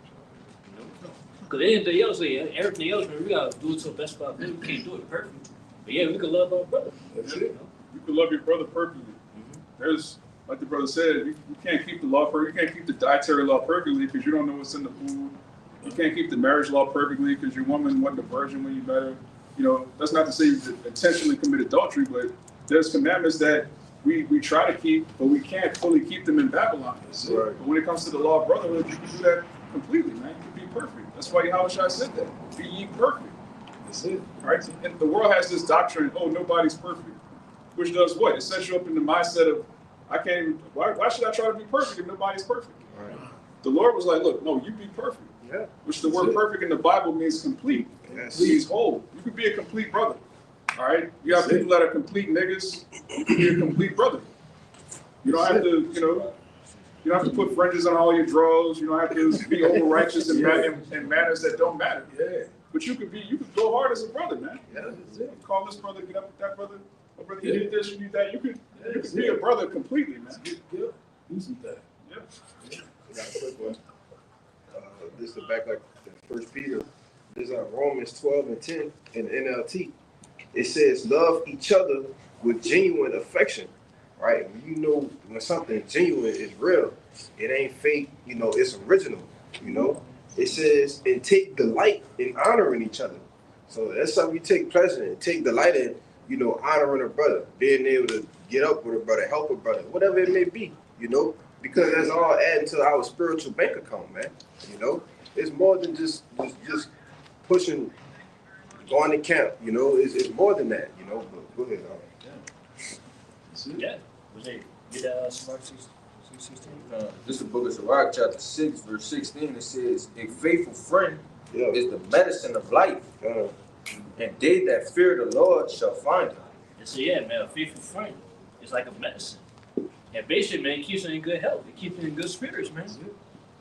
Because anything else, everything else, man, we gotta do it to the best of our ability. We can't do it perfect. But yeah, we can love our brother. That's it. You can love your brother perfectly. There's, like the brother said, you can't keep the law perfect. You can't keep the dietary law perfectly because you don't know what's in the food. You can't keep the marriage law perfectly because your woman wasn't a virgin when you met her. You know, that's not to say you intentionally commit adultery, but there's commandments that we try to keep, but we can't fully keep them in Babylon. Right. But when it comes to the law of brotherhood, you can do that completely, man. You can be perfect. That's why Yahushua said that. Be ye perfect. That's it. Right? And the world has this doctrine, oh, nobody's perfect. Which does what? It sets you up in the mindset of, why should I try to be perfect if nobody's perfect? Right. The Lord was like, look, no, you be perfect. Yeah. Which the word perfect in the Bible means complete. Yes. Means whole. You can be a complete brother. All right? You have people that are complete niggas. You can be a complete brother. You don't have to, you don't have to put fringes on all your drawers. You don't have to be over righteous in manners that don't matter. Yeah. But you could go hard as a brother, man. Yeah, that's it. Call this brother, get up with that brother. Oh, brother, you need this, you need that. You could be a brother completely, man. Yeah. Do some that. Yeah. I got a quick one. This is back like First Peter. This is Romans 12 and 10 in the NLT. It says, love each other with genuine affection. Right? When you know when something genuine is real, it ain't fake, it's original, It says, and take delight in honoring each other. So that's something we take pleasure in, take delight in, honoring a brother, being able to get up with a brother, help a brother, whatever it may be, because that's all adding to our spiritual bank account, man. It's more than just pushing, going to camp, it's more than that, but go ahead, Yeah. Was it get Smart 16? This is the book of Sirach, chapter 6, verse 16. It says, a faithful friend is the medicine of life. And they that fear the Lord shall find him. And so, yeah, man, a faithful friend is like a medicine. And basically, man, it keeps you in good health. It keeps you in good spirits, man.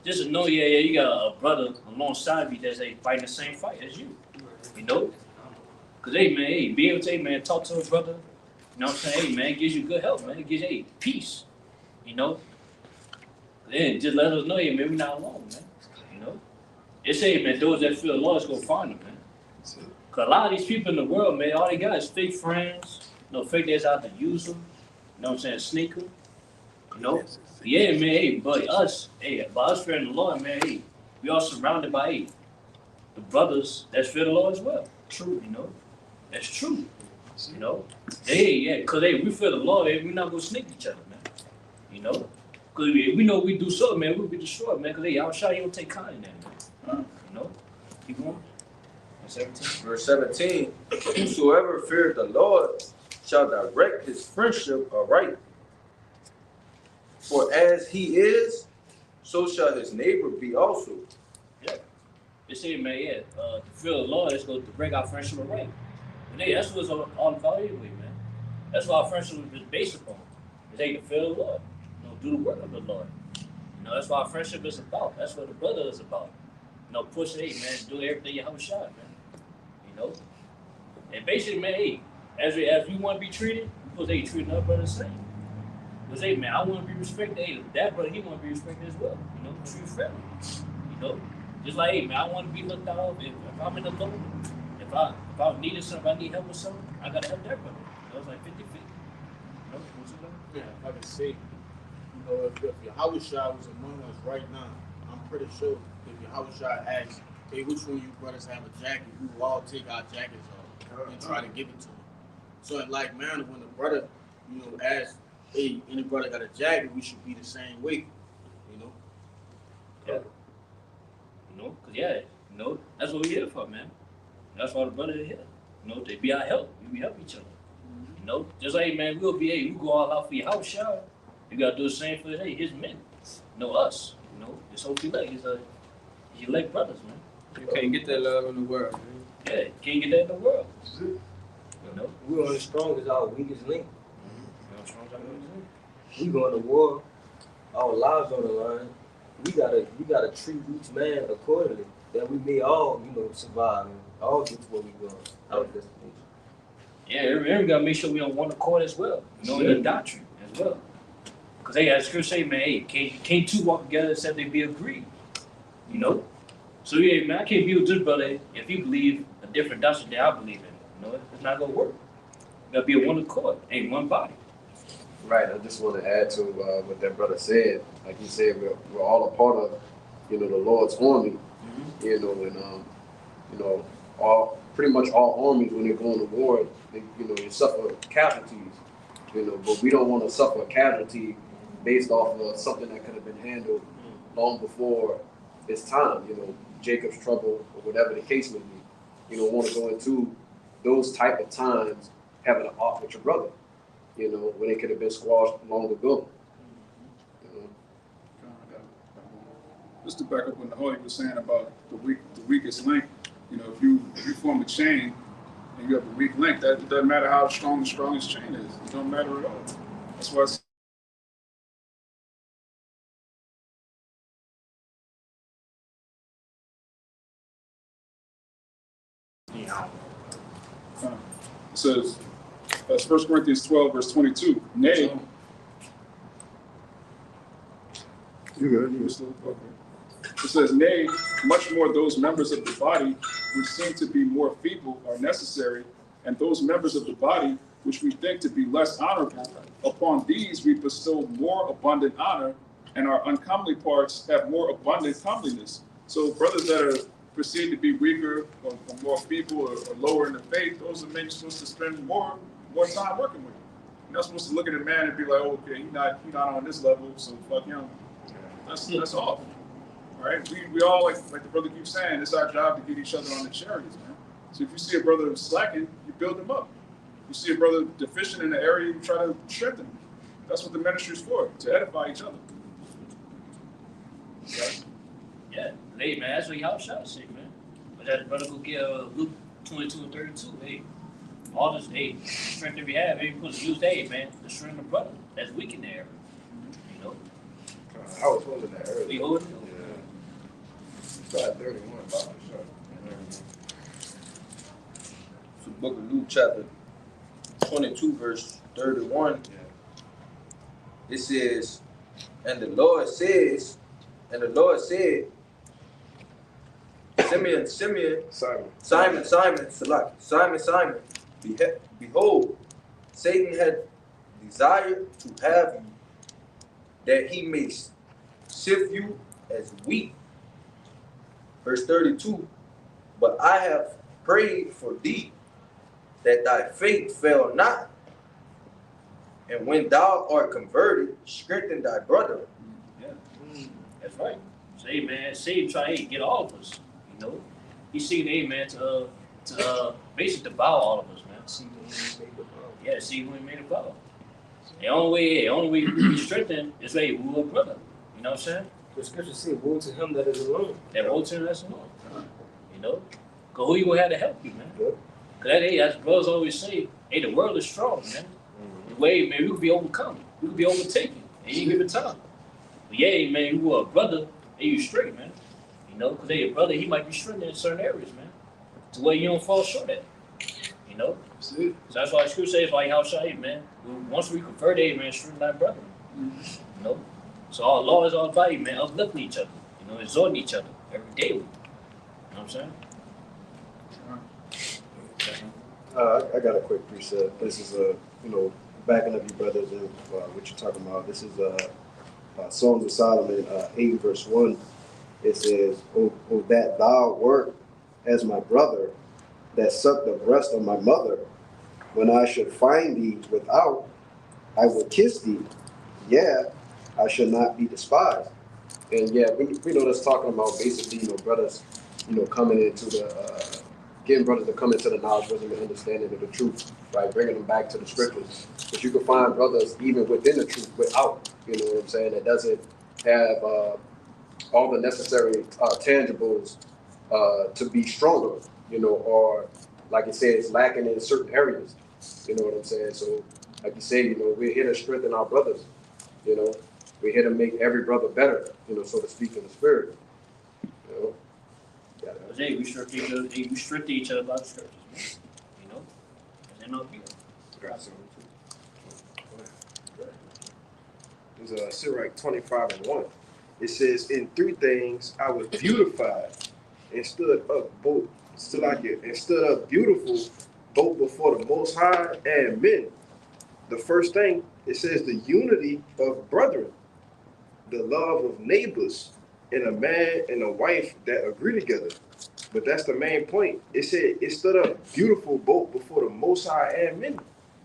Just to know, you got a brother alongside you that's fighting the same fight as you. Because, be able to, talk to a brother. You know what I'm saying? Hey, man, it gives you good health, man. It gives you peace. Then just let us know, hey, man, we're not alone, man. It's man, those that feel the Lord is going to find them, man. Because a lot of these people in the world, man, all they got is fake friends. Fake that's out to use them. You know what I'm saying? Sneaker. Yeah, man, hey, by us fearing the Lord, man, hey, we are surrounded by, the brothers that fear the Lord as well. True, That's true. Because we fear the Lord, we're not going to sneak each other, man. Because we know we do so, man, we'll be destroyed, man. Because outside, you don't take kind in that, man. Keep going. 17. Verse 17, whosoever feareth the Lord shall direct his friendship aright. For as he is, so shall his neighbor be also. Yeah. They say, man, to fear the Lord is going to break our friendship aright. And that's what it's all about anyway, man. That's what our friendship is based upon. Is to fear the Lord. Do the work of the Lord. That's what our friendship is about. That's what the brother is about. Push, man, do everything you have a shot, man. And basically, man, as we want to be treated, because treating our brother the same. Because, man, I want to be respected. That brother, he want to be respected as well. Treat friendly. Just like, man, I want to be looked out. If I'm in the low, if I needed something, if I need help with something, I got to help that brother. It's like 50-50. Yeah, I can say, if Yahushua was among us right now, I'm pretty sure if Yahushua asks, hey, which one of you brothers have a jacket, we will all take our jackets off and try to give it to him. So in like manner, when the brother, asks, hey, any brother got a jacket, we should be the same way, Yeah. Because, that's what we're here for, man. That's why the brothers are here. They be our help. We help each other. Just like, man, we go all out for your house, y'all. You gotta do the same for his men. Us. This whole elect is his elect brothers, man. You can't get that love in the world, man. Yeah, you can't get that in the world. We're only strong as our weakest link. We going to war, our lives on the line. We gotta treat each man accordingly, that we may all, survive and all get to where we going, our destination. Yeah, we gotta make sure we on one accord as well. In the doctrine as well. Because as scripture say, man, can't two walk together except they be agreed. So yeah, man, I can't be with this brother if he believe a different doctrine that I believe in. You know, it's not gonna work. We gotta be a one accord, ain't one body. Right. I just want to add to what that brother said. Like he said, we're all a part of, the Lord's army. Mm-hmm. And all pretty much all armies when they go into war, they suffer casualties. But we don't want to suffer a casualty based off of something that could have been handled long before it's time. Jacob's trouble or whatever the case may be. You don't want to go into those type of times having an arc with your brother. When it could have been squashed long ago. Just to back up what the Holy was saying about the weakest link, if you form a chain and you have a weak link, that it doesn't matter how strong the strongest chain is. It don't matter at all. That's why it's it says, that's 1 Corinthians 12, verse 22. Nay, You good? okay. It says, nay, much more those members of the body which seem to be more feeble are necessary, and those members of the body which we think to be less honorable, upon these we bestow more abundant honor, and our uncomely parts have more abundant comeliness. So brothers that are perceived to be weaker or more feeble or lower in the faith, those are men you're supposed to spend more time working with. You're not supposed to look at a man and be like, oh, okay, he's not on this level, so fuck him. That's off. All right, we all like the brother keeps saying, it's our job to get each other on the chariots, man. So if you see a brother slacking, you build him up. You see a brother deficient in the area, you try to strengthen him. That's what the ministry is for, to edify each other. Right? Yeah, hey man, that's what y'all shot shit, man. But that brother go get Luke 22 and 32. Hey, all this strength that we have, maybe put to use man, to strengthen the brother that's weak in there. I was holding that earlier. We holding it. Start 31 about the show. So book of Luke chapter 22 verse 31. It says, and the Lord said, Simeon, Simon, behold, Satan had desired to have you, that he may sift you as wheat. Verse 32, but I have prayed for thee, that thy faith fail not. And when thou art converted, strengthen thy brother. Yeah, that's right. So, man, Satan try to get all of us. He's seeking, man, to basically devour all of us, man. Yeah, see when he made a vow. The only way we be strengthened is like we were brother. You know what I'm saying? The scripture says, woe to him that is alone. That woe to him that's alone. Cause who you gonna have to help you, man? Cause as brothers always say, the world is strong, man. The way, man, we could be overcome. We could be overtaken. And you give it time. But man, you were a brother, and you straight, man. Cause your brother, he might be strengthened in certain areas, man. To where you don't fall short at. So that's why the scripture says, like how shall man? Once we convert, man, strengthen thy brother. So our law is all about, man, uplifting each other, exhorting each other every day. You know what I'm saying? I got a quick precept. This is backing up you brothers and what you're talking about. This is Songs of Solomon 8 verse 1. It says, "O that thou wert as my brother, that sucked the breast of my mother. When I should find thee without, I will kiss thee. Yeah, I shall not be despised." And yeah, we know that's talking about basically, brothers, coming into the getting brothers to come into the knowledge, wisdom, and understanding of the truth, right? Bringing them back to the scriptures. But you can find brothers even within the truth, without, you know what I'm saying, that doesn't have all the necessary tangibles to be stronger, or like it says, lacking in certain areas. You know what I'm saying? So, like you say, we're here to strengthen our brothers. We're here to make every brother better, so to speak, in the spirit. We strengthen each other about the scriptures, man. There's no people. There's Sirach 25 and 1. It says, in three things I was beautified, and stood up both stood like it and stood up beautiful both before the Most High and men. The first thing it says the unity of brethren, the love of neighbors, and a man and a wife that agree together. But that's the main point. It said it stood up beautiful both before the Most High and men.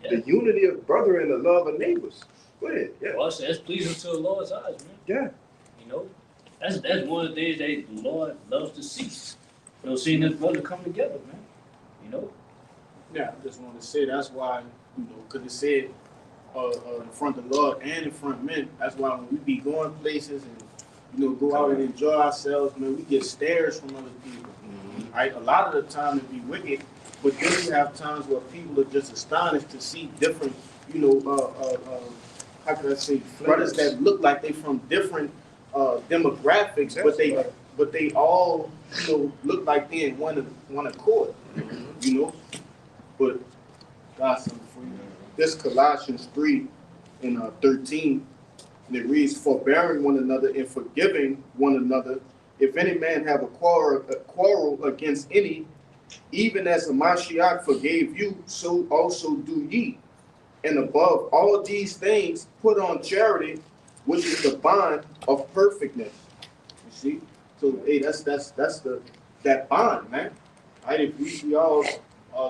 Yeah. The unity of brethren and the love of neighbors. Go ahead. Yeah. Well, that's pleasing to the Lord's eyes, man. Yeah. You know, that's one of the things that the Lord loves to see. You know, seeing this brother come together, man. You know. Yeah, I just want to say that's why, you know, because it said in front of the Lord and in front of men. That's why when we be going places and, you know, go out and enjoy ourselves, man, we get stares from other people. Right? A lot of the time it be wicked, but then you have times where people are just astonished to see different, you know, how can I say, brothers that look like they from different demographics, but they all, you know, look like they in one accord, you know. But got something for you. This Colossians 3 and 13, and it reads, forbearing one another and forgiving one another, if any man have a quarrel against any, even as the Mashiach forgave you, so also do ye. And above all these things, put on charity, which is the bond of perfectness. You see? So hey, that's that bond, man. Right? If we all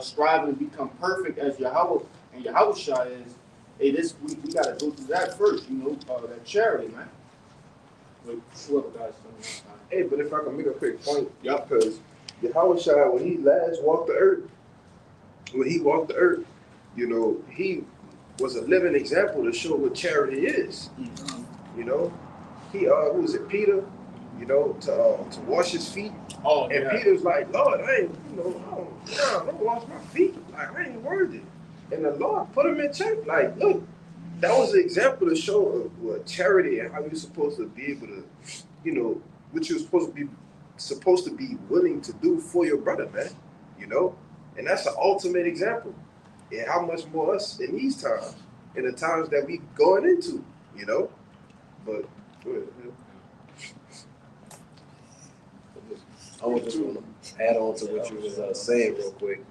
striving to become perfect as Yahweh and Yahushua is, hey, we gotta go through that first, you know, that charity, man. But whoever got something. Hey, but if I can make a quick point, because Yahushua, when he last walked the earth, you know, he was a living example to show what charity is. You know, he who was it, Peter? You know, to wash his feet. Oh, and yeah. Peter's like, Lord, I ain't, you know, I don't wash my feet. Like, I ain't worthy. And the Lord put him in check. Like, look, that was an example to show what charity and how you're supposed to be able to, you know, what you're supposed to be willing to do for your brother, man. You know, and that's an ultimate example. And how much more us in these times, in the times that we going into, you know. But go ahead. I was just going to add on to what you was saying real quick.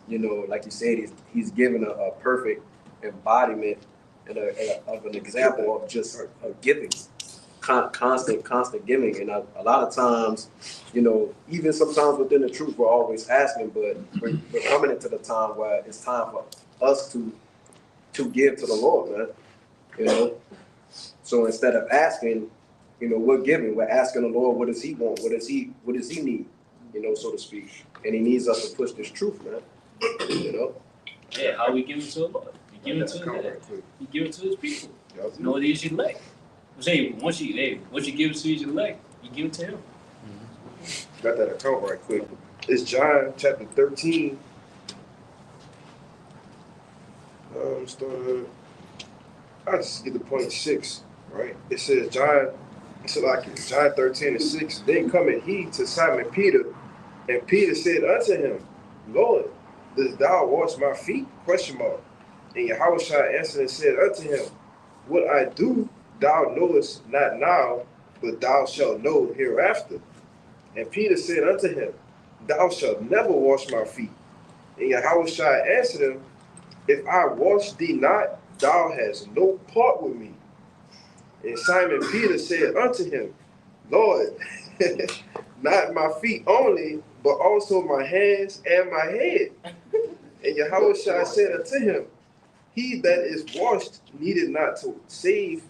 You know, like you said, he's given a perfect embodiment and of an example of just giving, constant giving. And a lot of times, you know, even sometimes within the truth, we're always asking, but we're coming into the time where it's time for us to give to the Lord, man. You know, so instead of asking, you know, we're giving. We're asking the Lord, what does He want? What does He need? You know, so to speak. And He needs us to push this truth, man. You know. Yeah, how we give it to the Lord? We give it to Him. He give it to His people. You know, it is your leg. I'm saying once you give it to His leg, you give it to Him. Got that account right quick. It's John chapter 13. I just get the point 6, right? It says John 13 and 6. Then cometh he to Simon Peter, and Peter said unto him, Lord, dost thou wash my feet? ? And Yahushua answered and said unto him, what I do thou knowest not now, but thou shalt know hereafter. And Peter said unto him, thou shalt never wash my feet. And Yahushua answered him, if I wash thee not, thou hast no part with me. And Simon Peter said unto him, Lord, not my feet only, but also my hands and my head. And Yahushua said unto him, he that is washed needed not to save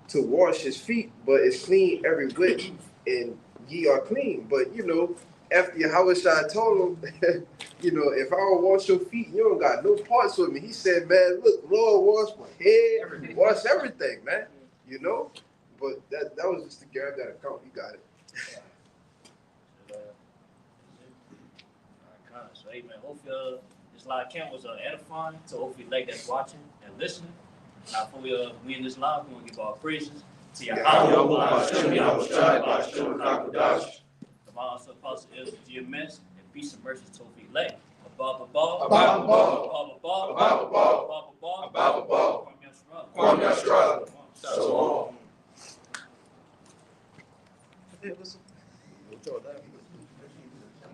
to wash his feet, but is clean every whit, and ye are clean. But you know, after Yahushua told him, you know, if I don't wash your feet, you don't got no parts with me. He said, man, look, Lord, wash my head, wash everything, man. You know? But that was just to grab that account. You got it. So, hey, man, hopefully this live camp was edifying. So hopefully like that's watching and listening. Now, before we in this live, we want to give our praises to Yahweh, the Apostle is GMS, and peace and mercy to Tophi Lay. Above.